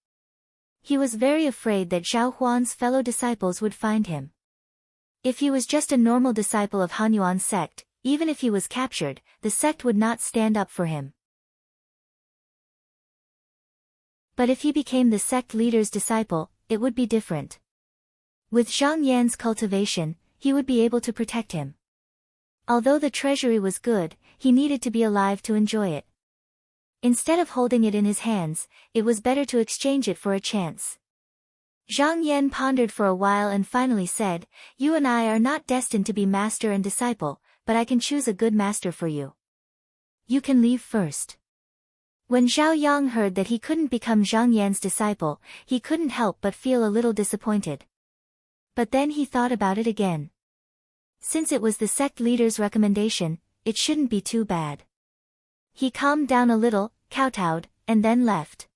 He was very afraid that Zhao Huan's fellow disciples would find him. If he was just a normal disciple of Han Yuan's sect, even if he was captured, the sect would not stand up for him. But if he became the sect leader's disciple, it would be different. With Zhang Yan's cultivation, he would be able to protect him. Although the treasury was good, he needed to be alive to enjoy it. Instead of holding it in his hands, it was better to exchange it for a chance. Zhang Yan pondered for a while and finally said, you and I are not destined to be master and disciple, but I can choose a good master for you. You can leave first. When Zhao Yang heard that he couldn't become Zhang Yan's disciple, he couldn't help but feel a little disappointed. But then he thought about it again. Since it was the sect leader's recommendation, it shouldn't be too bad. He calmed down a little, kowtowed, and then left.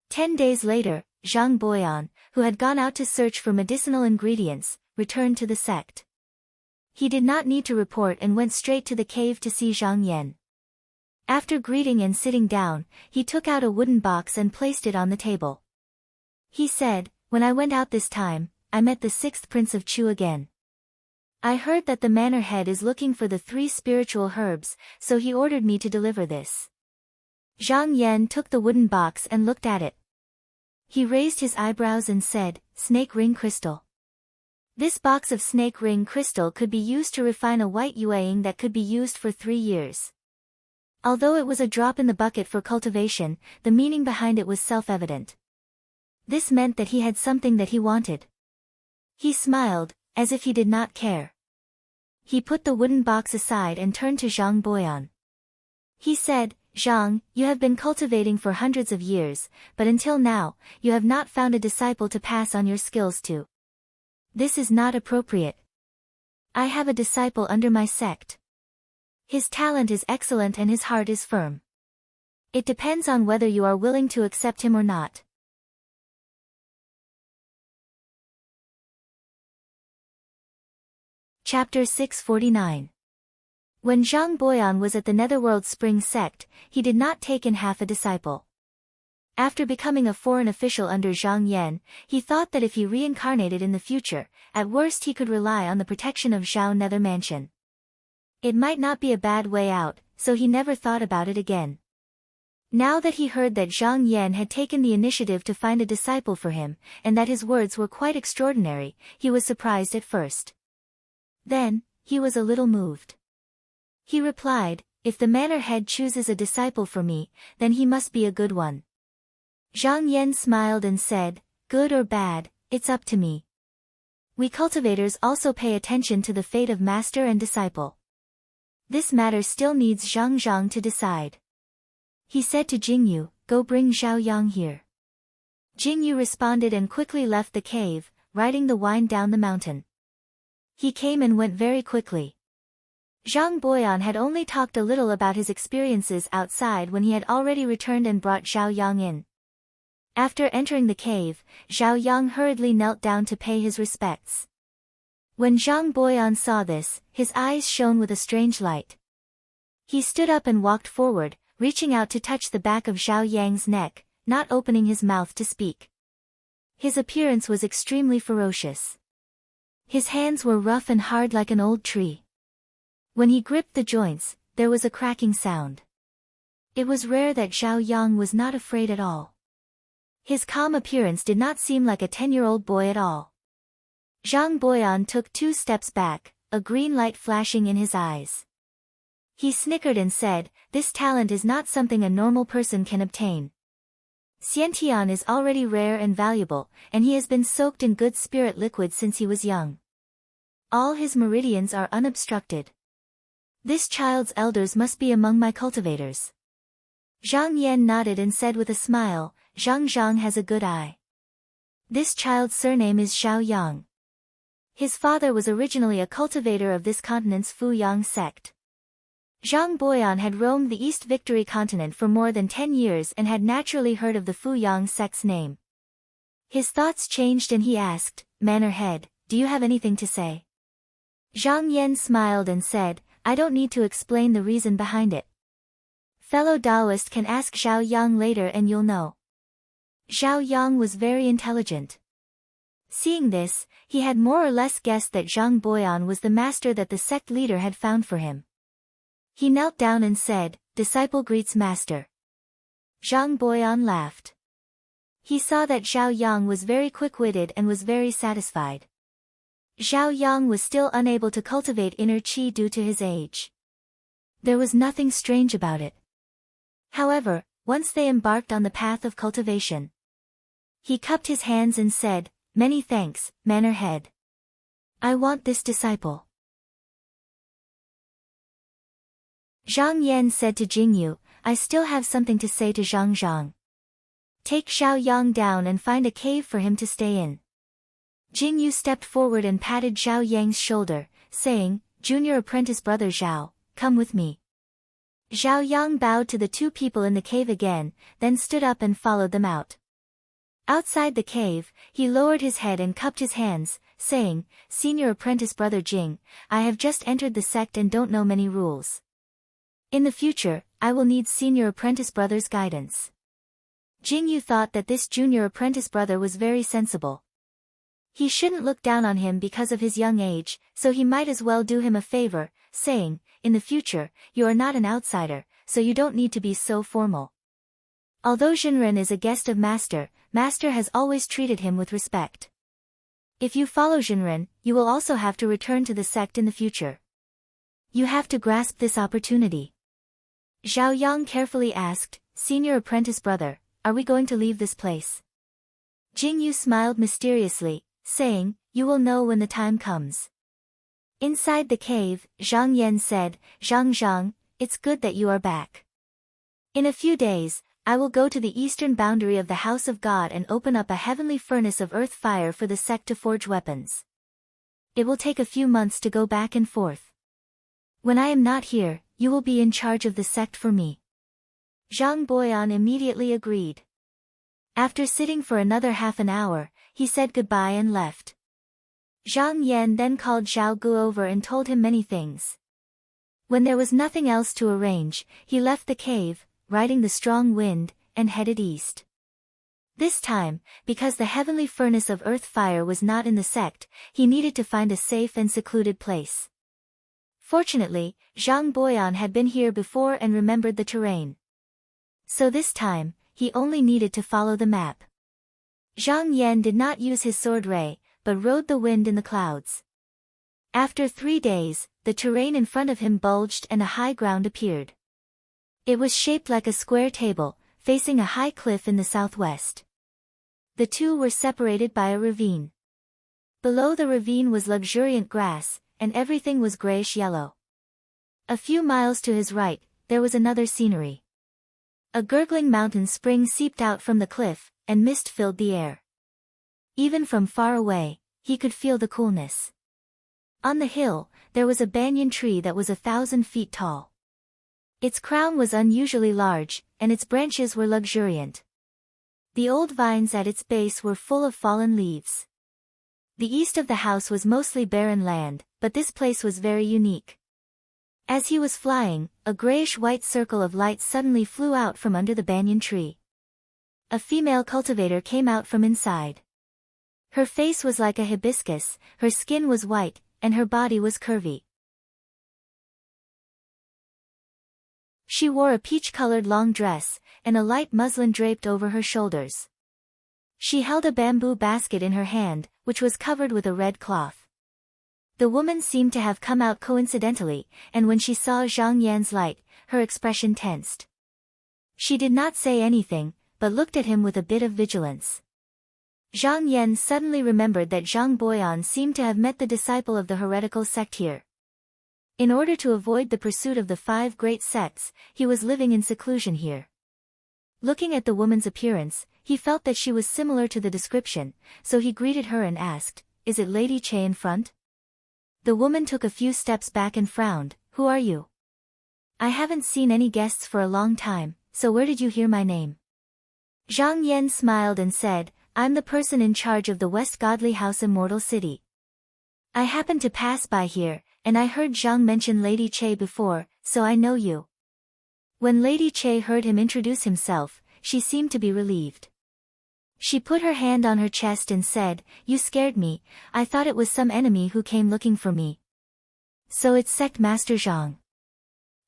10 days later, Zhang Boyan, who had gone out to search for medicinal ingredients, returned to the sect. He did not need to report and went straight to the cave to see Zhang Yan. After greeting and sitting down, he took out a wooden box and placed it on the table. He said, when I went out this time, I met the 6th prince of Chu again. I heard that the manor head is looking for the 3 spiritual herbs, so he ordered me to deliver this. Zhang Yan took the wooden box and looked at it. He raised his eyebrows and said, snake ring crystal. This box of snake ring crystal could be used to refine a white yueying that could be used for 3 years. Although it was a drop in the bucket for cultivation, the meaning behind it was self-evident. This meant that he had something that he wanted. He smiled, as if he did not care. He put the wooden box aside and turned to Zhang Boyan. He said, Zhang, you have been cultivating for hundreds of years, but until now, you have not found a disciple to pass on your skills to. This is not appropriate. I have a disciple under my sect. His talent is excellent and his heart is firm. It depends on whether you are willing to accept him or not. Chapter 649. When Zhang Boyan was at the Netherworld Spring sect, he did not take in half a disciple. After becoming a foreign official under Zhang Yan, he thought that if he reincarnated in the future, at worst he could rely on the protection of Zhao Nether Mansion. It might not be a bad way out, so he never thought about it again. Now that he heard that Zhang Yan had taken the initiative to find a disciple for him, and that his words were quite extraordinary, he was surprised at first. Then, he was a little moved. He replied, if the manor head chooses a disciple for me, then he must be a good one. Zhang Yan smiled and said, good or bad, it's up to me. We cultivators also pay attention to the fate of master and disciple. This matter still needs Zhang to decide. He said to Jingyu, go bring Zhao Yang here. Jingyu responded and quickly left the cave, riding the wind down the mountain. He came and went very quickly. Zhang Boyan had only talked a little about his experiences outside when he had already returned and brought Zhao Yang in. After entering the cave, Zhao Yang hurriedly knelt down to pay his respects. When Zhang Boyan saw this, his eyes shone with a strange light. He stood up and walked forward, reaching out to touch the back of Zhao Yang's neck, not opening his mouth to speak. His appearance was extremely ferocious. His hands were rough and hard like an old tree. When he gripped the joints, there was a cracking sound. It was rare that Zhao Yang was not afraid at all. His calm appearance did not seem like a 10-year-old boy at all. Zhang Boyan took 2 steps back, a green light flashing in his eyes. He snickered and said, this talent is not something a normal person can obtain. Xiantian is already rare and valuable, and he has been soaked in good spirit liquid since he was young. All his meridians are unobstructed. This child's elders must be among my cultivators. Zhang Yan nodded and said with a smile, Zhang Zhang has a good eye. This child's surname is Xiao Yang. His father was originally a cultivator of this continent's Fuyang sect. Zhang Boyan had roamed the East Victory continent for more than 10 years and had naturally heard of the Fuyang sect's name. His thoughts changed and he asked, Manor Head, do you have anything to say? Zhang Yan smiled and said, I don't need to explain the reason behind it. Fellow Taoist can ask Xiao Yang later and you'll know. Xiao Yang was very intelligent. Seeing this, he had more or less guessed that Zhang Boyan was the master that the sect leader had found for him. He knelt down and said, Disciple greets master. Zhang Boyan laughed. He saw that Xiao Yang was very quick-witted and was very satisfied. Xiao Yang was still unable to cultivate inner qi due to his age. There was nothing strange about it. However, once they embarked on the path of cultivation, he cupped his hands and said, Many thanks, Manor Head. I want this disciple. Zhang Yan said to Jingyu, I still have something to say to Zhang Zhang. Take Xiao Yang down and find a cave for him to stay in. Jingyu stepped forward and patted Zhao Yang's shoulder, saying, Junior apprentice brother Zhao, come with me. Zhao Yang bowed to the two people in the cave again, then stood up and followed them out. Outside the cave, he lowered his head and cupped his hands, saying, Senior apprentice brother Jing, I have just entered the sect and don't know many rules. In the future, I will need senior apprentice brother's guidance. Jingyu thought that this junior apprentice brother was very sensible. He shouldn't look down on him because of his young age, so he might as well do him a favor, saying, In the future, you are not an outsider, so you don't need to be so formal. Although Jinren is a guest of Master, Master has always treated him with respect. If you follow Jinren, you will also have to return to the sect in the future. You have to grasp this opportunity. Zhao Yang carefully asked, Senior apprentice brother, are we going to leave this place? Jingyu smiled mysteriously, saying, You will know when the time comes. Inside the cave, Zhang Yan said, Zhang Zhang, it's good that you are back. In a few days, I will go to the eastern boundary of the House of God and open up a heavenly furnace of earth fire for the sect to forge weapons. It will take a few months to go back and forth. When I am not here, you will be in charge of the sect for me. Zhang Boyan immediately agreed. After sitting for another half an hour, he said goodbye and left. Zhang Yan then called Zhao Gu over and told him many things. When there was nothing else to arrange, he left the cave, riding the strong wind, and headed east. This time, because the heavenly furnace of earth fire was not in the sect, he needed to find a safe and secluded place. Fortunately, Zhang Boyan had been here before and remembered the terrain. So this time, he only needed to follow the map. Zhang Yan did not use his sword ray, but rode the wind in the clouds. After 3 days, the terrain in front of him bulged and a high ground appeared. It was shaped like a square table, facing a high cliff in the southwest. The two were separated by a ravine. Below the ravine was luxuriant grass, and everything was grayish-yellow. A few miles to his right, there was another scenery. A gurgling mountain spring seeped out from the cliff, and mist filled the air. Even from far away, he could feel the coolness. On the hill, there was a banyan tree that was 1,000 feet tall. Its crown was unusually large, and its branches were luxuriant. The old vines at its base were full of fallen leaves. The east of the house was mostly barren land, but this place was very unique. As he was flying, a grayish-white circle of light suddenly flew out from under the banyan tree. A female cultivator came out from inside. Her face was like a hibiscus, her skin was white, and her body was curvy. She wore a peach-colored long dress, and a light muslin draped over her shoulders. She held a bamboo basket in her hand, which was covered with a red cloth. The woman seemed to have come out coincidentally, and when she saw Zhang Yan's light, her expression tensed. She did not say anything, but looked at him with a bit of vigilance. Zhang Yan suddenly remembered that Zhang Boyan seemed to have met the disciple of the heretical sect here. In order to avoid the pursuit of the 5 great sects, he was living in seclusion here. Looking at the woman's appearance, he felt that she was similar to the description, so he greeted her and asked, "Is it Lady Che in front?" The woman took a few steps back and frowned, "Who are you?" "I haven't seen any guests for a long time, so where did you hear my name?" Zhang Yan smiled and said, "I'm the person in charge of the West Godly House Immortal City. I happened to pass by here, and I heard Zhang mention Lady Che before, so I know you." When Lady Che heard him introduce himself, she seemed to be relieved. She put her hand on her chest and said, "You scared me, I thought it was some enemy who came looking for me." "So it's Sect Master Zhang.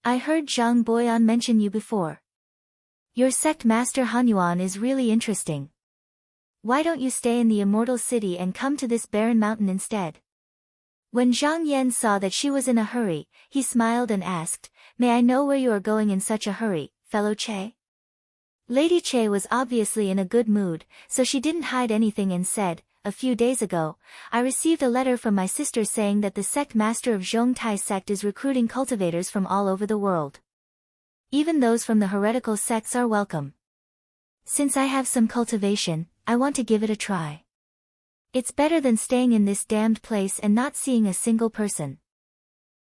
I heard Zhang Boyan mention you before. Your Sect Master Hanyuan is really interesting. Why don't you stay in the Immortal City and come to this barren mountain instead?" When Zhang Yan saw that she was in a hurry, he smiled and asked, "May I know where you are going in such a hurry, fellow Che?" Lady Che was obviously in a good mood, so she didn't hide anything and said, "A few days ago, I received a letter from my sister saying that the sect master of Zhongtai sect is recruiting cultivators from all over the world. Even those from the heretical sects are welcome. Since I have some cultivation, I want to give it a try. It's better than staying in this damned place and not seeing a single person."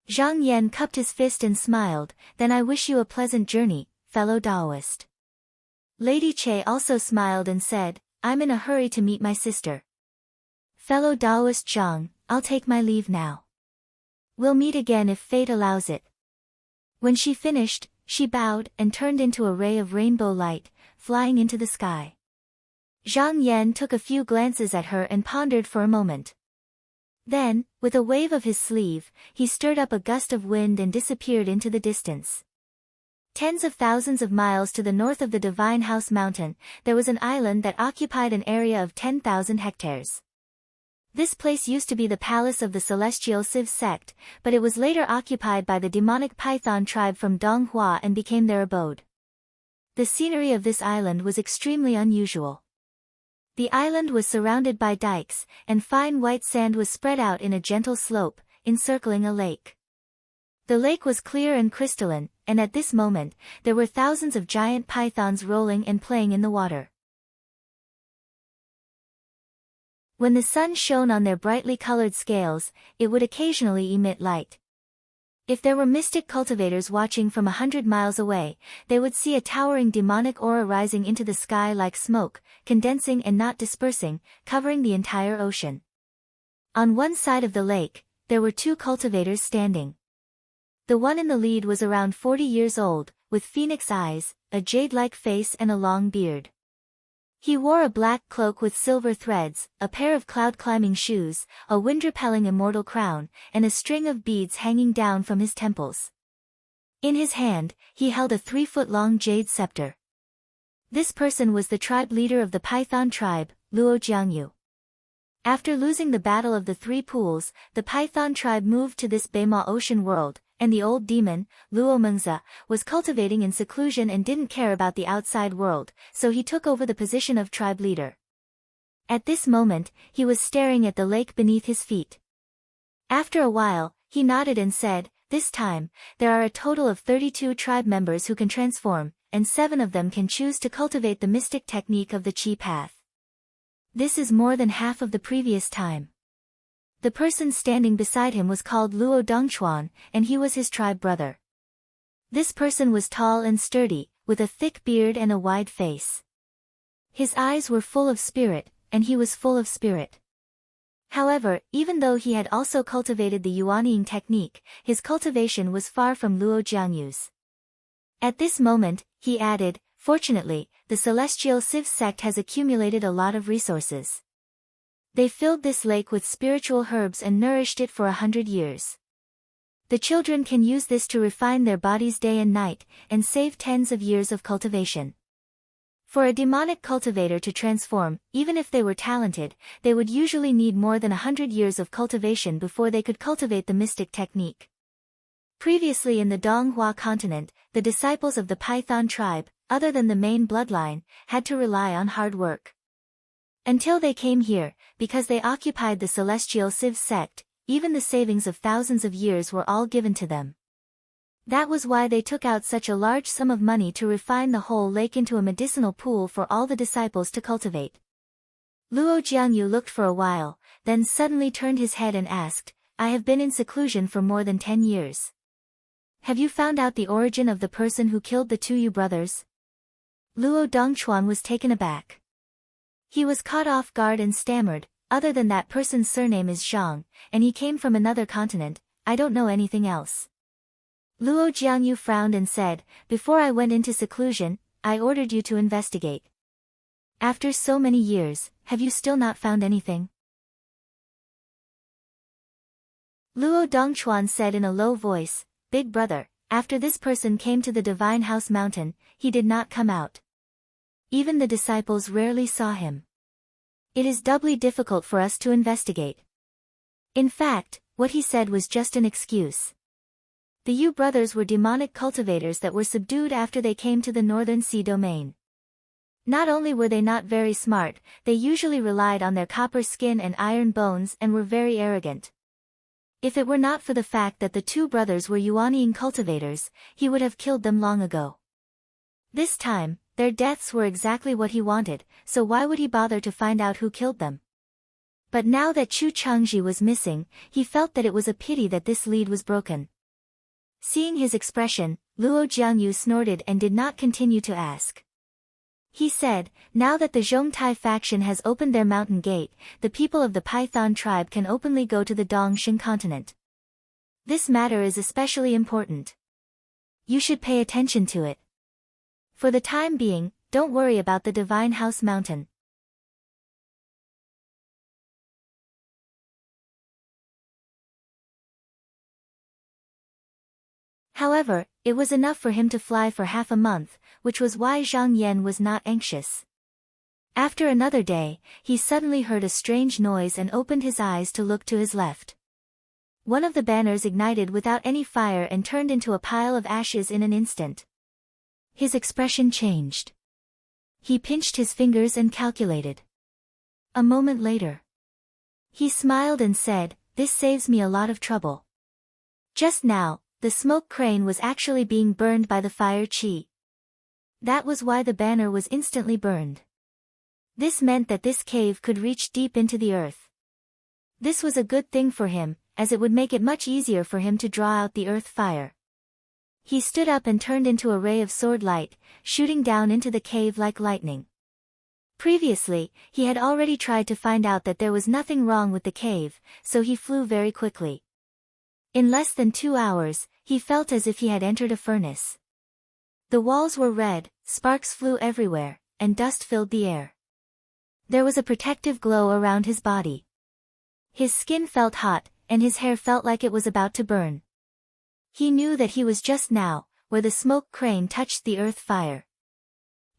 Zhang Yan cupped his fist and smiled, "Then I wish you a pleasant journey, fellow Taoist." Lady Che also smiled and said, "I'm in a hurry to meet my sister. Fellow Taoist Zhang, I'll take my leave now. We'll meet again if fate allows it." When she finished, she bowed and turned into a ray of rainbow light, flying into the sky. Zhang Yan took a few glances at her and pondered for a moment. Then, with a wave of his sleeve, he stirred up a gust of wind and disappeared into the distance. Tens of thousands of miles to the north of the Divine House Mountain, there was an island that occupied an area of 10,000 hectares. This place used to be the palace of the Celestial Civ sect, but it was later occupied by the demonic Python tribe from Donghua and became their abode. The scenery of this island was extremely unusual. The island was surrounded by dikes, and fine white sand was spread out in a gentle slope, encircling a lake. The lake was clear and crystalline, and at this moment, there were thousands of giant pythons rolling and playing in the water. When the sun shone on their brightly colored scales, it would occasionally emit light. If there were mystic cultivators watching from 100 miles away, they would see a towering demonic aura rising into the sky like smoke, condensing and not dispersing, covering the entire ocean. On one side of the lake, there were 2 cultivators standing. The one in the lead was around 40 years old, with phoenix eyes, a jade-like face and a long beard. He wore a black cloak with silver threads, a pair of cloud-climbing shoes, a wind-repelling immortal crown, and a string of beads hanging down from his temples. In his hand, he held a 3-foot-long jade scepter. This person was the tribe leader of the Python tribe, Luo Jiangyu. After losing the Battle of the 3 Pools, the Python tribe moved to this Beima ocean world, and the old demon, Luo Mengzi, was cultivating in seclusion and didn't care about the outside world, so he took over the position of tribe leader. At this moment, he was staring at the lake beneath his feet. After a while, he nodded and said, "This time, there are a total of 32 tribe members who can transform, and 7 of them can choose to cultivate the mystic technique of the Qi path. This is more than half of the previous time." The person standing beside him was called Luo Dongchuan, and he was his tribe brother. This person was tall and sturdy, with a thick beard and a wide face. His eyes were full of spirit, and he was full of spirit. However, even though he had also cultivated the Yuanying technique, his cultivation was far from Luo Jiangyu's. At this moment, he added, "Fortunately, the Celestial Civ sect has accumulated a lot of resources. They filled this lake with spiritual herbs and nourished it for 100 years. The children can use this to refine their bodies day and night, and save tens of years of cultivation. For a demonic cultivator to transform, even if they were talented, they would usually need more than 100 years of cultivation before they could cultivate the mystic technique." Previously in the Donghua continent, the disciples of the Python tribe, other than the main bloodline, had to rely on hard work. Until they came here, because they occupied the celestial Civ sect, even the savings of thousands of years were all given to them. That was why they took out such a large sum of money to refine the whole lake into a medicinal pool for all the disciples to cultivate. Luo Jiangyu looked for a while, then suddenly turned his head and asked, I have been in seclusion for more than 10 years. Have you found out the origin of the person who killed the two Yu brothers? Luo Dongchuan was taken aback. He was caught off guard and stammered, other than that person's surname is Zhang, and he came from another continent, I don't know anything else. Luo Jiangyu frowned and said, before I went into seclusion, I ordered you to investigate. After so many years, have you still not found anything? Luo Dongchuan said in a low voice, Big brother, after this person came to the Divine House Mountain, he did not come out. Even the disciples rarely saw him. It is doubly difficult for us to investigate. In fact, what he said was just an excuse. The Yu brothers were demonic cultivators that were subdued after they came to the Northern Sea domain. Not only were they not very smart, they usually relied on their copper skin and iron bones and were very arrogant. If it were not for the fact that the two brothers were Yuanian cultivators, he would have killed them long ago. This time, their deaths were exactly what he wanted, so why would he bother to find out who killed them? But now that Chu Changji was missing, he felt that it was a pity that this lead was broken. Seeing his expression, Luo Jiangyu snorted and did not continue to ask. He said, now that the Zhongtai faction has opened their mountain gate, the people of the Python tribe can openly go to the Dongshin continent. This matter is especially important. You should pay attention to it. For the time being, don't worry about the Divine House Mountain. However, it was enough for him to fly for half a month, which was why Zhang Yan was not anxious. After another day, he suddenly heard a strange noise and opened his eyes to look to his left. One of the banners ignited without any fire and turned into a pile of ashes in an instant. His expression changed. He pinched his fingers and calculated. A moment later, he smiled and said, this saves me a lot of trouble. Just now, the smoke crane was actually being burned by the fire chi. That was why the banner was instantly burned. This meant that this cave could reach deep into the earth. This was a good thing for him, as it would make it much easier for him to draw out the earth fire. He stood up and turned into a ray of sword light, shooting down into the cave like lightning. Previously, he had already tried to find out that there was nothing wrong with the cave, so he flew very quickly. In less than 2 hours, he felt as if he had entered a furnace. The walls were red, sparks flew everywhere, and dust filled the air. There was a protective glow around his body. His skin felt hot, and his hair felt like it was about to burn. He knew that he was just now, where the smoke crane touched the earth fire.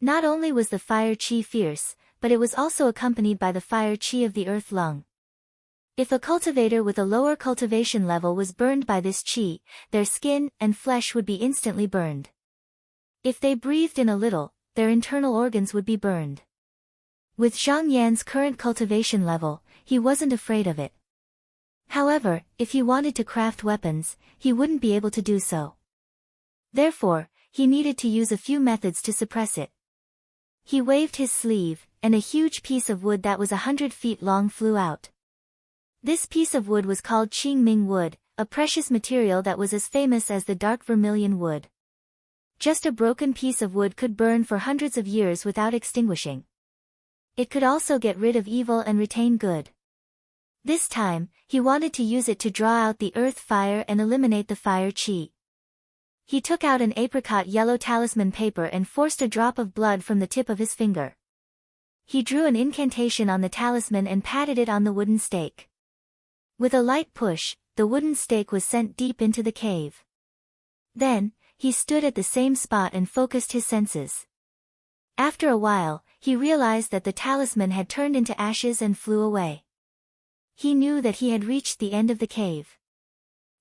Not only was the fire chi fierce, but it was also accompanied by the fire chi of the earth lung. If a cultivator with a lower cultivation level was burned by this chi, their skin and flesh would be instantly burned. If they breathed in a little, their internal organs would be burned. With Zhang Yan's current cultivation level, he wasn't afraid of it. However, if he wanted to craft weapons, he wouldn't be able to do so. Therefore, he needed to use a few methods to suppress it. He waved his sleeve, and a huge piece of wood that was 100 feet long flew out. This piece of wood was called Qingming wood, a precious material that was as famous as the dark vermilion wood. Just a broken piece of wood could burn for hundreds of years without extinguishing. It could also get rid of evil and retain good. This time, he wanted to use it to draw out the earth fire and eliminate the fire chi. He took out an apricot yellow talisman paper and forced a drop of blood from the tip of his finger. He drew an incantation on the talisman and patted it on the wooden stake. With a light push, the wooden stake was sent deep into the cave. Then, he stood at the same spot and focused his senses. After a while, he realized that the talisman had turned into ashes and flew away. He knew that he had reached the end of the cave.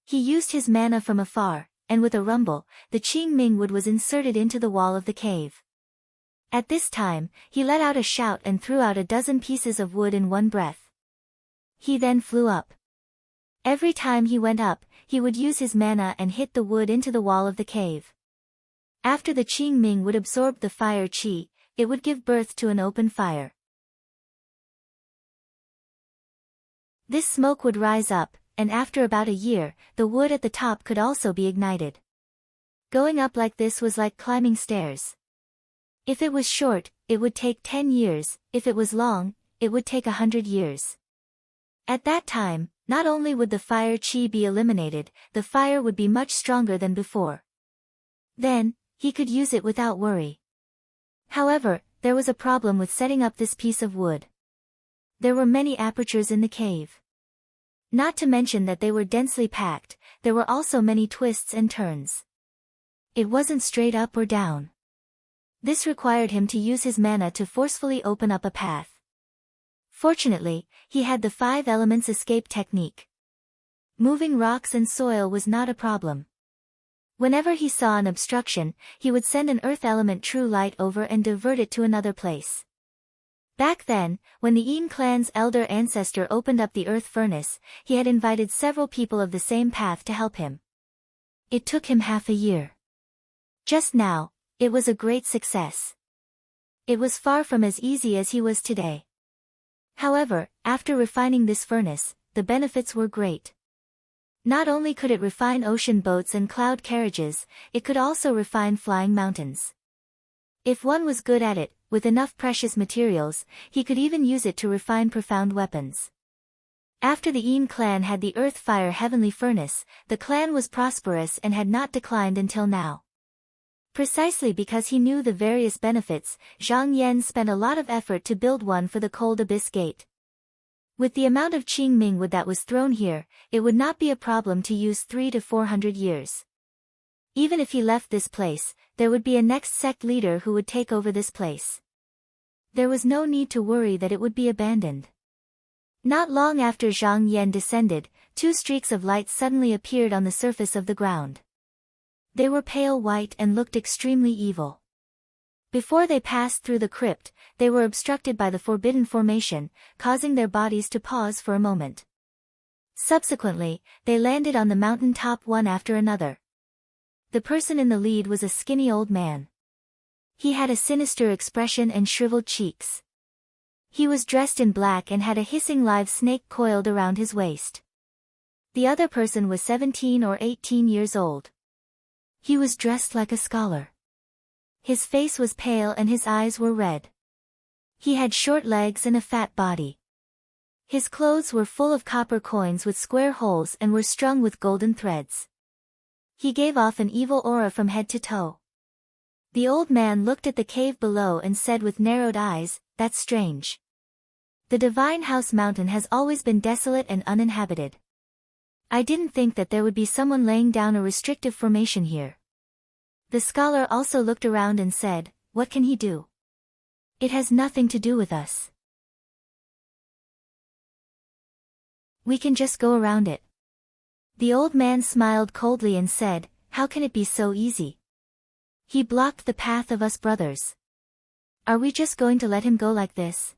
He used his mana from afar, and with a rumble, the Qingming wood was inserted into the wall of the cave. At this time, he let out a shout and threw out a dozen pieces of wood in one breath. He then flew up. Every time he went up, he would use his mana and hit the wood into the wall of the cave. After the Qing Ming would absorb the fire qi, it would give birth to an open fire. This smoke would rise up, and after about a year, the wood at the top could also be ignited. Going up like this was like climbing stairs. If it was short, it would take 10 years, if it was long, it would take 100 years. At that time, not only would the fire qi be eliminated, the fire would be much stronger than before. Then, he could use it without worry. However, there was a problem with setting up this piece of wood. There were many apertures in the cave. Not to mention that they were densely packed, there were also many twists and turns. It wasn't straight up or down. This required him to use his mana to forcefully open up a path. Fortunately, he had the 5 elements escape technique. Moving rocks and soil was not a problem. Whenever he saw an obstruction, he would send an earth element true light over and divert it to another place. Back then, when the Yin clan's elder ancestor opened up the earth furnace, he had invited several people of the same path to help him. It took him half a year. Just now, it was a great success. It was far from as easy as he was today. However, after refining this furnace, the benefits were great. Not only could it refine ocean boats and cloud carriages, it could also refine flying mountains. If one was good at it, with enough precious materials, he could even use it to refine profound weapons. After the Yin clan had the earth fire heavenly furnace, the clan was prosperous and had not declined until now. Precisely because he knew the various benefits, Zhang Yan spent a lot of effort to build one for the cold abyss gate. With the amount of Qing Ming wood that was thrown here, it would not be a problem to use 300 to 400 years. Even if he left this place, there would be a next sect leader who would take over this place. There was no need to worry that it would be abandoned. Not long after Zhang Yan descended, 2 streaks of light suddenly appeared on the surface of the ground. They were pale white and looked extremely evil. Before they passed through the crypt, they were obstructed by the forbidden formation, causing their bodies to pause for a moment. Subsequently, they landed on the mountain top one after another. The person in the lead was a skinny old man. He had a sinister expression and shriveled cheeks. He was dressed in black and had a hissing live snake coiled around his waist. The other person was 17 or 18 years old. He was dressed like a scholar. His face was pale and his eyes were red. He had short legs and a fat body. His clothes were full of copper coins with square holes and were strung with golden threads. He gave off an evil aura from head to toe. The old man looked at the cave below and said with narrowed eyes, "That's strange. The Divine House Mountain has always been desolate and uninhabited. I didn't think that there would be someone laying down a restrictive formation here." The scholar also looked around and said, "What can he do? It has nothing to do with us. We can just go around it." The old man smiled coldly and said, "How can it be so easy? He blocked the path of us brothers. Are we just going to let him go like this?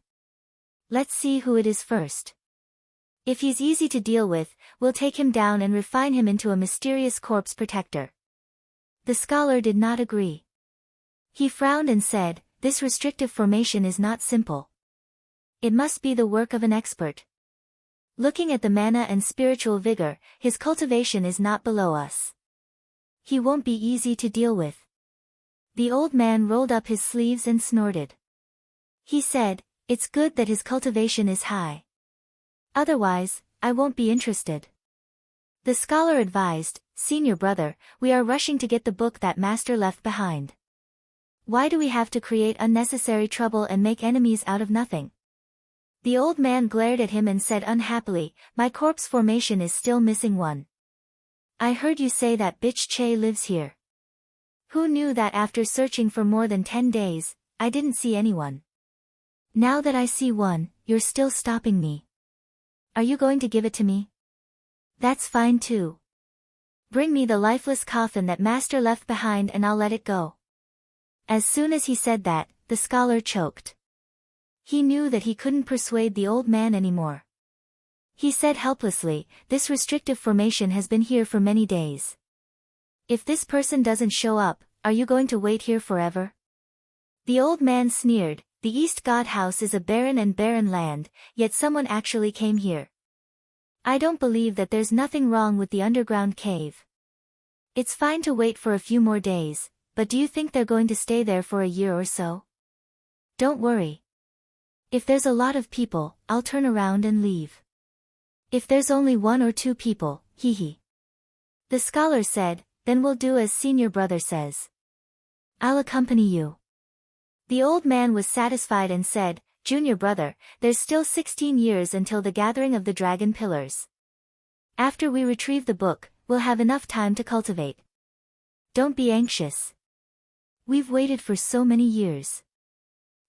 Let's see who it is first. If he's easy to deal with, we'll take him down and refine him into a mysterious corpse protector." The scholar did not agree. He frowned and said, "This restrictive formation is not simple. It must be the work of an expert. Looking at the mana and spiritual vigor, his cultivation is not below us. He won't be easy to deal with." The old man rolled up his sleeves and snorted. He said, "It's good that his cultivation is high. Otherwise, I won't be interested." The scholar advised, "Senior brother, we are rushing to get the book that master left behind. Why do we have to create unnecessary trouble and make enemies out of nothing?" The old man glared at him and said unhappily, "My corpse formation is still missing one. I heard you say that bitch Che lives here. Who knew that after searching for more than 10 days, I didn't see anyone? Now that I see one, you're still stopping me. Are you going to give it to me? That's fine too. Bring me the lifeless coffin that master left behind and I'll let it go." As soon as he said that, the scholar choked. He knew that he couldn't persuade the old man anymore. He said helplessly, "This restrictive formation has been here for many days. If this person doesn't show up, are you going to wait here forever?" The old man sneered, "The East God House is a barren and barren land, yet someone actually came here. I don't believe that there's nothing wrong with the underground cave. It's fine to wait for a few more days, but do you think they're going to stay there for a year or so? Don't worry. If there's a lot of people, I'll turn around and leave. If there's only 1 or 2 people, hee hee." The scholar said, "Then we'll do as senior brother says. I'll accompany you." The old man was satisfied and said, "Junior brother, there's still 16 years until the gathering of the dragon pillars. After we retrieve the book, we'll have enough time to cultivate. Don't be anxious. We've waited for so many years.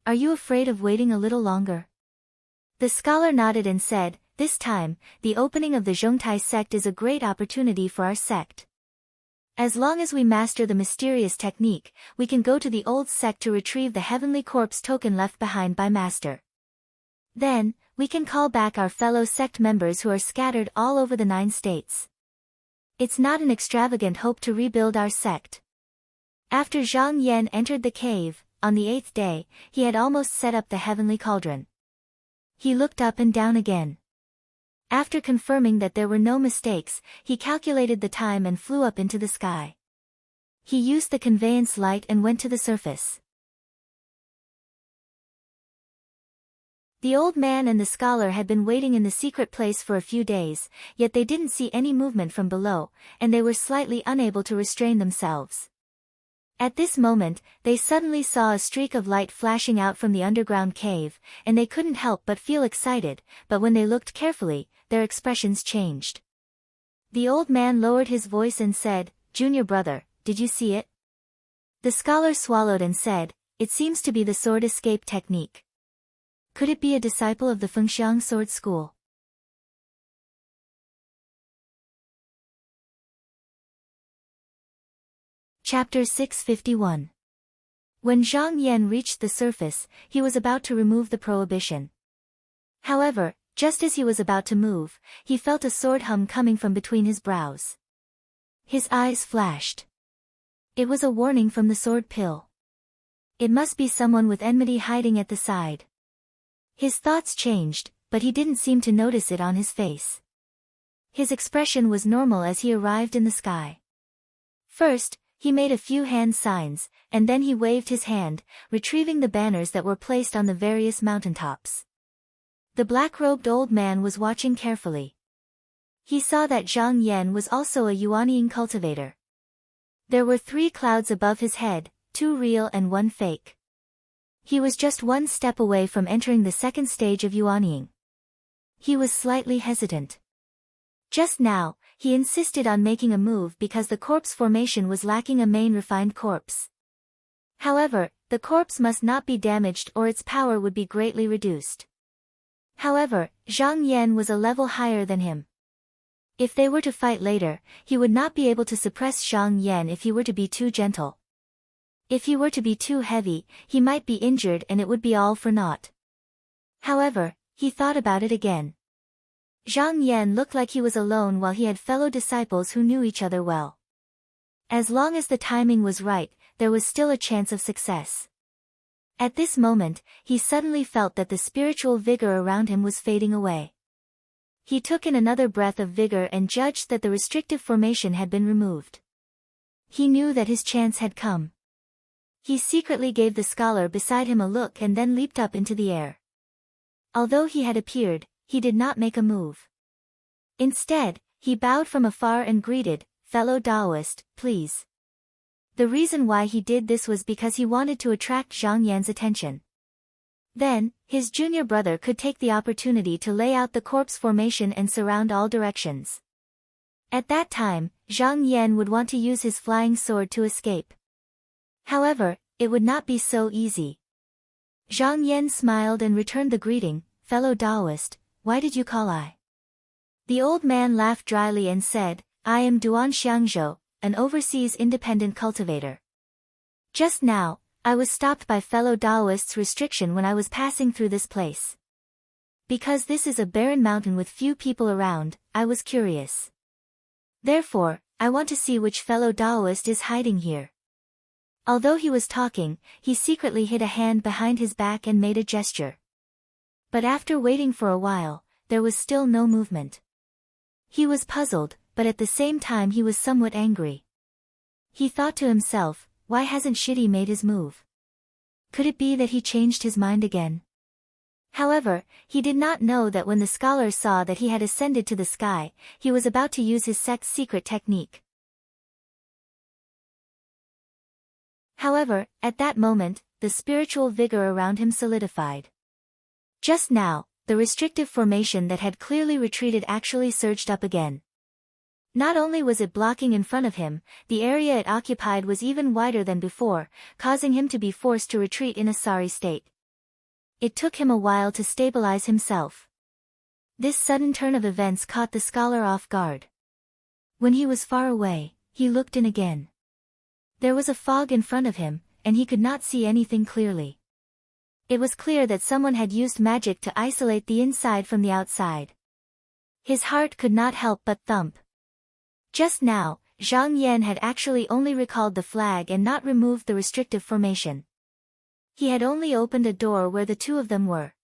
Are you afraid of waiting a little longer?" The scholar nodded and said, "This time, the opening of the Zhongtai sect is a great opportunity for our sect. As long as we master the mysterious technique, we can go to the old sect to retrieve the heavenly corpse token left behind by Master. Then, we can call back our fellow sect members who are scattered all over the 9 states. It's not an extravagant hope to rebuild our sect." After Zhang Yan entered the cave, on the 8th day, he had almost set up the heavenly cauldron. He looked up and down again. After confirming that there were no mistakes, he calculated the time and flew up into the sky. He used the conveyance light and went to the surface. The old man and the scholar had been waiting in the secret place for a few days, yet they didn't see any movement from below, and they were slightly unable to restrain themselves. At this moment, they suddenly saw a streak of light flashing out from the underground cave, and they couldn't help but feel excited, but when they looked carefully, their expressions changed. The old man lowered his voice and said, "Junior brother, did you see it?" The scholar swallowed and said, "It seems to be the sword escape technique. Could it be a disciple of the Fengxiang sword school?" Chapter 651. When Zhang Yan reached the surface, he was about to remove the prohibition. However, just as he was about to move, he felt a sword hum coming from between his brows. His eyes flashed. It was a warning from the sword pill. It must be someone with enmity hiding at the side. His thoughts changed, but he didn't seem to notice it on his face. His expression was normal as he arrived in the sky. First, he made a few hand signs, and then he waved his hand, retrieving the banners that were placed on the various mountaintops. The black-robed old man was watching carefully. He saw that Zhang Yan was also a Yuanying cultivator. There were 3 clouds above his head, 2 real and 1 fake. He was just 1 step away from entering the 2nd stage of Yuanying. He was slightly hesitant. Just now, he insisted on making a move because the corpse formation was lacking a main refined corpse. However, the corpse must not be damaged or its power would be greatly reduced. However, Zhang Yan was a level higher than him. If they were to fight later, he would not be able to suppress Zhang Yan if he were to be too gentle. If he were to be too heavy, he might be injured and it would be all for naught. However, he thought about it again. Zhang Yan looked like he was alone while he had fellow disciples who knew each other well. As long as the timing was right, there was still a chance of success. At this moment, he suddenly felt that the spiritual vigor around him was fading away. He took in another breath of vigor and judged that the restrictive formation had been removed. He knew that his chance had come. He secretly gave the scholar beside him a look and then leaped up into the air. Although he had appeared, he did not make a move. Instead, he bowed from afar and greeted, "Fellow Taoist, please." The reason why he did this was because he wanted to attract Zhang Yan's attention. Then, his junior brother could take the opportunity to lay out the corpse formation and surround all directions. At that time, Zhang Yan would want to use his flying sword to escape. However, it would not be so easy. Zhang Yan smiled and returned the greeting, "Fellow Taoist, why did you call I?" The old man laughed dryly and said, "I am Duan Xiangzhou, an overseas independent cultivator. Just now, I was stopped by fellow Daoists' restriction when I was passing through this place. Because this is a barren mountain with few people around, I was curious. Therefore, I want to see which fellow Daoist is hiding here. Although he was talking, he secretly hid a hand behind his back and made a gesture. But after waiting for a while, there was still no movement. He was puzzled, but at the same time he was somewhat angry. He thought to himself, why hasn't Shitty made his move? Could it be that he changed his mind again? However, he did not know that when the scholar saw that he had ascended to the sky, he was about to use his sect's secret technique. However, at that moment, the spiritual vigor around him solidified. Just now, the restrictive formation that had clearly retreated actually surged up again. Not only was it blocking in front of him, the area it occupied was even wider than before, causing him to be forced to retreat in a sorry state. It took him a while to stabilize himself. This sudden turn of events caught the scholar off guard. When he was far away, he looked in again. There was a fog in front of him, and he could not see anything clearly. It was clear that someone had used magic to isolate the inside from the outside. His heart could not help but thump. Just now, Zhang Yan had actually only recalled the flag and not removed the restrictive formation. He had only opened a door where the two of them were.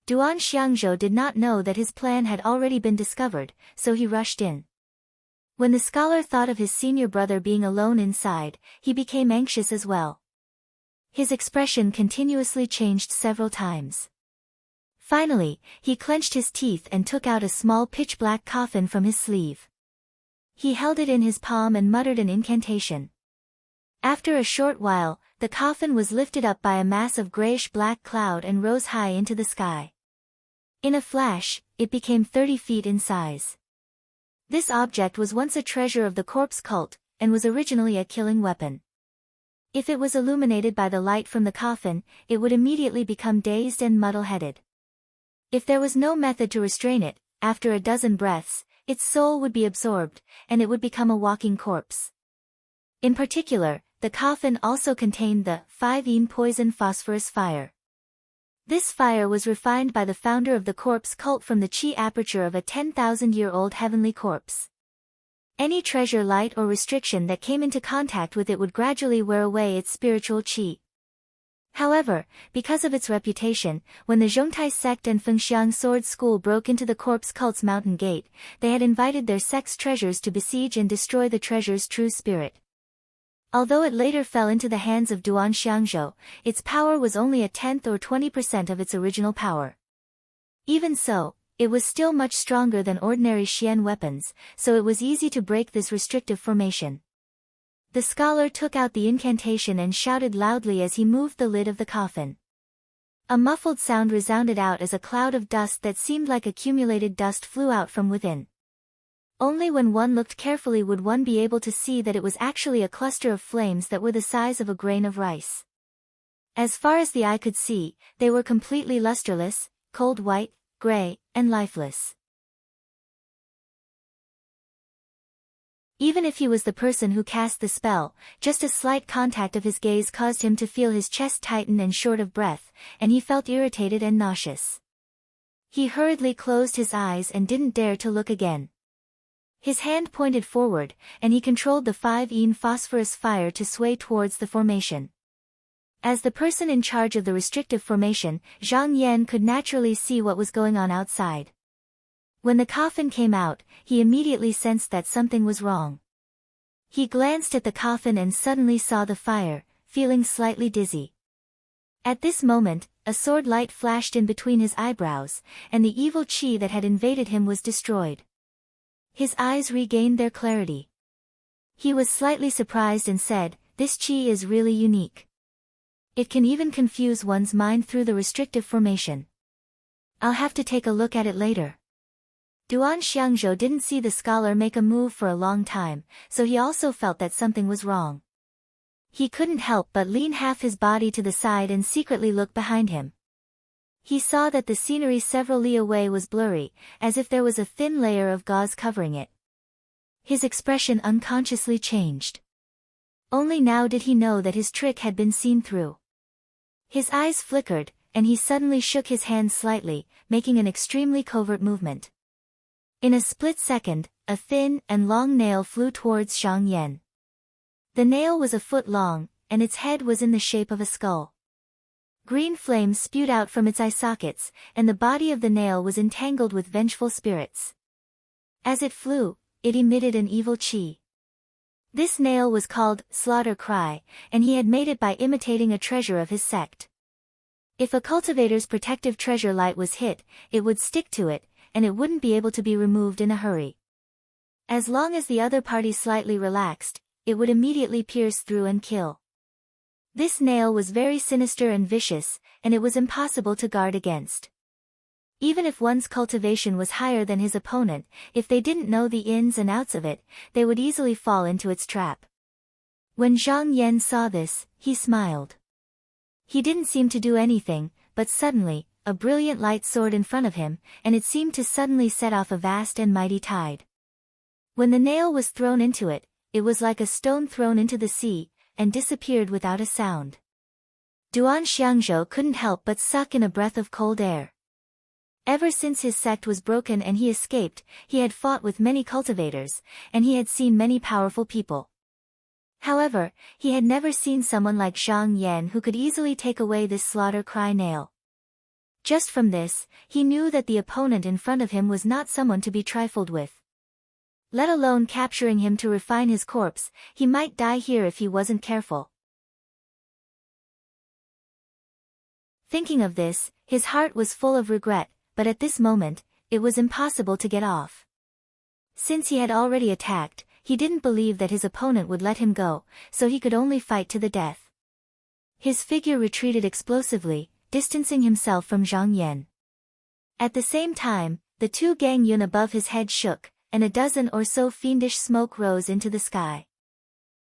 Duan Xiangzhou did not know that his plan had already been discovered, so he rushed in. When the scholar thought of his senior brother being alone inside, he became anxious as well. His expression continuously changed several times. Finally, he clenched his teeth and took out a small pitch-black coffin from his sleeve. He held it in his palm and muttered an incantation. After a short while, the coffin was lifted up by a mass of grayish-black cloud and rose high into the sky. In a flash, it became 30 feet in size. This object was once a treasure of the corpse cult, and was originally a killing weapon. If it was illuminated by the light from the coffin, it would immediately become dazed and muddle-headed. If there was no method to restrain it, after a dozen breaths, its soul would be absorbed, and it would become a walking corpse. In particular, the coffin also contained the 5-yin poison phosphorus fire. This fire was refined by the founder of the corpse cult from the chi aperture of a 10,000-year-old heavenly corpse. Any treasure, light or restriction that came into contact with it would gradually wear away its spiritual chi. However, because of its reputation, when the Zhongtai sect and Fengxiang sword school broke into the corpse cult's mountain gate, they had invited their sect's treasures to besiege and destroy the treasure's true spirit. Although it later fell into the hands of Duan Xiangzhou, its power was only a 10th or 20% of its original power. Even so, it was still much stronger than ordinary Xian weapons, so it was easy to break this restrictive formation. The scholar took out the incantation and shouted loudly as he moved the lid of the coffin. A muffled sound resounded out as a cloud of dust that seemed like accumulated dust flew out from within. Only when one looked carefully would one be able to see that it was actually a cluster of flames that were the size of a grain of rice. As far as the eye could see, they were completely lusterless, cold white, gray, and lifeless. Even if he was the person who cast the spell, just a slight contact of his gaze caused him to feel his chest tighten and short of breath, and he felt irritated and nauseous. He hurriedly closed his eyes and didn't dare to look again. His hand pointed forward, and he controlled the 5-yin phosphorus fire to sway towards the formation. As the person in charge of the restrictive formation, Zhang Yan could naturally see what was going on outside. When the coffin came out, he immediately sensed that something was wrong. He glanced at the coffin and suddenly saw the fire, feeling slightly dizzy. At this moment, a sword light flashed in between his eyebrows, and the evil chi that had invaded him was destroyed. His eyes regained their clarity. He was slightly surprised and said, "This chi is really unique. It can even confuse one's mind through the restrictive formation. I'll have to take a look at it later." Duan Xiangzhou didn't see the scholar make a move for a long time, so he also felt that something was wrong. He couldn't help but lean half his body to the side and secretly look behind him. He saw that the scenery several li away was blurry, as if there was a thin layer of gauze covering it. His expression unconsciously changed. Only now did he know that his trick had been seen through. His eyes flickered, and he suddenly shook his hand slightly, making an extremely covert movement. In a split second, a thin and long nail flew towards Zhang Yan. The nail was a foot long, and its head was in the shape of a skull. Green flames spewed out from its eye sockets, and the body of the nail was entangled with vengeful spirits. As it flew, it emitted an evil qi. This nail was called Slaughter Cry, and he had made it by imitating a treasure of his sect. If a cultivator's protective treasure light was hit, it would stick to it, and it wouldn't be able to be removed in a hurry. As long as the other party slightly relaxed, it would immediately pierce through and kill. This nail was very sinister and vicious, and it was impossible to guard against. Even if one's cultivation was higher than his opponent, if they didn't know the ins and outs of it, they would easily fall into its trap. When Zhang Yan saw this, he smiled. He didn't seem to do anything, but suddenly, a brilliant light soared in front of him, and it seemed to suddenly set off a vast and mighty tide. When the nail was thrown into it, it was like a stone thrown into the sea, and disappeared without a sound. Duan Xiangzhou couldn't help but suck in a breath of cold air. Ever since his sect was broken and he escaped, he had fought with many cultivators, and he had seen many powerful people. However, he had never seen someone like Zhang Yan who could easily take away this slaughter cry nail. Just from this, he knew that the opponent in front of him was not someone to be trifled with. Let alone capturing him to refine his corpse, he might die here if he wasn't careful. Thinking of this, his heart was full of regret, but at this moment, it was impossible to get off. Since he had already attacked, he didn't believe that his opponent would let him go, so he could only fight to the death. His figure retreated explosively, distancing himself from Zhang Yan. At the same time, the two gang yun above his head shook, and a dozen or so fiendish smoke rose into the sky.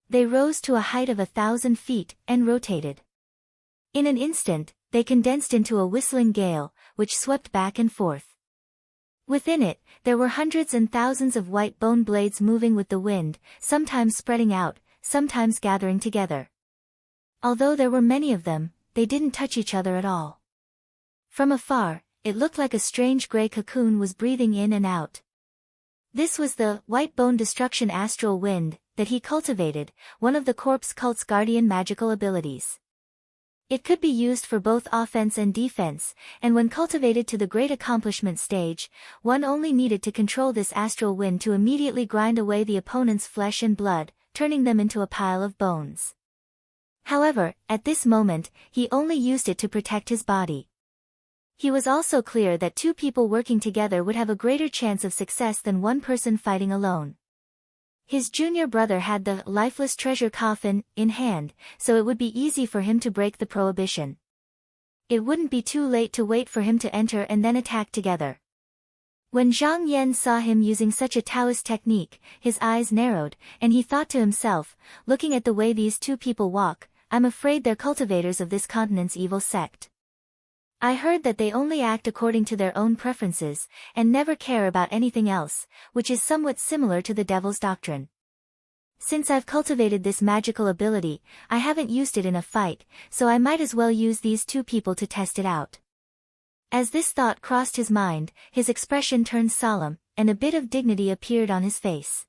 They rose to a height of 1,000 feet, and rotated. In an instant, they condensed into a whistling gale, which swept back and forth. Within it, there were hundreds and thousands of white bone blades moving with the wind, sometimes spreading out, sometimes gathering together. Although there were many of them, they didn't touch each other at all. From afar, it looked like a strange gray cocoon was breathing in and out. This was the white bone destruction astral wind that he cultivated, one of the corpse cult's guardian magical abilities. It could be used for both offense and defense, and when cultivated to the great accomplishment stage, one only needed to control this astral wind to immediately grind away the opponent's flesh and blood, turning them into a pile of bones. However, at this moment, he only used it to protect his body. He was also clear that two people working together would have a greater chance of success than one person fighting alone. His junior brother had the lifeless treasure coffin in hand, so it would be easy for him to break the prohibition. It wouldn't be too late to wait for him to enter and then attack together. When Zhang Yan saw him using such a Taoist technique, his eyes narrowed, and he thought to himself, looking at the way these two people walk, I'm afraid they're cultivators of this continent's evil sect. I heard that they only act according to their own preferences, and never care about anything else, which is somewhat similar to the devil's doctrine. Since I've cultivated this magical ability, I haven't used it in a fight, so I might as well use these two people to test it out. As this thought crossed his mind, his expression turned solemn, and a bit of dignity appeared on his face.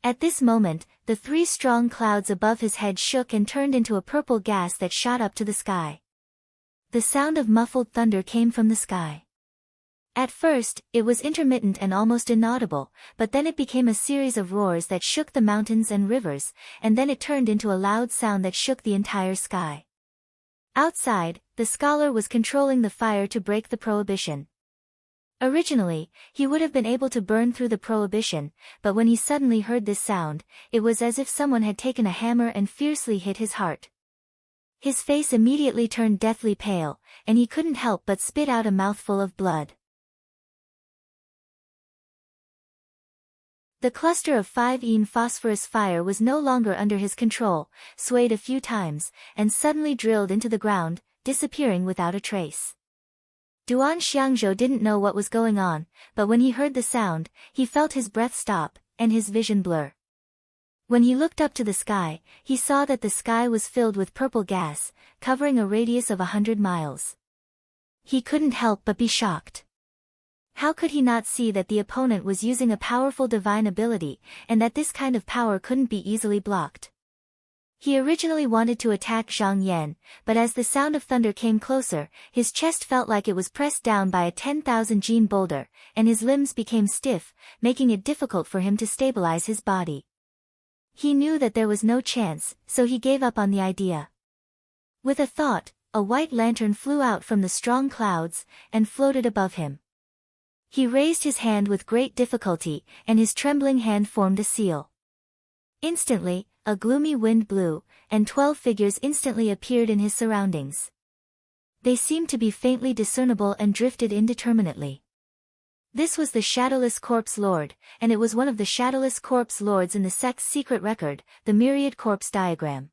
At this moment, the three strong clouds above his head shook and turned into a purple gas that shot up to the sky. The sound of muffled thunder came from the sky. At first, it was intermittent and almost inaudible, but then it became a series of roars that shook the mountains and rivers, and then it turned into a loud sound that shook the entire sky. Outside, the scholar was controlling the fire to break the prohibition. Originally, he would have been able to burn through the prohibition, but when he suddenly heard this sound, it was as if someone had taken a hammer and fiercely hit his heart. His face immediately turned deathly pale, and he couldn't help but spit out a mouthful of blood. The cluster of 5-ene phosphorus fire was no longer under his control, swayed a few times, and suddenly drilled into the ground, disappearing without a trace. Duan Xiangzhou didn't know what was going on, but when he heard the sound, he felt his breath stop, and his vision blur. When he looked up to the sky, he saw that the sky was filled with purple gas, covering a radius of 100 miles. He couldn't help but be shocked. How could he not see that the opponent was using a powerful divine ability, and that this kind of power couldn't be easily blocked? He originally wanted to attack Zhang Yan, but as the sound of thunder came closer, his chest felt like it was pressed down by a 10,000 gene boulder, and his limbs became stiff, making it difficult for him to stabilize his body. He knew that there was no chance, so he gave up on the idea. With a thought, a white lantern flew out from the strong clouds, and floated above him. He raised his hand with great difficulty, and his trembling hand formed a seal. Instantly, a gloomy wind blew, and 12 figures instantly appeared in his surroundings. They seemed to be faintly discernible and drifted indeterminately. This was the Shadowless Corpse Lord, and it was one of the Shadowless Corpse Lords in the sect's secret record, the Myriad Corpse Diagram.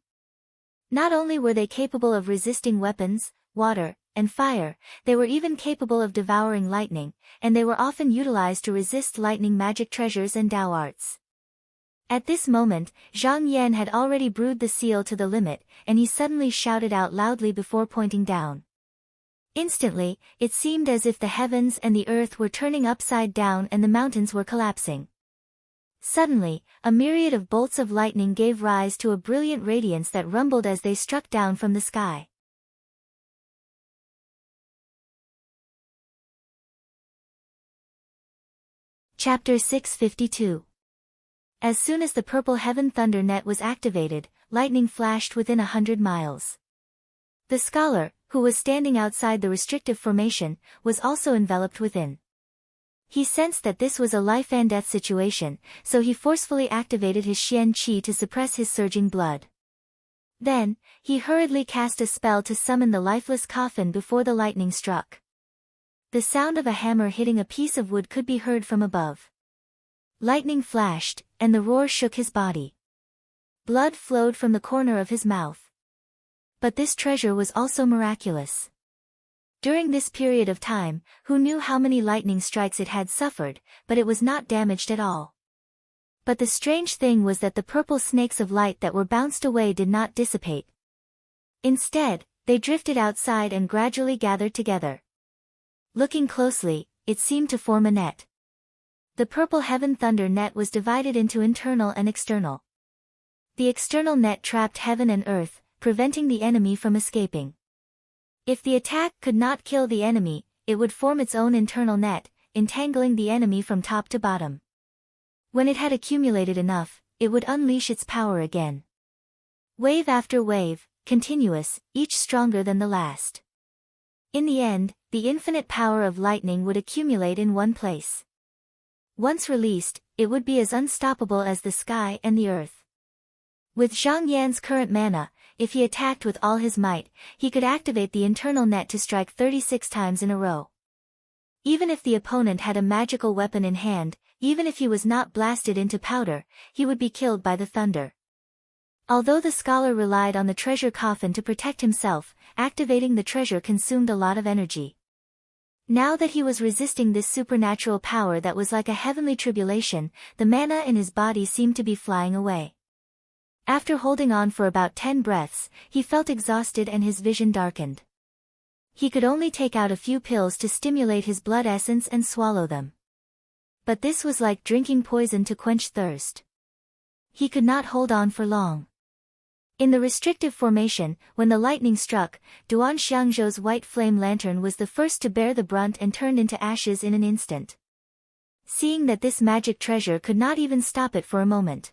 Not only were they capable of resisting weapons, water, and fire, they were even capable of devouring lightning, and they were often utilized to resist lightning magic treasures and Dao arts. At this moment, Zhang Yan had already brewed the seal to the limit, and he suddenly shouted out loudly before pointing down. Instantly, it seemed as if the heavens and the earth were turning upside down and the mountains were collapsing. Suddenly, a myriad of bolts of lightning gave rise to a brilliant radiance that rumbled as they struck down from the sky. Chapter 652. As soon as the purple heaven thunder net was activated, lightning flashed within 100 miles. The scholar, who was standing outside the restrictive formation, was also enveloped within. He sensed that this was a life-and-death situation, so he forcefully activated his Xian Qi to suppress his surging blood. Then, he hurriedly cast a spell to summon the lifeless coffin before the lightning struck. The sound of a hammer hitting a piece of wood could be heard from above. Lightning flashed, and the roar shook his body. Blood flowed from the corner of his mouth. But this treasure was also miraculous. During this period of time, who knew how many lightning strikes it had suffered, but it was not damaged at all. But the strange thing was that the purple snakes of light that were bounced away did not dissipate. Instead, they drifted outside and gradually gathered together. Looking closely, it seemed to form a net. The purple heaven thunder net was divided into internal and external. The external net trapped heaven and earth, preventing the enemy from escaping. If the attack could not kill the enemy, it would form its own internal net, entangling the enemy from top to bottom. When it had accumulated enough, it would unleash its power again. Wave after wave, continuous, each stronger than the last. In the end, the infinite power of lightning would accumulate in one place. Once released, it would be as unstoppable as the sky and the earth. With Zhang Yan's current mana, if he attacked with all his might, he could activate the internal net to strike 36 times in a row. Even if the opponent had a magical weapon in hand, even if he was not blasted into powder, he would be killed by the thunder. Although the scholar relied on the treasure coffin to protect himself, activating the treasure consumed a lot of energy. Now that he was resisting this supernatural power that was like a heavenly tribulation, the mana in his body seemed to be flying away. After holding on for about 10 breaths, he felt exhausted and his vision darkened. He could only take out a few pills to stimulate his blood essence and swallow them. But this was like drinking poison to quench thirst. He could not hold on for long. In the restrictive formation, when the lightning struck, Duan Xiangzhou's white flame lantern was the first to bear the brunt and turned into ashes in an instant. Seeing that this magic treasure could not even stop it for a moment.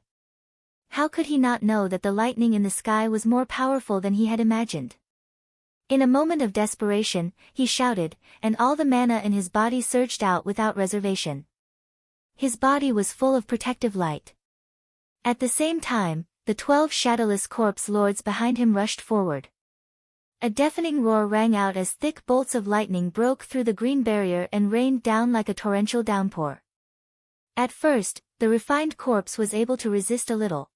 How could he not know that the lightning in the sky was more powerful than he had imagined? In a moment of desperation, he shouted, and all the mana in his body surged out without reservation. His body was full of protective light. At the same time, the 12 shadowless corpse lords behind him rushed forward. A deafening roar rang out as thick bolts of lightning broke through the green barrier and rained down like a torrential downpour. At first, the refined corpse was able to resist a little.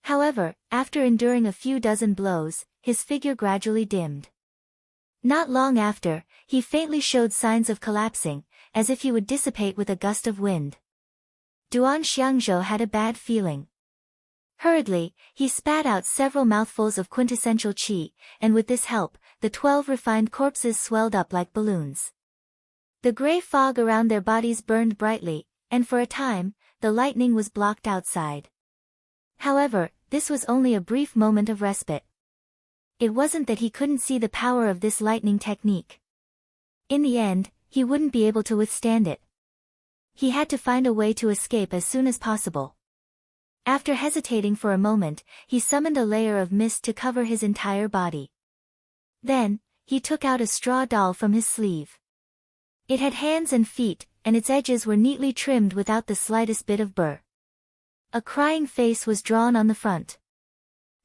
However, after enduring a few dozen blows, his figure gradually dimmed. Not long after, he faintly showed signs of collapsing, as if he would dissipate with a gust of wind. Duan Xiangzhou had a bad feeling. Hurriedly, he spat out several mouthfuls of quintessential qi, and with this help, the 12 refined corpses swelled up like balloons. The gray fog around their bodies burned brightly, and for a time, the lightning was blocked outside. However, this was only a brief moment of respite. It wasn't that he couldn't see the power of this lightning technique. In the end, he wouldn't be able to withstand it. He had to find a way to escape as soon as possible. After hesitating for a moment, he summoned a layer of mist to cover his entire body. Then, he took out a straw doll from his sleeve. It had hands and feet, and its edges were neatly trimmed without the slightest bit of burr. A crying face was drawn on the front.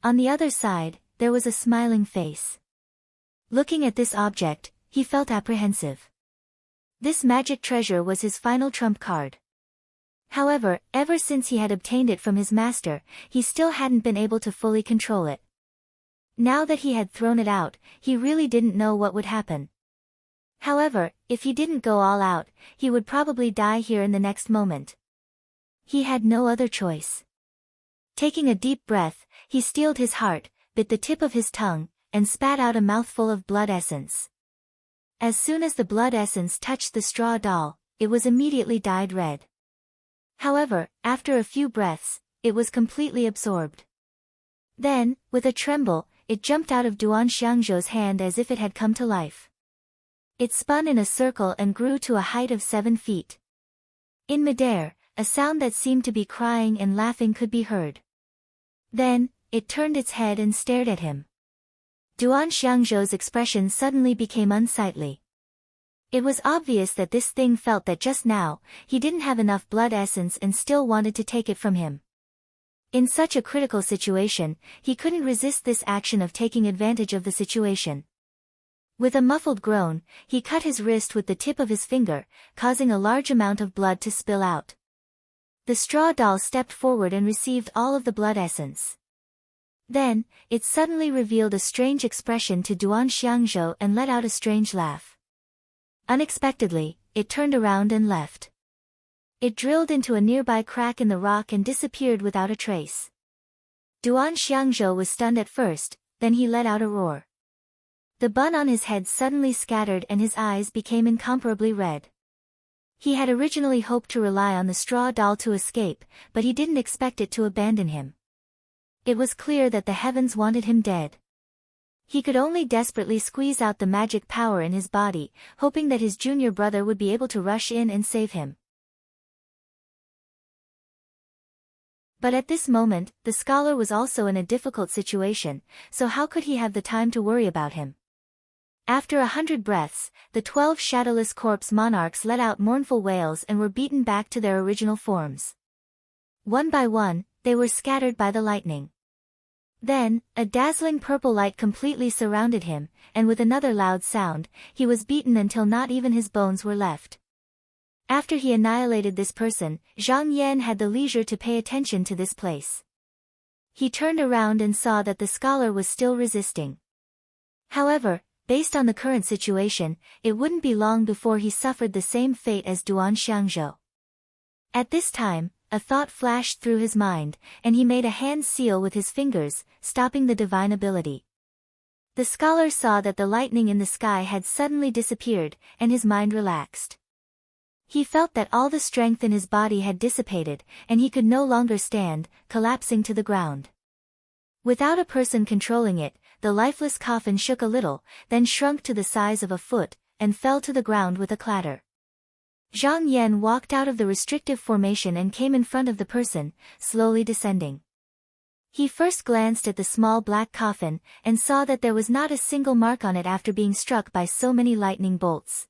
On the other side, there was a smiling face. Looking at this object, he felt apprehensive. This magic treasure was his final trump card. However, ever since he had obtained it from his master, he still hadn't been able to fully control it. Now that he had thrown it out, he really didn't know what would happen. However, if he didn't go all out, he would probably die here in the next moment. He had no other choice. Taking a deep breath, he steeled his heart, bit the tip of his tongue, and spat out a mouthful of blood essence. As soon as the blood essence touched the straw doll, it was immediately dyed red. However, after a few breaths, it was completely absorbed. Then, with a tremble, it jumped out of Duan Xiangzhou's hand as if it had come to life. It spun in a circle and grew to a height of 7 feet. In midair, a sound that seemed to be crying and laughing could be heard. Then, it turned its head and stared at him. Duan Xiangzhou's expression suddenly became unsightly. It was obvious that this thing felt that just now, he didn't have enough blood essence and still wanted to take it from him. In such a critical situation, he couldn't resist this action of taking advantage of the situation. With a muffled groan, he cut his wrist with the tip of his finger, causing a large amount of blood to spill out. The straw doll stepped forward and received all of the blood essence. Then, it suddenly revealed a strange expression to Duan Xiangzhou and let out a strange laugh. Unexpectedly, it turned around and left. It drilled into a nearby crack in the rock and disappeared without a trace. Duan Xiangzhou was stunned at first, then he let out a roar. The bun on his head suddenly scattered and his eyes became incomparably red. He had originally hoped to rely on the straw doll to escape, but he didn't expect it to abandon him. It was clear that the heavens wanted him dead. He could only desperately squeeze out the magic power in his body, hoping that his junior brother would be able to rush in and save him. But at this moment, the scholar was also in a difficult situation, so how could he have the time to worry about him? After 100 breaths, the 12 shadowless corpse monarchs let out mournful wails and were beaten back to their original forms. One by one, they were scattered by the lightning. Then, a dazzling purple light completely surrounded him, and with another loud sound, he was beaten until not even his bones were left. After he annihilated this person, Zhang Yan had the leisure to pay attention to this place. He turned around and saw that the scholar was still resisting. However, based on the current situation, it wouldn't be long before he suffered the same fate as Duan Xiangzhou. At this time, a thought flashed through his mind, and he made a hand seal with his fingers, stopping the divine ability. The scholar saw that the lightning in the sky had suddenly disappeared, and his mind relaxed. He felt that all the strength in his body had dissipated, and he could no longer stand, collapsing to the ground. Without a person controlling it, the lifeless coffin shook a little, then shrunk to the size of a foot, and fell to the ground with a clatter. Zhang Yan walked out of the restrictive formation and came in front of the person, slowly descending. He first glanced at the small black coffin, and saw that there was not a single mark on it after being struck by so many lightning bolts.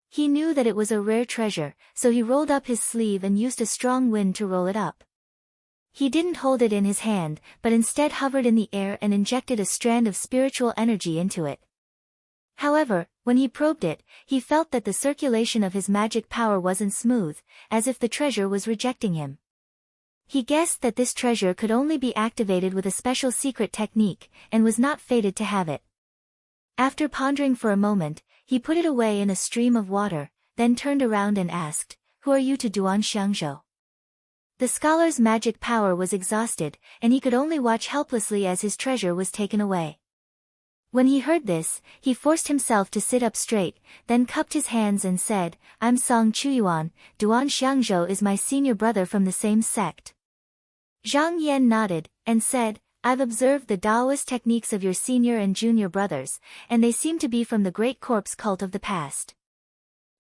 He knew that it was a rare treasure, so he rolled up his sleeve and used a strong wind to roll it up. He didn't hold it in his hand, but instead hovered in the air and injected a strand of spiritual energy into it. However, when he probed it, he felt that the circulation of his magic power wasn't smooth, as if the treasure was rejecting him. He guessed that this treasure could only be activated with a special secret technique, and was not fated to have it. After pondering for a moment, he put it away in a stream of water, then turned around and asked, "Who are you to Duan Xiangzhou?" The scholar's magic power was exhausted, and he could only watch helplessly as his treasure was taken away. When he heard this, he forced himself to sit up straight, then cupped his hands and said, "I'm Song Chuyuan, Duan Xiangzhou is my senior brother from the same sect." Zhang Yan nodded, and said, "I've observed the Taoist techniques of your senior and junior brothers, and they seem to be from the great corpse cult of the past."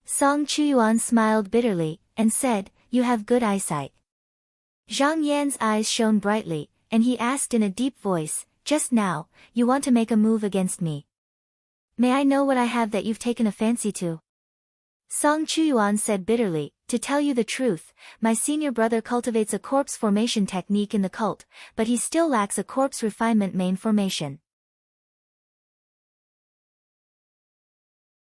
Song Chuyuan smiled bitterly, and said, "You have good eyesight." Zhang Yan's eyes shone brightly, and he asked in a deep voice, "Just now, you want to make a move against me. May I know what I have that you've taken a fancy to?" Song Chuyuan said bitterly, "To tell you the truth, my senior brother cultivates a corpse formation technique in the cult, but he still lacks a corpse refinement main formation.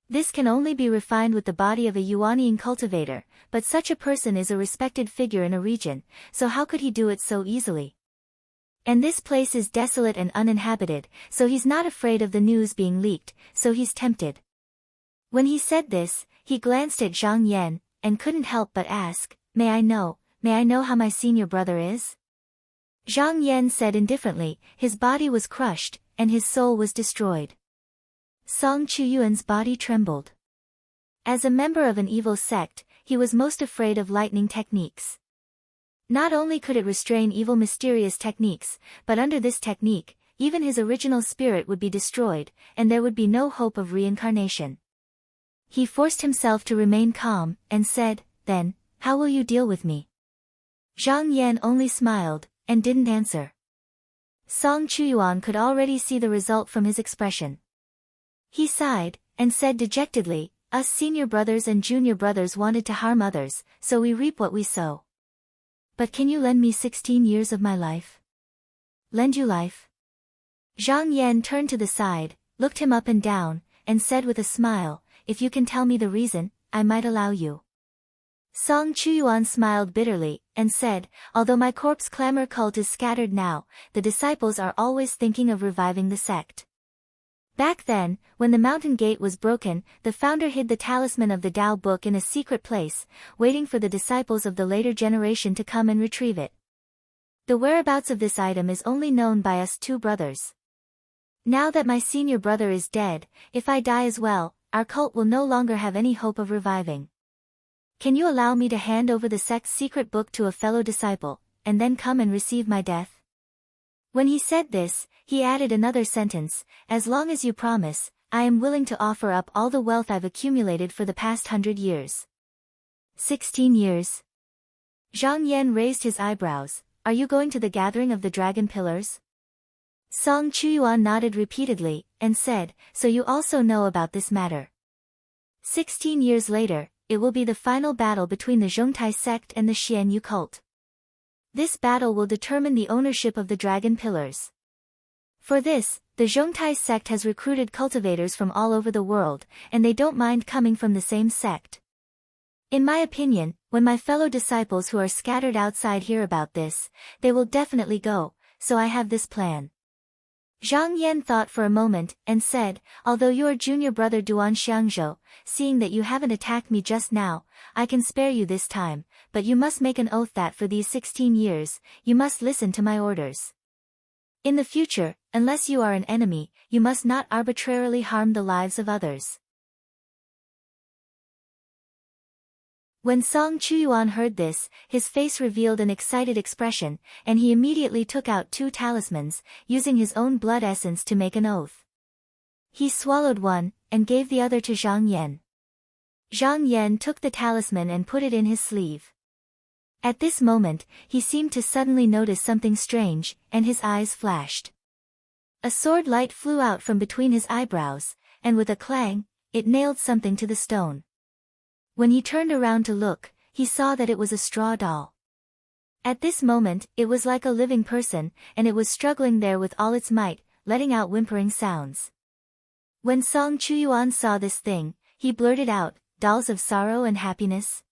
This can only be refined with the body of a Yuanian cultivator, but such a person is a respected figure in a region, so how could he do it so easily? And this place is desolate and uninhabited, so he's not afraid of the news being leaked, so he's tempted." When he said this, he glanced at Zhang Yan, and couldn't help but ask, may I know how my senior brother is?" Zhang Yan said indifferently, "His body was crushed, and his soul was destroyed." Song Chuyuan's body trembled. As a member of an evil sect, he was most afraid of lightning techniques. Not only could it restrain evil mysterious techniques, but under this technique, even his original spirit would be destroyed, and there would be no hope of reincarnation. He forced himself to remain calm, and said, "Then, how will you deal with me?" Zhang Yan only smiled, and didn't answer. Song Chuyuan could already see the result from his expression. He sighed, and said dejectedly, "Us senior brothers and junior brothers wanted to harm others, so we reap what we sow. But can you lend me 16 years of my life?" "Lend you life?" Zhang Yan turned to the side, looked him up and down, and said with a smile, "If you can tell me the reason, I might allow you." Song Chuyuan smiled bitterly, and said, "Although my corpse clamor cult is scattered now, the disciples are always thinking of reviving the sect. Back then, when the mountain gate was broken, the founder hid the talisman of the Tao book in a secret place, waiting for the disciples of the later generation to come and retrieve it. The whereabouts of this item is only known by us two brothers. Now that my senior brother is dead, if I die as well, our cult will no longer have any hope of reviving. Can you allow me to hand over the sect's secret book to a fellow disciple, and then come and receive my death?" When he said this, he added another sentence, "As long as you promise, I am willing to offer up all the wealth I've accumulated for the past 100 years. 16 years? Zhang Yan raised his eyebrows. "Are you going to the gathering of the dragon pillars?" Song Chuyuan nodded repeatedly, and said, "So you also know about this matter. 16 years later, it will be the final battle between the Zhongtai sect and the Xianyu cult. This battle will determine the ownership of the dragon pillars. For this, the Zhongtai sect has recruited cultivators from all over the world, and they don't mind coming from the same sect. In my opinion, when my fellow disciples who are scattered outside hear about this, they will definitely go, so I have this plan." Zhang Yan thought for a moment, and said, "Although your junior brother Duan Xiangzhou, seeing that you haven't attacked me just now, I can spare you this time, but you must make an oath that for these 16 years, you must listen to my orders. In the future, unless you are an enemy, you must not arbitrarily harm the lives of others." When Song Chuyuan heard this, his face revealed an excited expression, and he immediately took out 2 talismans, using his own blood essence to make an oath. He swallowed one, and gave the other to Zhang Yan. Zhang Yan took the talisman and put it in his sleeve. At this moment, he seemed to suddenly notice something strange, and his eyes flashed. A sword light flew out from between his eyebrows, and with a clang, it nailed something to the stone. When he turned around to look, he saw that it was a straw doll. At this moment, it was like a living person, and it was struggling there with all its might, letting out whimpering sounds. When Song Chuyuan saw this thing, he blurted out, "Dolls of sorrow and happiness?"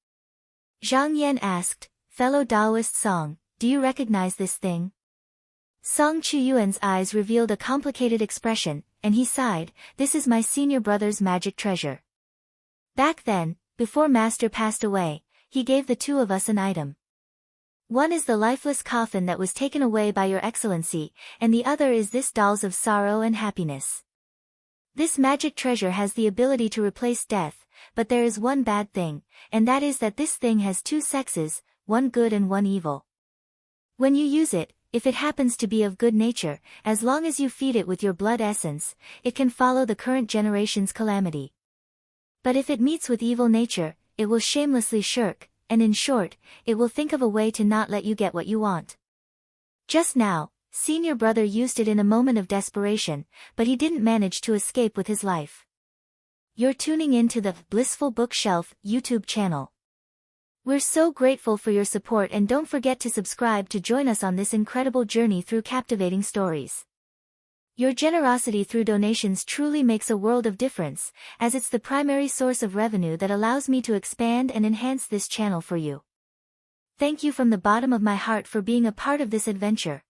Zhang Yan asked, "Fellow Taoist Song, do you recognize this thing?" Song Chuyuan's eyes revealed a complicated expression, and he sighed, "This is my senior brother's magic treasure. Back then, before Master passed away, he gave the 2 of us an item. One is the lifeless coffin that was taken away by your excellency, and the other is this dolls of sorrow and happiness. This magic treasure has the ability to replace death, but there is one bad thing, and that is that this thing has two sexes, one good and one evil. When you use it, if it happens to be of good nature, as long as you feed it with your blood essence, it can follow the current generation's calamity. But if it meets with evil nature, it will shamelessly shirk, and in short, it will think of a way to not let you get what you want. Just now, senior brother used it in a moment of desperation, but he didn't manage to escape with his life. You're tuning in to the Blissful Bookshelf YouTube channel. We're so grateful for your support, and don't forget to subscribe to join us on this incredible journey through captivating stories. Your generosity through donations truly makes a world of difference, as it's the primary source of revenue that allows me to expand and enhance this channel for you. Thank you from the bottom of my heart for being a part of this adventure.